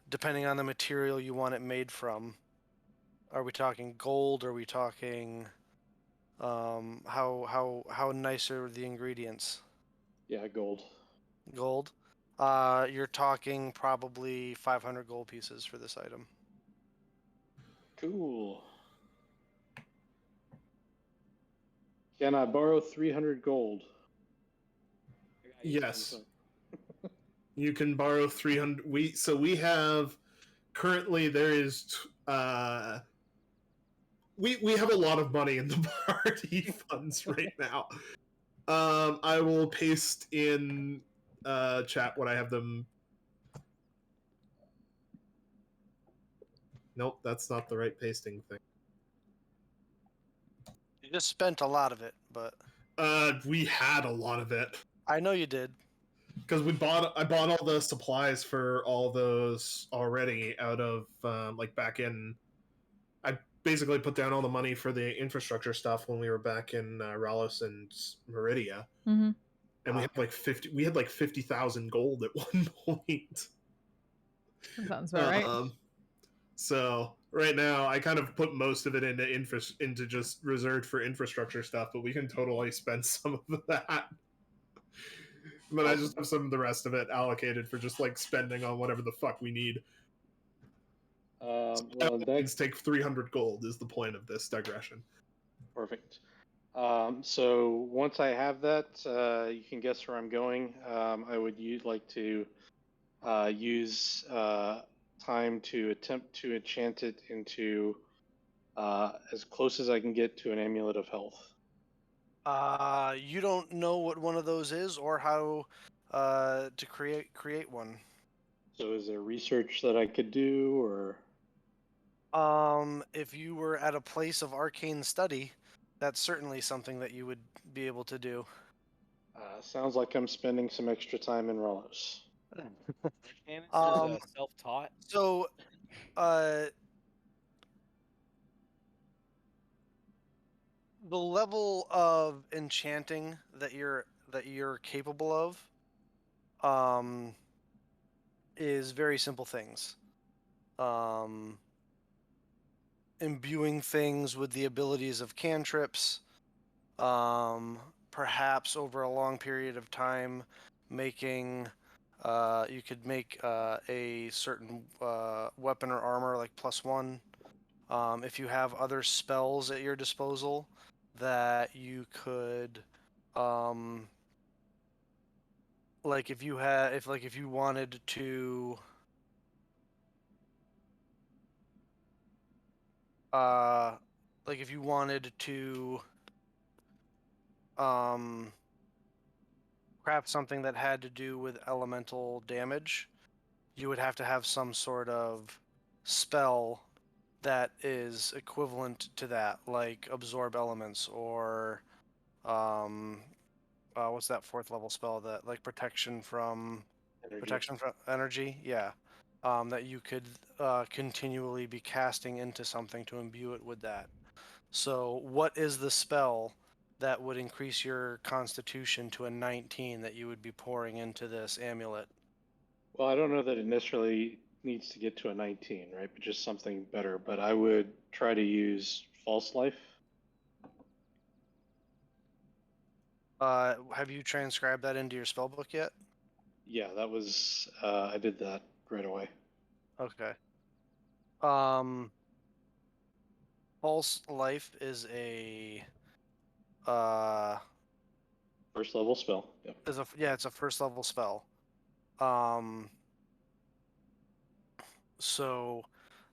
depending on the material you want it made from. Are we talking gold? Are we talking how nice are the ingredients? Yeah, gold. Gold. You're talking probably 500 gold pieces for this item. Cool. Can I borrow 300 gold? Yes. You can borrow 300. We have currently there is we have a lot of money in the party funds right now. I will paste in chat what I have them. Nope, that's not the right pasting thing. You just spent a lot of it, but we had a lot of it. I know you did. Because I bought all the supplies for all those already out of back in. I basically put down all the money for the infrastructure stuff when we were back in Ralos and Meridia, Mm-hmm. and we had like 50. We had like 50,000 gold at one point. That sounds about right. So right now, I kind of put most of it into just reserved for infrastructure stuff, but we can totally spend some of that. And then I just have some of the rest of it allocated for just like spending on whatever the fuck we need. Well, Let's take 300 gold is the point of this digression. perfect. So once I have that, you can guess where I'm going. I would like to use time to attempt to enchant it into as close as I can get to an amulet of health. You don't know what one of those is or how to create one. So is there research that I could do, or? If you were at a place of arcane study, that's certainly something that you would be able to do. Sounds like I'm spending some extra time in Rolos. Candace Um, is self-taught. So, uh, the level of enchanting that you're capable of, is very simple things. Imbuing things with the abilities of cantrips, perhaps over a long period of time, making you could make a certain weapon or armor like +1. If you have other spells at your disposal that you could, like if you wanted to, like if you wanted to, craft something that had to do with elemental damage, you would have to have some sort of spell that is equivalent to that, like absorb elements or what's that 4th level spell that like protection from energy? Yeah. That you could continually be casting into something to imbue it with that. So, what is the spell that would increase your constitution to a 19 that you would be pouring into this amulet? Well, I don't know that it necessarily needs to get to a 19, right? But just something better. But I would try to use false life. Have you transcribed that into your spellbook yet? Yeah, that was I did that right away. Okay. False life is a First level spell. Yep. it's a 1st level spell. So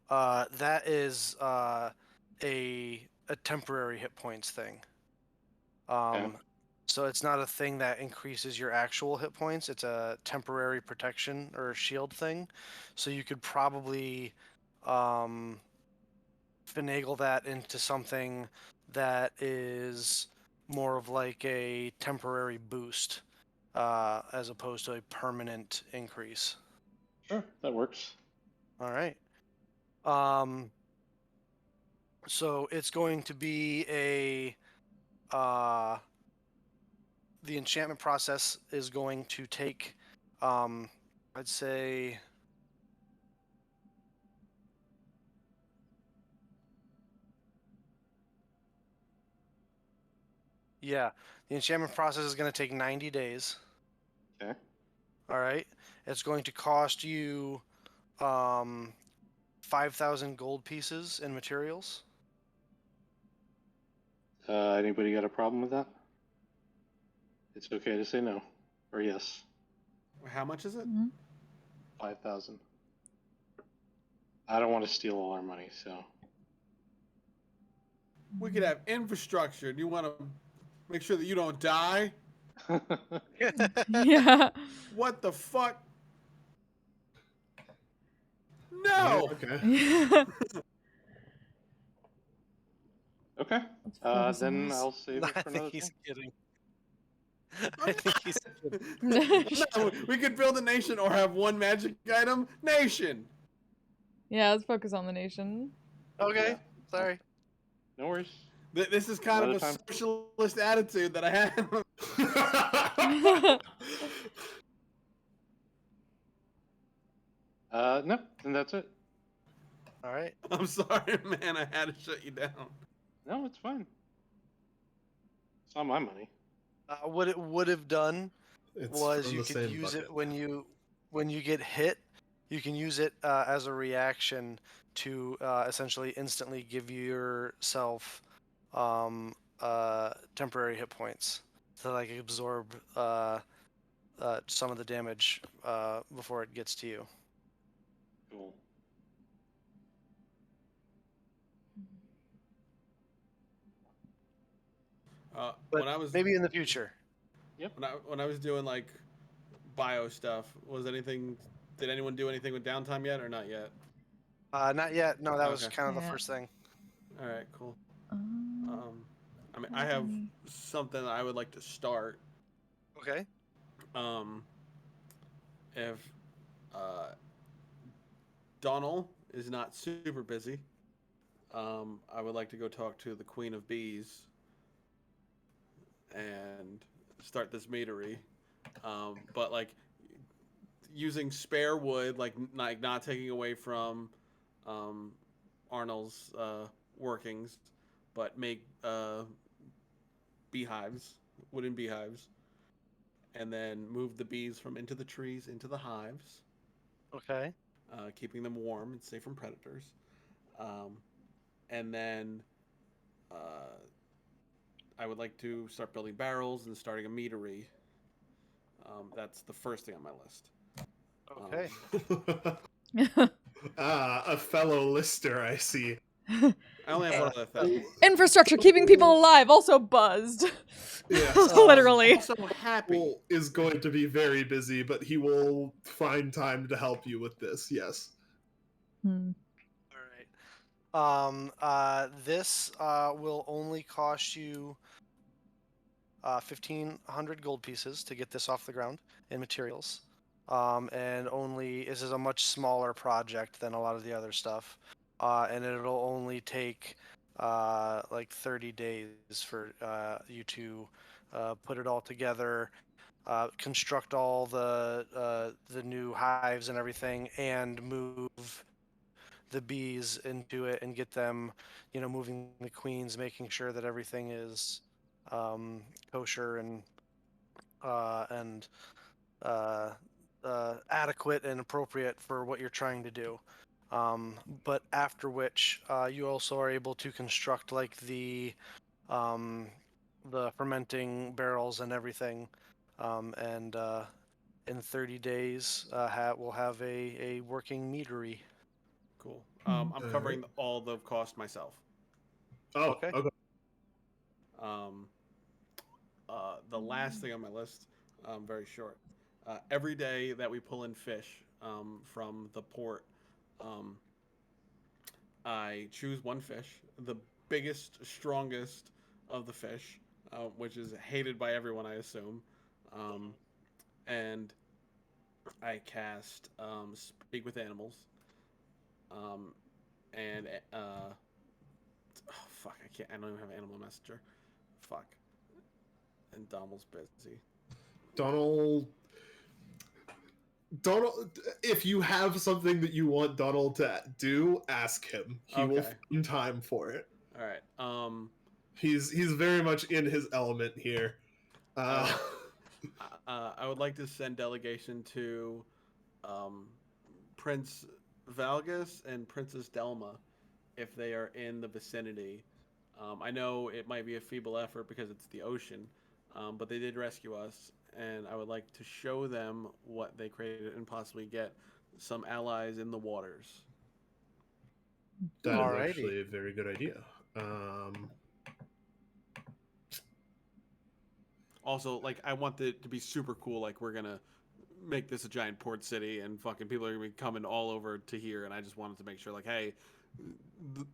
that is a temporary hit points thing. Okay. So it's not a thing that increases your actual hit points. It's a temporary protection or shield thing. So you could probably finagle that into something that is more of like a temporary boost, as opposed to a permanent increase. Sure, that works. All right. So it's going to be a the enchantment process is going to take, I'd say, yeah, the enchantment process is going to take 90 days. Okay. All right. It's going to cost you 5,000 gold pieces in materials. Anybody got a problem with that? It's okay to say no or yes. How much is it? 5,000. I don't want to steal all our money, so. We could have infrastructure. Do you want to make sure that you don't die? Yeah. What the fuck? No. Okay. Yeah. Okay. focus on Then this. I'll save it I for another think he's time. kidding. I think he's kidding. No, we could build a nation or have one magic item. Nation. Yeah, let's focus on the nation. Okay, Yeah. sorry. No worries. This is kind Another of a time. socialist attitude that I have. No, then that's it. All right. I'm sorry, man. I had to shut you down. No, it's fine. It's not my money. What it would have done It's was from you the could same use bucket. it when you get hit. You can use it as a reaction to essentially instantly give yourself temporary hit points to like absorb some of the damage before it gets to you. Cool. But When I was maybe in the future. when I was doing like bio stuff, did anyone do anything with downtime yet or not yet? Not yet. No, that was Okay. kind of the Yeah. first thing. All right, cool. Um, I mean, I have something I would like to start. Okay. If Donald is not super busy, I would like to go talk to the Queen of Bees and start this meadery. But like using spare wood, like not taking away from Arnold's workings, but make beehives, wooden beehives, and then move the bees from into the trees into the hives, Okay. keeping them warm and safe from predators. And then I would like to start building barrels and starting a meadery. That's the first thing on my list. Okay. A fellow lister, I see. I only have one other thing. Infrastructure, keeping people alive, also buzzed. Yes. Literally. Also happy. Paul is going to be very busy, but he will find time to help you with this. Yes. Hmm. All right. This will only cost you 1,500 gold pieces to get this off the ground in materials. And this is a much smaller project than a lot of the other stuff. And it'll only take like 30 days for you to put it all together, construct all the new hives and everything, and move the bees into it and get them, moving the queens, making sure that everything is kosher and adequate and appropriate for what you're trying to do. But after which, you also are able to construct like the fermenting barrels and everything, and in 30 days, we'll have a working meadery. Cool. I'm covering all the cost myself. Oh, Okay. The last thing on my list, very short. Every day that we pull in fish from the port, I choose one fish, the biggest, strongest of the fish, which is hated by everyone, I assume. And I cast Speak with Animals. And oh fuck, I don't even have Animal Messenger. Fuck. And Donald's busy. Donald, if you have something that you want Donald to do, ask him. He will find time for it. All right. He's very much in his element here. I would like to send delegation to Prince Valgus and Princess Delma if they are in the vicinity. I know it might be a feeble effort because it's the ocean, but they did rescue us, and I would like to show them what they created and possibly get some allies in the waters. That is actually a very good idea. Also, like, I want it to be super cool. Like, we're gonna make this a giant port city, and fucking people are gonna be coming all over to here. And I just wanted to make sure, like, hey,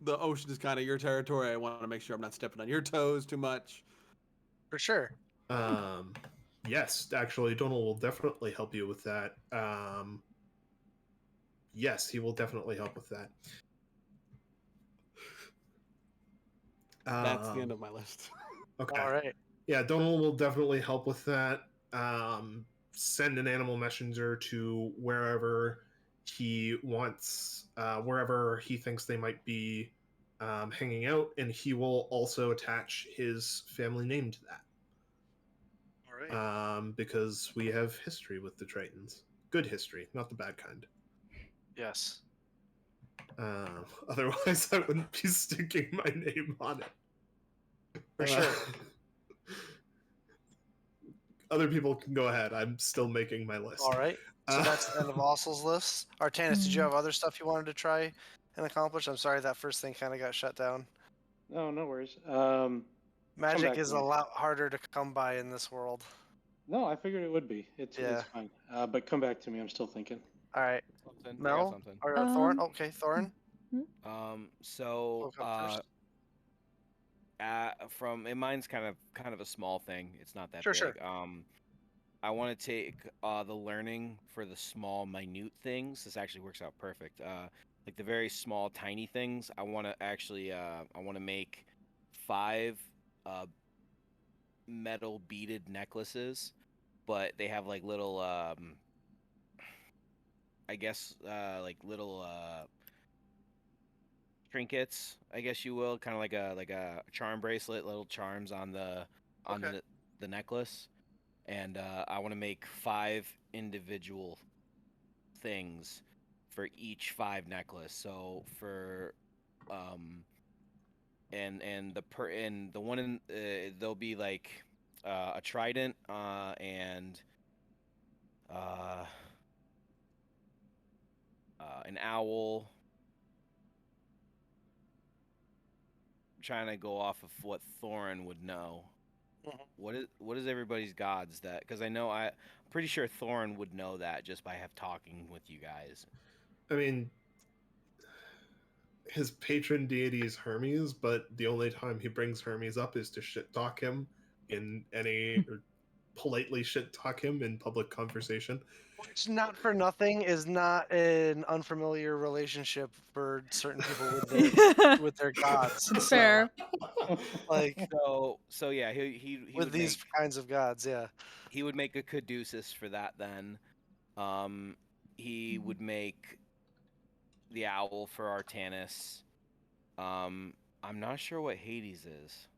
the ocean is kind of your territory. I want to make sure I'm not stepping on your toes too much. For sure. Yes, actually, Donald will definitely help you with that. Yes, he will definitely help with that. That's the end of my list. Okay. All right. Yeah, Donald will definitely help with that. Send an animal messenger to wherever he wants, wherever he thinks they might be hanging out, and he will also attach his family name to that. All right. because we have history with the Tritons. Good history, not the bad kind. Yes. Otherwise, I wouldn't be sticking my name on it. For sure. Other people can go ahead. I'm still making my list. All right. So that's the end of Ossel's list. Artanis, did you have other stuff you wanted to try and accomplish? I'm sorry that first thing kind of got shut down. No, no worries. Magic back is to a me. lot harder to come by in this world. No, I figured it would be. It's Yeah. fine. But come back to me. I'm still thinking. All right. Something. I got Mel something. or Thorin? Okay, Thorin. So We'll come first. mine's kind of a small thing. It's not that Sure, big. sure. I want to take the learning for the small, minute things. This actually works out perfect. Like the very small, tiny things. I want to actually I want to make 5 metal beaded necklaces, but they have like little I guess like little trinkets, I guess you will, kind of like a charm bracelet, little charms on the Okay. the necklace, and I want to make 5 individual things for each 5 necklace. So for and the one in there'll be like a trident and an owl. Trying to go off of what Thorin would know. Mhm. What is everybody's gods that? Because I'm pretty sure Thorin would know that just by talking with you guys. I mean, his patron deity is Hermes, but the only time he brings Hermes up is to shit talk him in any or politely shit talk him in public conversation. Which, not for nothing, is not an unfamiliar relationship for certain people with their gods. It's So, fair. like So yeah, he with would these make kinds of gods, yeah. he would make a caduceus for that then. He would make the owl for Artanis. I'm not sure what Hades is.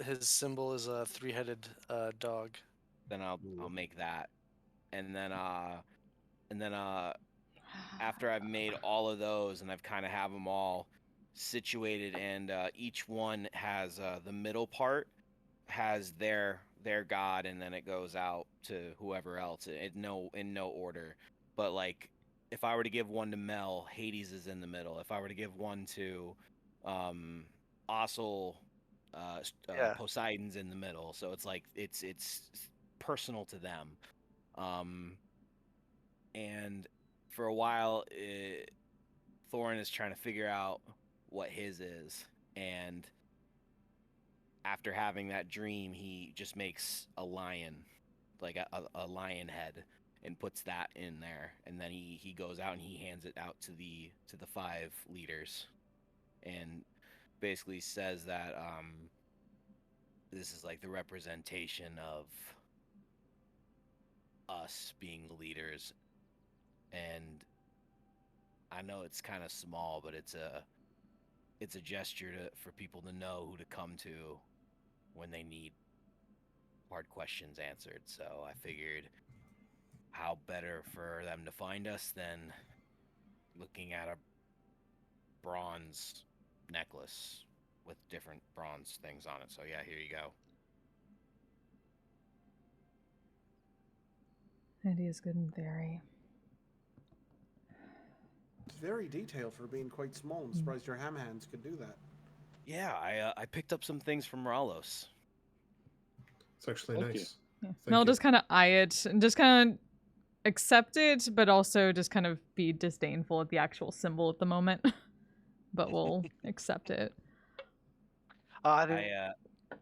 His symbol is a 3-headed dog. Then I'll make that, and then after I've made all of those and I've kind of have them all situated, and each one has the middle part has their god, and then it goes out to whoever else in no order. But like if I were to give one to Mel, Hades is in the middle. If I were to give one to Ossel, Yeah. Poseidon's in the middle. So it's like it's personal to them. And for a while, Thorin is trying to figure out what his is, and after having that dream, he just makes a lion, like a lion head, and puts that in there, and then he goes out and he hands it out to the 5 leaders, and basically says that this is like the representation of us being the leaders. And I know it's kind of small, but it's a gesture for people to know who to come to when they need hard questions answered. So I figured, how better for them to find us than looking at a bronze necklace with different bronze things on it. So yeah, here you go. And he is good in theory. It's very detailed for being quite small. I'm surprised your ham hands could do that. Yeah, I picked up some things from Ralos. It's actually Thank you. nice. Yeah. Thank Mel you. just kind of eye it and just kind of accept it, but also just kind of be disdainful at the actual symbol at the moment. But we'll accept it. I think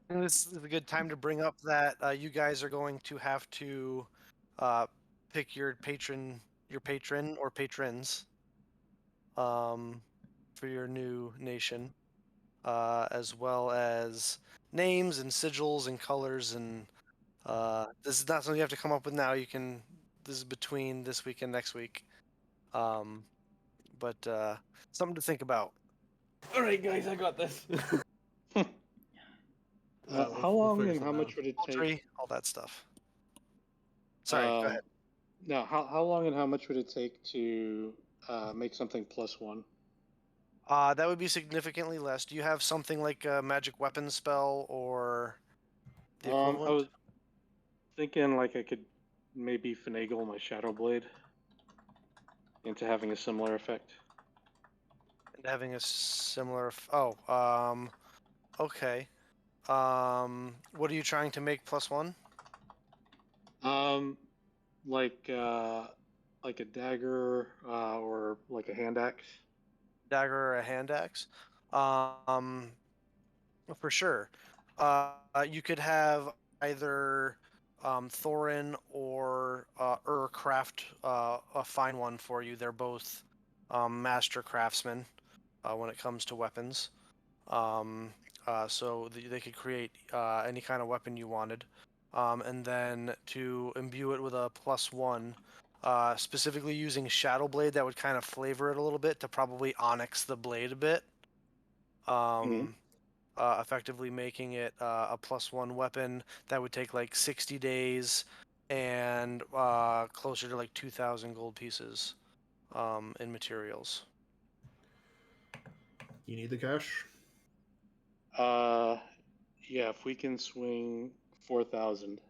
this is a good time to bring up that you guys are going to have to pick your patron or patrons for your new nation, as well as names and sigils and colors. And this is not something you have to come up with now. This is between this week and next week. But something to think about. All right, guys, I got this. How long and how much would it All take? three, all that stuff. Sorry, go ahead. No, how long and how much would it take to make something +1? That would be significantly less. Do you have something like a magic weapon spell or the equivalent? I was thinking like I could maybe finagle my Shadow Blade into having a similar effect. And having a similar. Okay. What are you trying to make +1? Like a dagger or like a hand axe. Dagger or a hand axe? For sure. You could have either Thorin or craft a fine one for you. They're both master craftsmen when it comes to weapons. So they could create any kind of weapon you wanted. And then to imbue it with a +1, specifically using Shadow Blade, that would kind of flavor it a little bit to probably onyx the blade a bit. Effectively making it a +1 weapon that would take like 60 days and closer to like 2,000 gold pieces in materials. You need the cash? Yeah, if we can swing 4,000.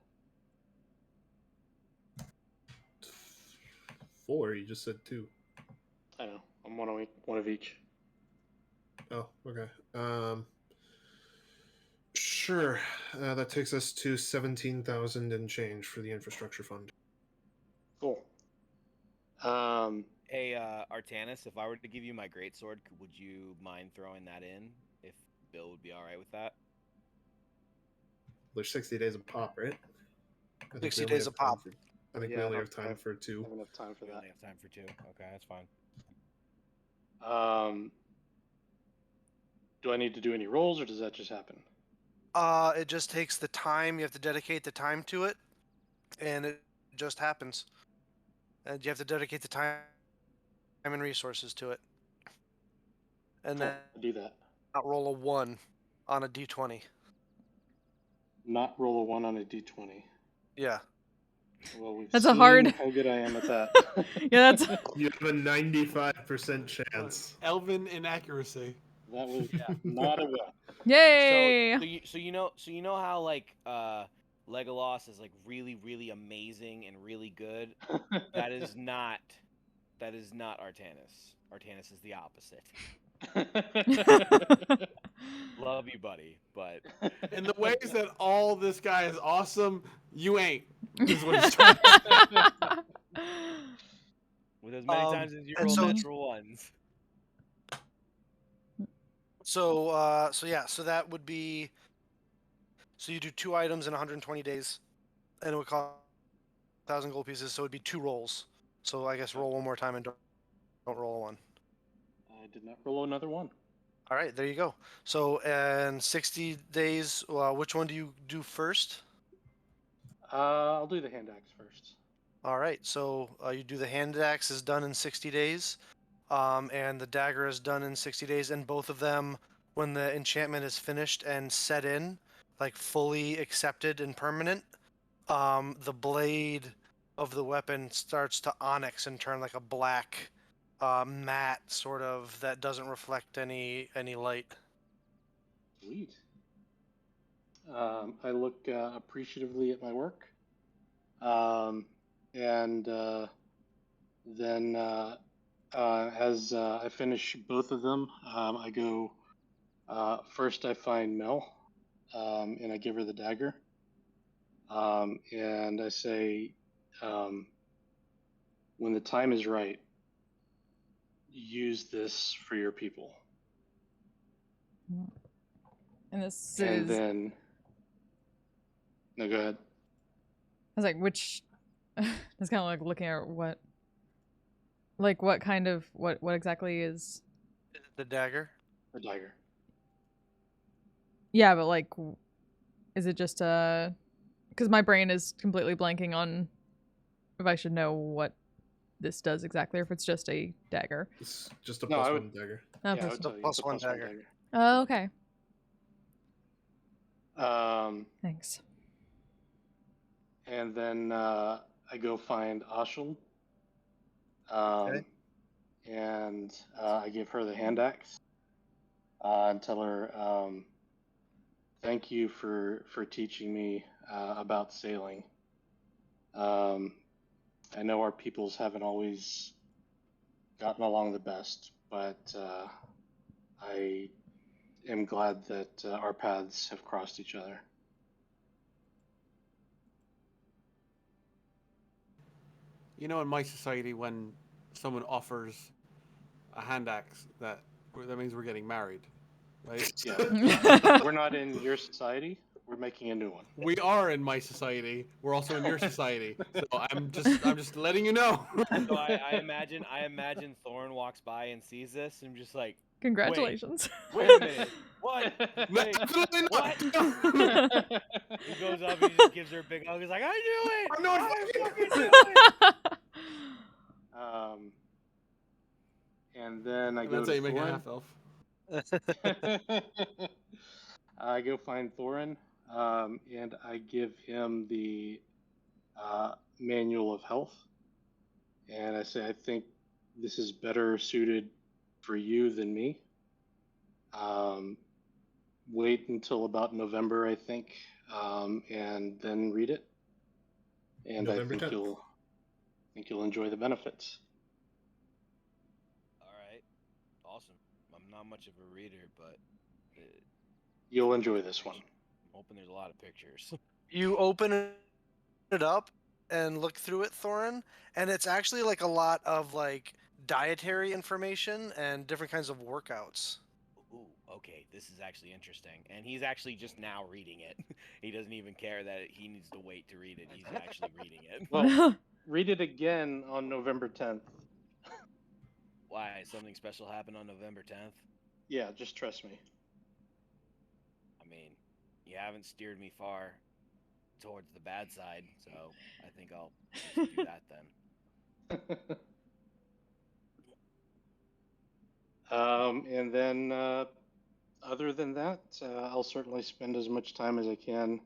4, you just said 2. I know. I'm one of each. Oh, okay. Sure. That takes us to 17,000 and change for the infrastructure fund. Cool. Hey, Artanis, if I were to give you my greatsword, would you mind throwing that in? If Bill would be all right with that? There's 60 days of pop, right? I think 60 we only days have of time pop. I think we Yeah, only I have time for I 2. have enough time for We that. only have time for 2. Okay, that's fine. Do I need to do any rolls, or does that just happen? It just takes the time. You have to dedicate the time to it, and it just happens. And you have to dedicate the time and resources to it. And Cool. then I'll do that. not roll a 1 on a d20. Not roll a 1 on a d20. Yeah. Well, we've That's a seen hard- how good I am at that. Yeah, that's You have a 95% chance. Elven inaccuracy. That was not a well. yay. So you know how like Legolas is like really really amazing and really good. That is not Artanis. Artanis is the opposite. Love you, buddy, but In the ways that all this guy is awesome, you ain't. Is what he's trying to with as many times as you and roll so- natural ones. So that would be. So you do 2 items in 120 days, and it would cost 1,000 gold pieces. So it'd be 2 rolls. So I guess roll one more time and don't roll a 1. I did not roll another 1. All right, there you go. So in 60 days, which one do you do first? I'll do the hand axe first. All right, so you do the hand axe is done in 60 days, and the dagger is done in 60 days, and both of them, when the enchantment is finished and set in, like fully accepted and permanent, the blade of the weapon starts to onyx and turn like a black matte sort of that doesn't reflect any light. Sweet. I look appreciatively at my work, and then as I finish both of them, I go. First, I find Mel, and I give her the dagger, and I say, when the time is right, use this for your people. And this And is. then, no, go ahead. I was like, which. It's kind of like looking at what. Like, what kind of. What exactly is. The dagger? The dagger. Yeah, but like. Is it just a. Because my brain is completely blanking on if I should know what this does exactly, or if it's just a dagger. It's just a No, I +1 dagger. Oh, Yeah, I would plus tell you Plus it's a one +1 dagger. dagger. Oh, okay. Thanks. And then I go find Ashel. Okay. And I give her the hand axe and tell her, thank you for teaching me about sailing. I know our peoples haven't always gotten along the best, but I am glad that our paths have crossed each other. You know, in my society, when someone offers a hand axe, that means we're getting married, right? Yeah. We're not in your society. We're making a new one. We are in my society. We're also in your society. So I'm just letting you know. So I imagine Thorn walks by and sees this and just like, Congratulations. wait a minute, what? Wait, Absolutely not. what? He goes up, he just gives her a big hug. He's like, I knew it. I'm not I fucking- fucking knew it. And then I And go that's how to you make a Thorin. half elf. I go find Thorin, and I give him the Manual of Health. And I say, I think this is better suited for you than me. Wait until about November, I think, and then read it. And November I think 10th. you'll enjoy the benefits. All right, awesome. I'm not much of a reader, but You'll enjoy this one. I'm hoping there's a lot of pictures. You open it up and look through it, Thorin, and it's actually like a lot of like dietary information and different kinds of workouts. Ooh, okay, this is actually interesting. And he's actually just now reading it. He doesn't even care that he needs to wait to read it. He's actually reading it. Well, read it again on November 10th. Why? Something special happened on November 10th? Yeah, just trust me. I mean, you haven't steered me far towards the bad side, so I think I'll just do that then. And then, other than that, I'll certainly spend as much time as I can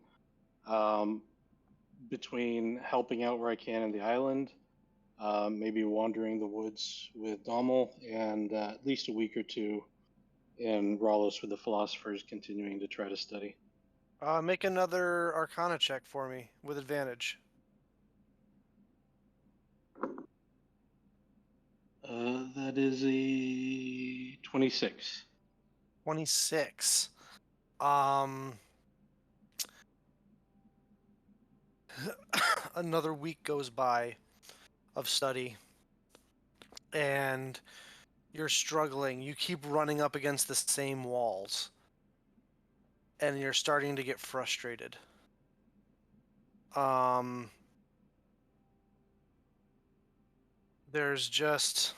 between helping out where I can in the island, maybe wandering the woods with Dommel, and at least a week or two in Ralos with the philosophers, continuing to try to study. Make another Arcana check for me with advantage. That is a 26. 26. Another week goes by of study, and you're struggling. You keep running up against the same walls, and you're starting to get frustrated. There's just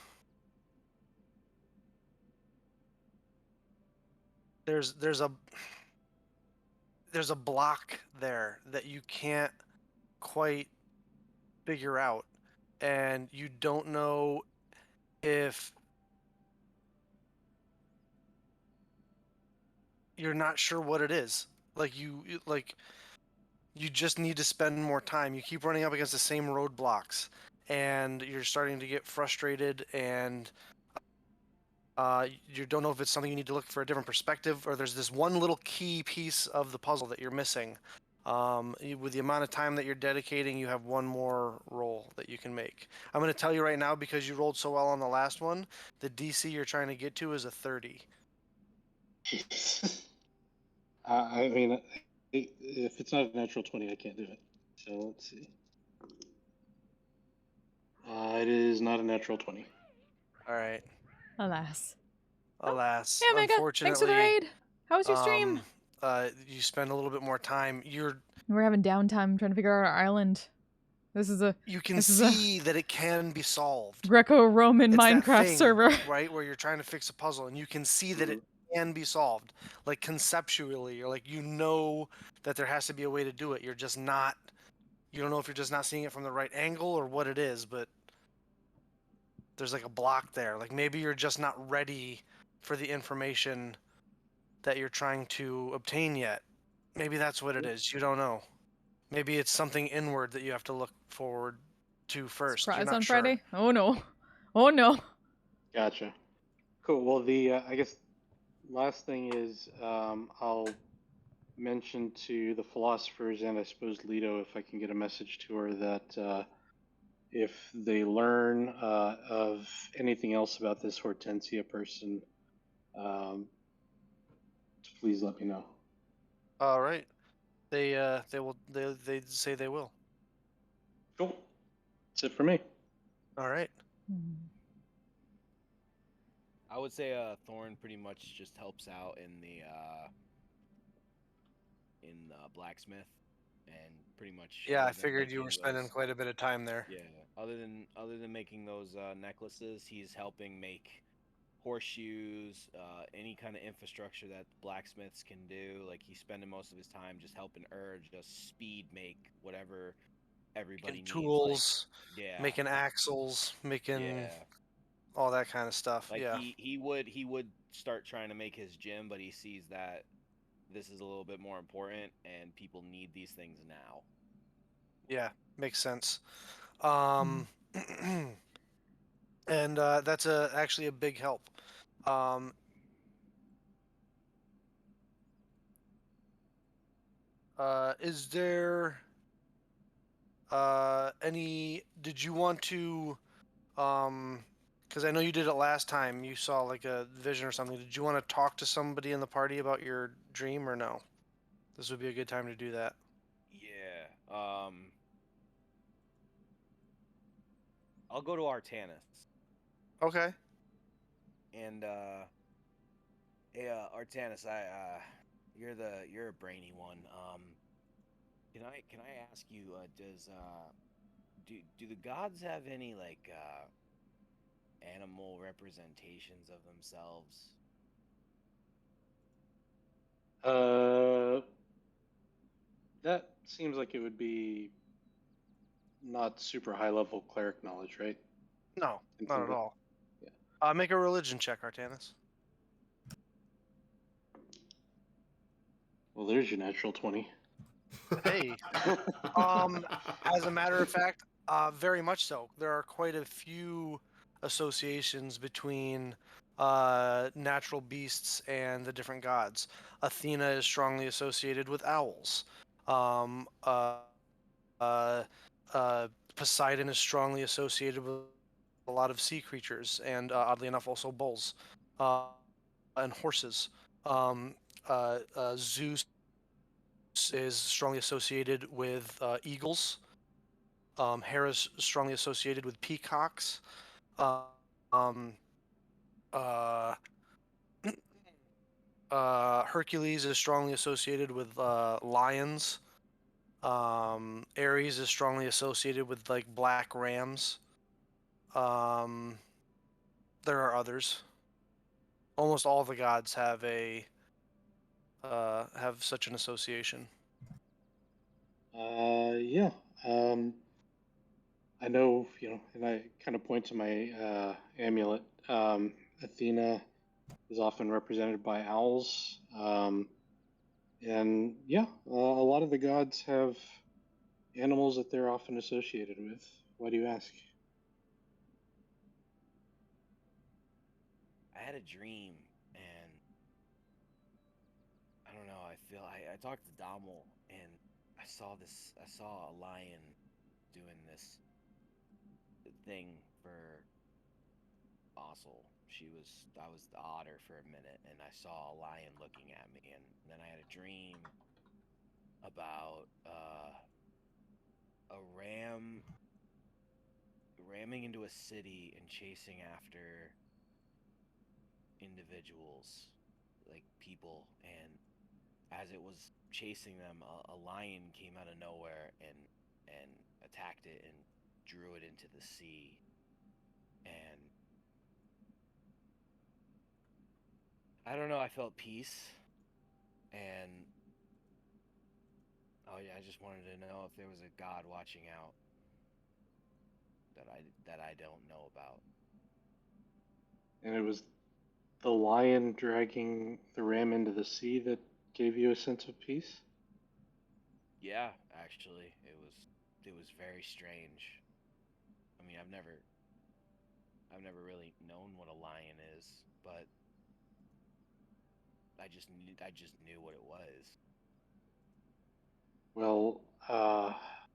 there's a block there that you can't quite figure out, and you don't know if you're not sure what it is. Like you just need to spend more time. You keep running up against the same roadblocks, and you're starting to get frustrated, and you don't know if it's something you need to look for a different perspective, or there's this one little key piece of the puzzle that you're missing. With the amount of time that you're dedicating, you have one more roll that you can make. I'm going to tell you right now, because you rolled so well on the last one, the DC you're trying to get to is a 30. I mean, if it's not a natural 20, I can't do it. So let's see. It is not a natural 20. All right. Alas. Alas. Yeah, Mega. Unfortunately, Thanks for the raid. How was your stream? You spend a little bit more time. We're having downtime trying to figure out our island. You can see that it can be solved. Greco-Roman It's that Minecraft thing, server. right, where you're trying to fix a puzzle, and you can see that it can be solved. Like conceptually, or like you know that there has to be a way to do it. You're just not. You don't know if you're just not seeing it from the right angle or what it is, but there's like a block there. Like maybe you're just not ready for the information that you're trying to obtain yet. Maybe that's what it is. You don't know. Maybe it's something inward that you have to look forward to first. You're Surprise not on sure. Friday? Oh no. Oh no. Gotcha. Cool. Well, I guess last thing is I'll mention to the philosophers and I suppose Leto if I can get a message to her that if they learn of anything else about this Hortensia person, um, please let me know. All right. They will they say they will. Cool. That's it for me. All right. I would say Thorn pretty much just helps out in the blacksmith, and pretty much Yeah, I other than figured you were making spending those, quite a bit of time there. yeah, other than making those necklaces, he's helping make horseshoes, any kind of infrastructure that blacksmiths can do. Like he's spending most of his time just helping Urge just speed make whatever everybody Making needs. Like, tools, yeah, making axles, making yeah. all that kind of stuff. Like Yeah. he would start trying to make his gym, but he sees that this is a little bit more important and people need these things now. Yeah, makes sense. And that's actually a big help. Um, is there any? Did you want to? Because I know you did it last time. You saw like a vision or something. Did you want to talk to somebody in the party about your dream or no? This would be a good time to do that. Yeah. I'll go to Artanis. Okay. And hey, Artanis, you're a brainy one. Can I ask you, do the gods have any like animal representations of themselves? That seems like it would be not super high level cleric knowledge, right? No, In not at Temple? all. Yeah. Make a religion check, Artanis. Well, there's your natural 20. Hey. As a matter of fact, very much so. There are quite a few associations between natural beasts and the different gods. Athena is strongly associated with owls. Um, uh, uh, Poseidon is strongly associated with a lot of sea creatures, and oddly enough, also bulls and horses. Zeus is strongly associated with eagles. Hera's strongly associated with peacocks. Um, uh, Hercules is strongly associated with lions. Ares is strongly associated with like black rams. Um, there are others. Almost all the gods have such an association. Yeah. I know, and I kind of point to my amulet. Athena is often represented by owls. And yeah, a lot of the gods have animals that they're often associated with. Why do you ask? I had a dream, and I don't know. I talked to Dommel, and I saw a lion doing this thing for Ossel. I was the otter for a minute, and I saw a lion looking at me, and then I had a dream about a ram ramming into a city and chasing after individuals, like people, and as it was chasing them, a lion came out of nowhere and attacked it and drew it into the sea. And I don't know, I felt peace, and oh yeah, I just wanted to know if there was a god watching out that I don't know about. And it was the lion dragging the ram into the sea that gave you a sense of peace? Yeah, actually, it was very strange. I mean, I've never really known what a lion is, but I just knew what it was. Well,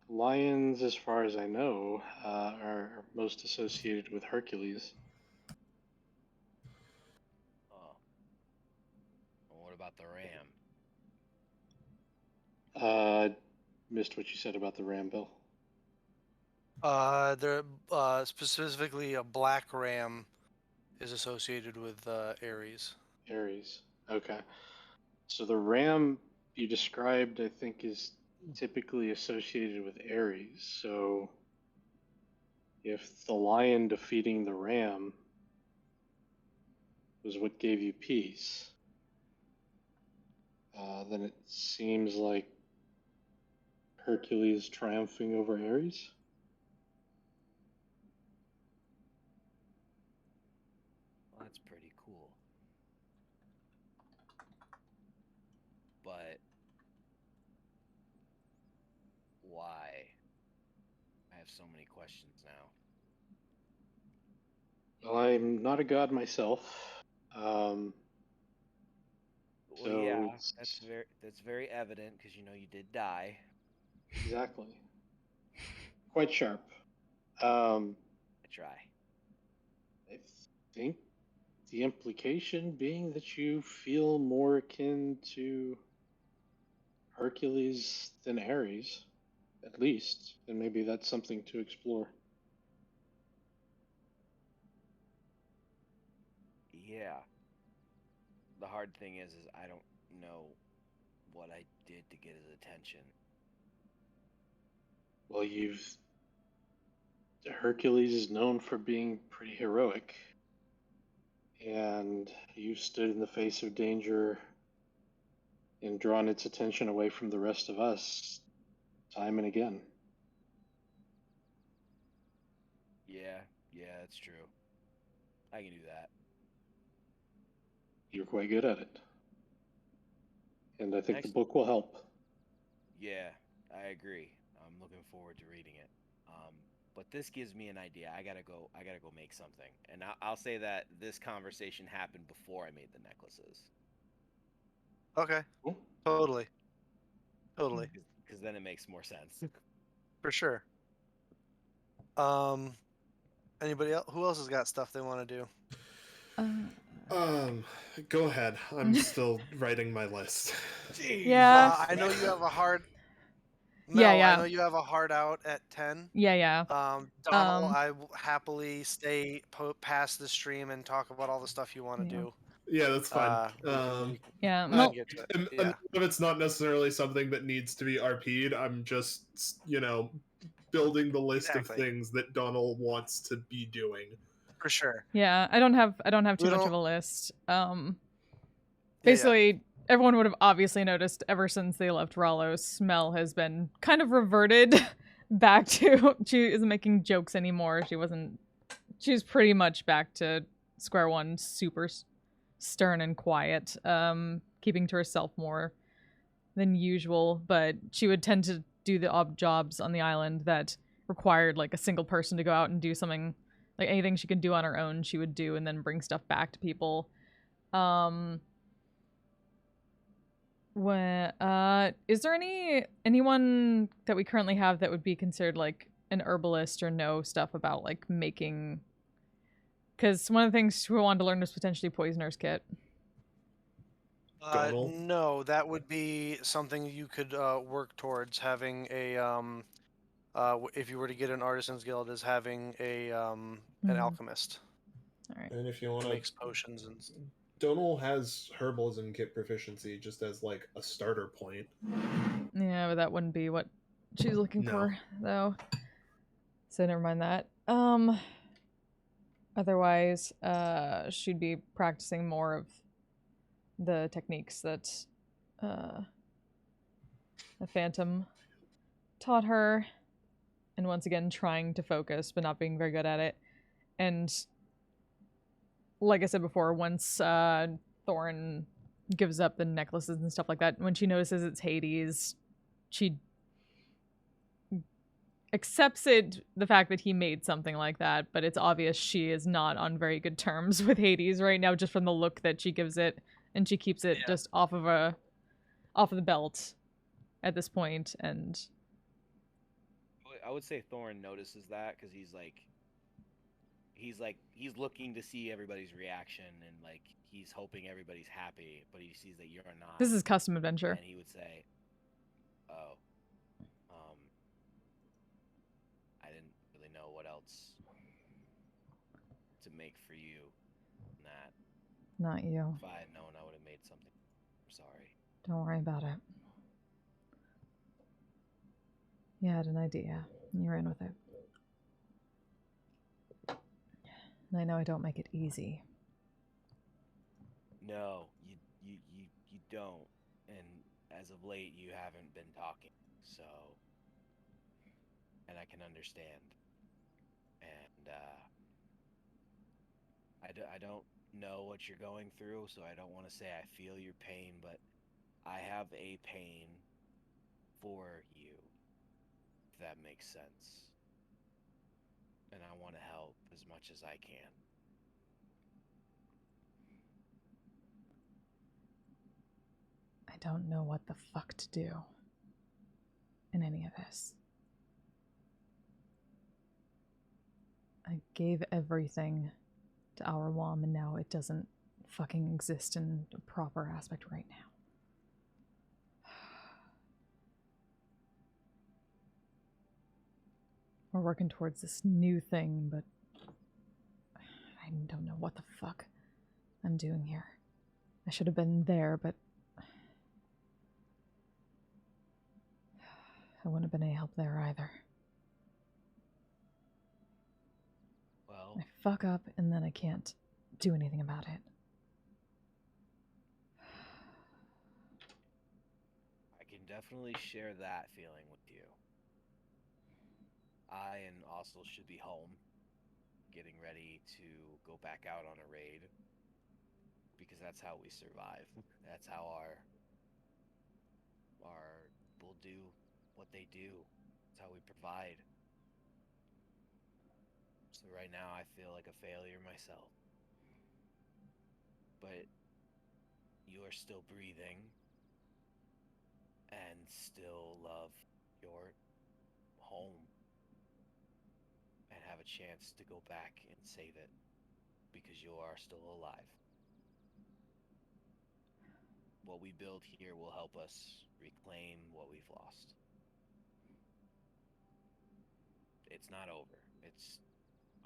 lions, as far as I know, are most associated with Hercules. Oh, well, what about the ram? Uh, missed what you said about the ram, Bill. They're specifically a black ram is associated with Ares. Aries. Okay. So the ram you described, I think, is typically associated with Aries. So if the lion defeating the ram was what gave you peace, then it seems like Hercules triumphing over Ares. Well, that's pretty cool. But why? I have so many questions now. Well, I'm not a god myself. Um, Well, so yeah, it's that's very evident because you did die. exactly quite sharp. Um, I try. I think the implication being that you feel more akin to Hercules than Ares, at least, and maybe that's something to explore. Yeah. The hard thing is I don't know what I did to get his attention. Well, Hercules is known for being pretty heroic, and you stood in the face of danger and drawn its attention away from the rest of us time and again. Yeah, that's true. I can do that. You're quite good at it, and I think the Next, book will help. yeah, I agree. I'm looking forward to reading it. But this gives me an idea. I gotta go. I gotta go make something, and I'll say that this conversation happened before I made the necklaces, Okay, Cool. totally, totally, because then it makes more sense. for sure. Um, anybody else? Who else has got stuff they want to do? Go ahead. I'm still writing my list. Jeez. Yeah. I know you have a hard. Yeah, Mel, I know yeah. you have a hard out at 10. Yeah. Donald, I will happily stay past the stream and talk about all the stuff you want to Yeah. do. Yeah, that's fine. Yeah. We can get to it. And Yeah. if it's not necessarily something that needs to be RP'd, I'm just, building the list of Exactly. things that Donald wants to be doing. For sure. Yeah, I don't have too We much don't- of a list. Yeah, Basically, everyone would have obviously noticed ever since they left Rallos, Mel has been kind of reverted back to she isn't making jokes anymore. She's pretty much back to square one, super stern and quiet, keeping to herself more than usual, but she would tend to do the odd jobs on the island that required like a single person to go out and do something, like anything she could do on her own she would do and then bring stuff back to people. Is there anyone that we currently have that would be considered like an herbalist or know stuff about like making, because one of the things we wanted to learn was potentially poisoner's kit. Donald? No, that would be something you could work towards having a if you were to get an artisan's guild, is having an alchemist. All right. And if you want Who to, makes potions and Donald has herbalism kit proficiency just as like a starter point. Yeah, but that wouldn't be what she's looking No. for, though. So never mind that. Otherwise, she'd be practicing more of the techniques that the Phantom taught her, and once again trying to focus but not being very good at it. And like I said before, once Thorin gives up the necklaces and stuff like that, when she notices it's Hades, she accepts the fact that he made something like that, but it's obvious she is not on very good terms with Hades right now, just from the look that she gives it, and she keeps it just off of the belt at this point. And I would say Thorn notices that because he's looking to see everybody's reaction, and like he's hoping everybody's happy, but he sees that you're not. this is custom adventure. And he would say, "Oh, I didn't really know what else to make for you than that. Not you. If I had known, I would have made something. I'm sorry." Don't worry about it. You had an idea, and you ran with it. And I know I don't make it easy. No, you don't. And as of late, you haven't been talking, so. And I can understand. And I don't know what you're going through, so I don't want to say I feel your pain, but I have a pain for you, if that makes sense. And I want to help as much as I can. I don't know what the fuck to do in any of this. I gave everything to Al Rawam, and now it doesn't fucking exist in a proper aspect right now. We're working towards this new thing, but I don't know what the fuck I'm doing here. I should have been there, but I wouldn't have been any help there either. Well, I fuck up and then I can't do anything about it. I can definitely share that feeling with you. I and also should be home, getting ready to go back out on a raid, because that's how we survive. That's how our will do what they do. That's how we provide. So right now I feel like a failure myself. But you are still breathing and still love your home and have a chance to go back and save it because you are still alive. What we build here will help us reclaim what we've lost. It's not over.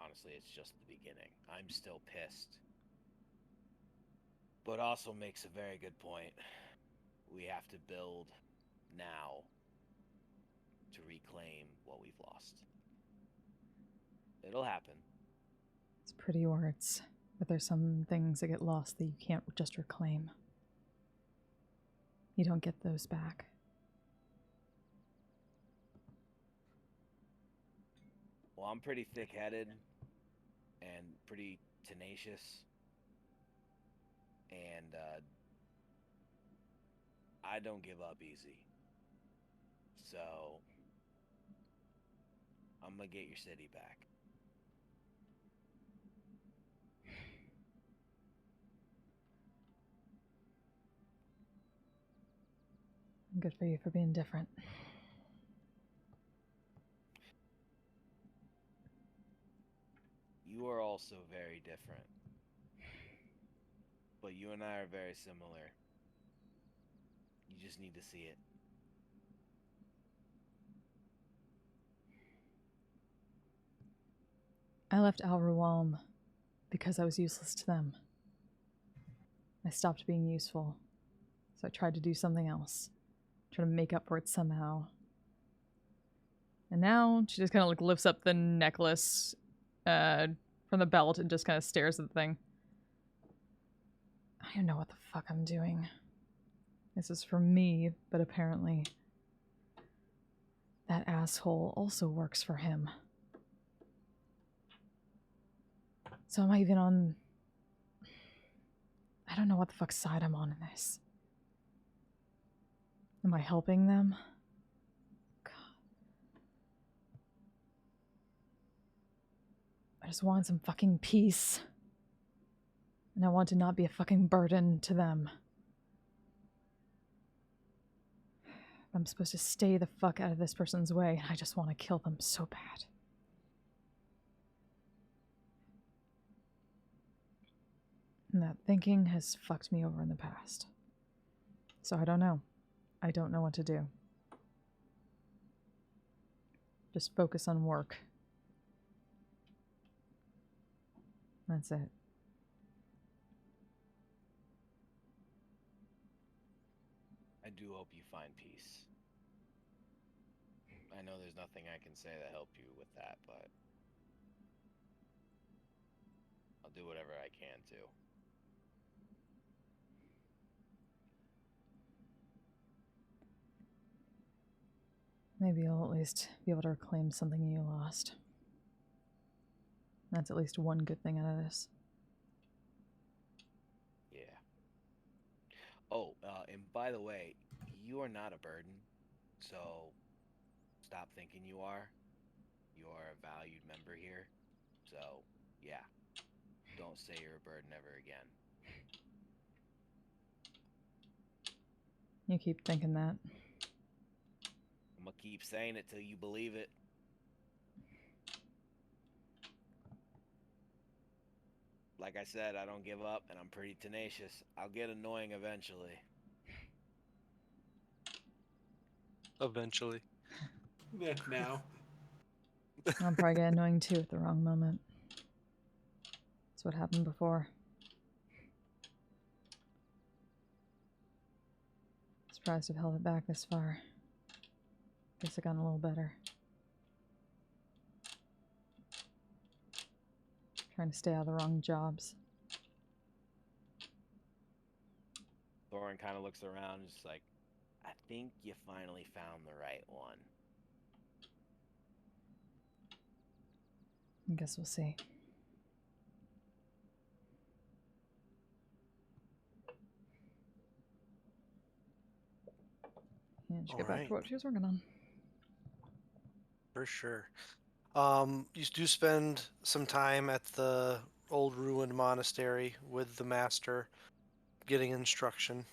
Honestly, it's just the beginning. I'm still pissed. But also makes a very good point. We have to build now to reclaim what we've lost. It'll happen. It's pretty words, but there's some things that get lost that you can't just reclaim. You don't get those back. Well, I'm pretty thick-headed and pretty tenacious. And I don't give up easy. So I'm gonna get your city back. Good for you for being different. You are also very different. But you and I are very similar. You just need to see it. I left Al Rawam because I was useless to them. I stopped being useful, so I tried to do something else. Try to make up for it somehow. And now she just kind of like lifts up the necklace from the belt and just kind of stares at the thing. I don't know what the fuck I'm doing. This is for me, but apparently that asshole also works for him. So am I even on... I don't know what the fuck side I'm on in this. Am I helping them? God. just want some fucking peace. And I want to not be a fucking burden to them. I'm supposed to stay the fuck out of this person's way, and I just want to kill them so bad. And that thinking has fucked me over in the past. So I don't know. I don't know what to do. Just focus on work. That's it. I do hope you find peace. I know there's nothing I can say to help you with that, but I'll do whatever I can to. Maybe you'll at least be able to reclaim something you lost. That's at least one good thing out of this. Yeah. Oh, and by the way, you are not a burden, so stop thinking you are. You are a valued member here, so yeah, don't say you're a burden ever again. You keep thinking that. I'm gonna keep saying it till you believe it. Like I said, I don't give up, and I'm pretty tenacious. I'll get annoying eventually. Eventually. Now. I'll probably get annoying too at the wrong moment. That's what happened before. Surprised I've held it back this far. Guess I got a little better. Trying to stay out of the wrong jobs. Thorin kind of looks around, just like, I think you finally found the right one. I guess we'll see. And she get back to what she was working on. For sure. You do spend some time at the old ruined monastery with the master, getting instruction.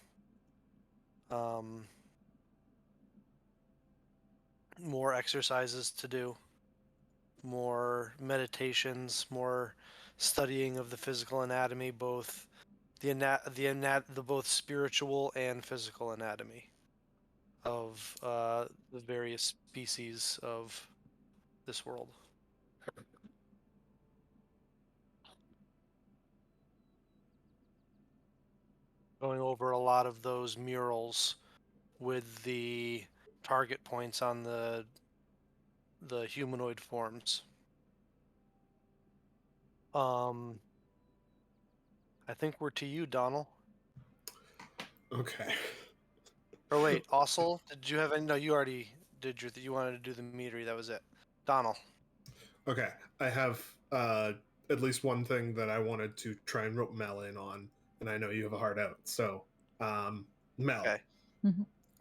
More exercises to do, more meditations, more studying of the physical anatomy, both the both spiritual and physical anatomy of the various species of this world. Going over a lot of those murals with the target points on the humanoid forms. I think we're to you, Donald. Okay. Or wait, Ossel, did you have any? No, you already did your. You wanted to do the meadery. That was it. Donald. Okay. I have at least one thing that I wanted to try and rope Mel in on, and I know you have a heart out. So, Mel, Okay.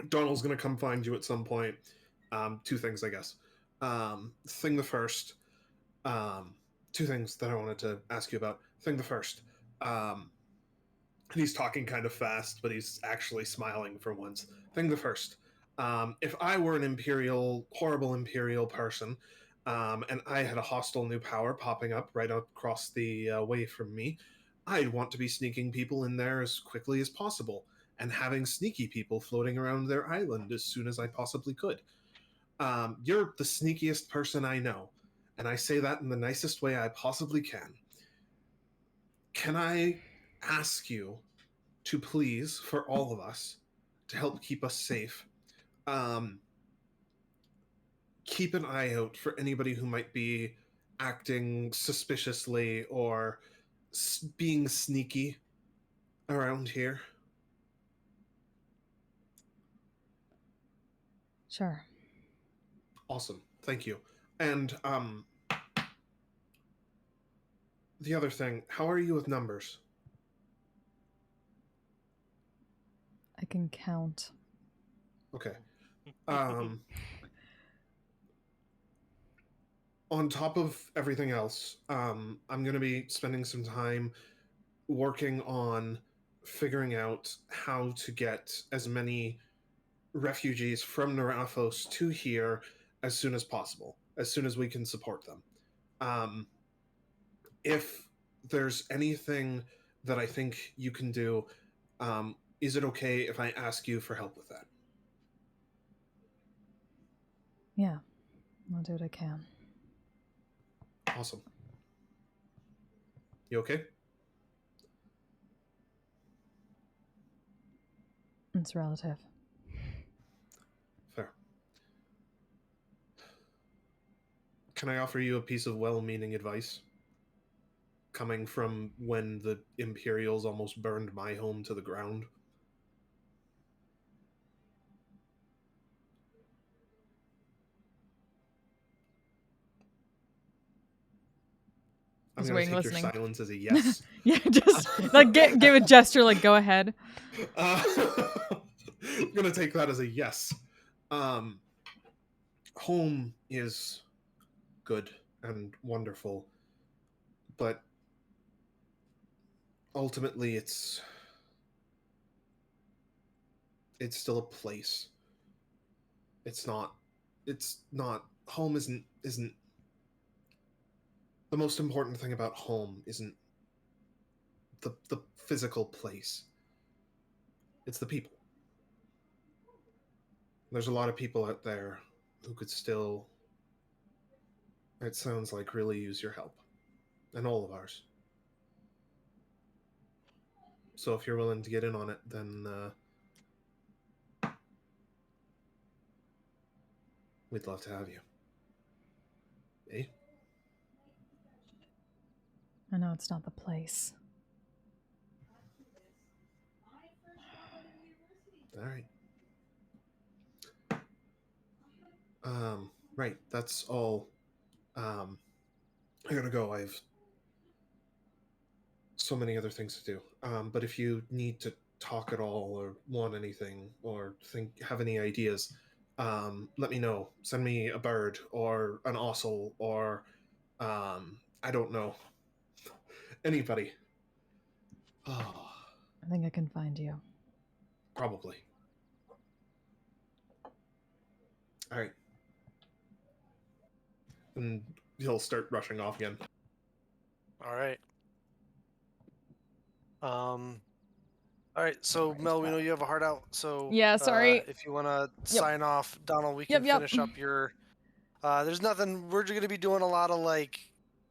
Donald's gonna come find you at some point. Two things, I guess. Thing the first. Two things that I wanted to ask you about. Thing the first. He's talking kind of fast, but he's actually smiling for once. Thing the first. If I were an horrible imperial person, and I had a hostile new power popping up right across the way from me, I'd want to be sneaking people in there as quickly as possible and having sneaky people floating around their island as soon as I possibly could. You're the sneakiest person I know, and I say that in the nicest way I possibly can. Can I ask you to please, for all of us, to help keep us safe, keep an eye out for anybody who might be acting suspiciously or being sneaky around here? Sure. Awesome. Thank you. And the other thing, how are you with numbers? I can count. Okay. on top of everything else, I'm going to be spending some time working on figuring out how to get as many refugees from Narathos to here as soon as possible, as soon as we can support them. If there's anything that I think you can do, is it okay if I ask you for help with that? Yeah, I'll do what I can. Awesome. You okay? It's relative. Fair. Can I offer you a piece of well-meaning advice? Coming from when the Imperials almost burned my home to the ground. I'm going to take listening. your silence as a yes. Yeah, just like give a gesture, like go ahead. I'm going to take that as a yes. Home is good and wonderful, but ultimately it's still a place. It's not home isn't the most important thing about home isn't the physical place. It's the people. There's a lot of people out there who could still, it sounds like, really use your help. And all of ours. So if you're willing to get in on it, then we'd love to have you. Eh? I know it's not the place. All right. Right, that's all. I gotta go. I have so many other things to do. But if you need to talk at all or want anything or have any ideas, let me know. Send me a bird or an ossel or I don't know. Anybody. Oh, I think I can find you. probably. All right. And he'll start rushing off again. All right. All right, so Mel, we know you have a heart out, so Yeah, sorry. if you want to sign off, Donald, we can Yep. finish up your. There's nothing. We're just gonna be doing a lot of like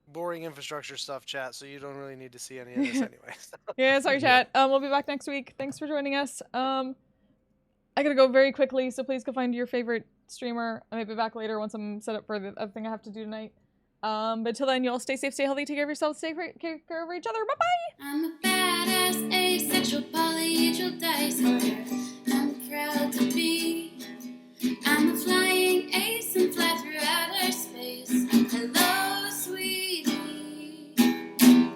boring infrastructure stuff, chat. So you don't really need to see any of this anyway. Yeah, sorry, chat. We'll be back next week. Thanks for joining us. I gotta go very quickly, so please go find your favorite streamer. I might be back later once I'm set up for the other thing I have to do tonight. But till then, you all stay safe, stay healthy, take care of yourselves, take care of each other. Bye-bye! I'm a badass, asexual, polyhedral dice holder. I'm proud to be. I'm a flying ace and fly through outer space. Hello, sweetie.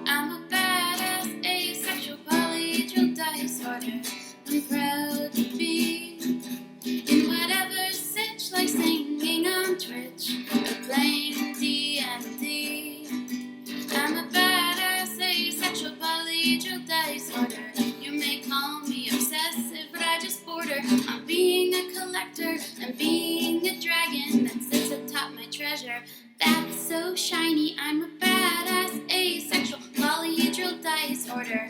I'm a badass, asexual, polyhedral dice holder. I'm proud to be in whatever sitch, like singing on Twitch or playing D&D. I'm a badass, asexual, polyhedral dice holder. You may call me obsessive, but I just border on being a collector and being a dragon that sits atop my treasure. That's so shiny. I'm a badass, asexual, polyhedral dice holder.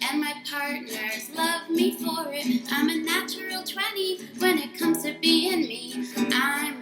And my partners love me for it. I'm a natural 20 when it comes to being me. I'm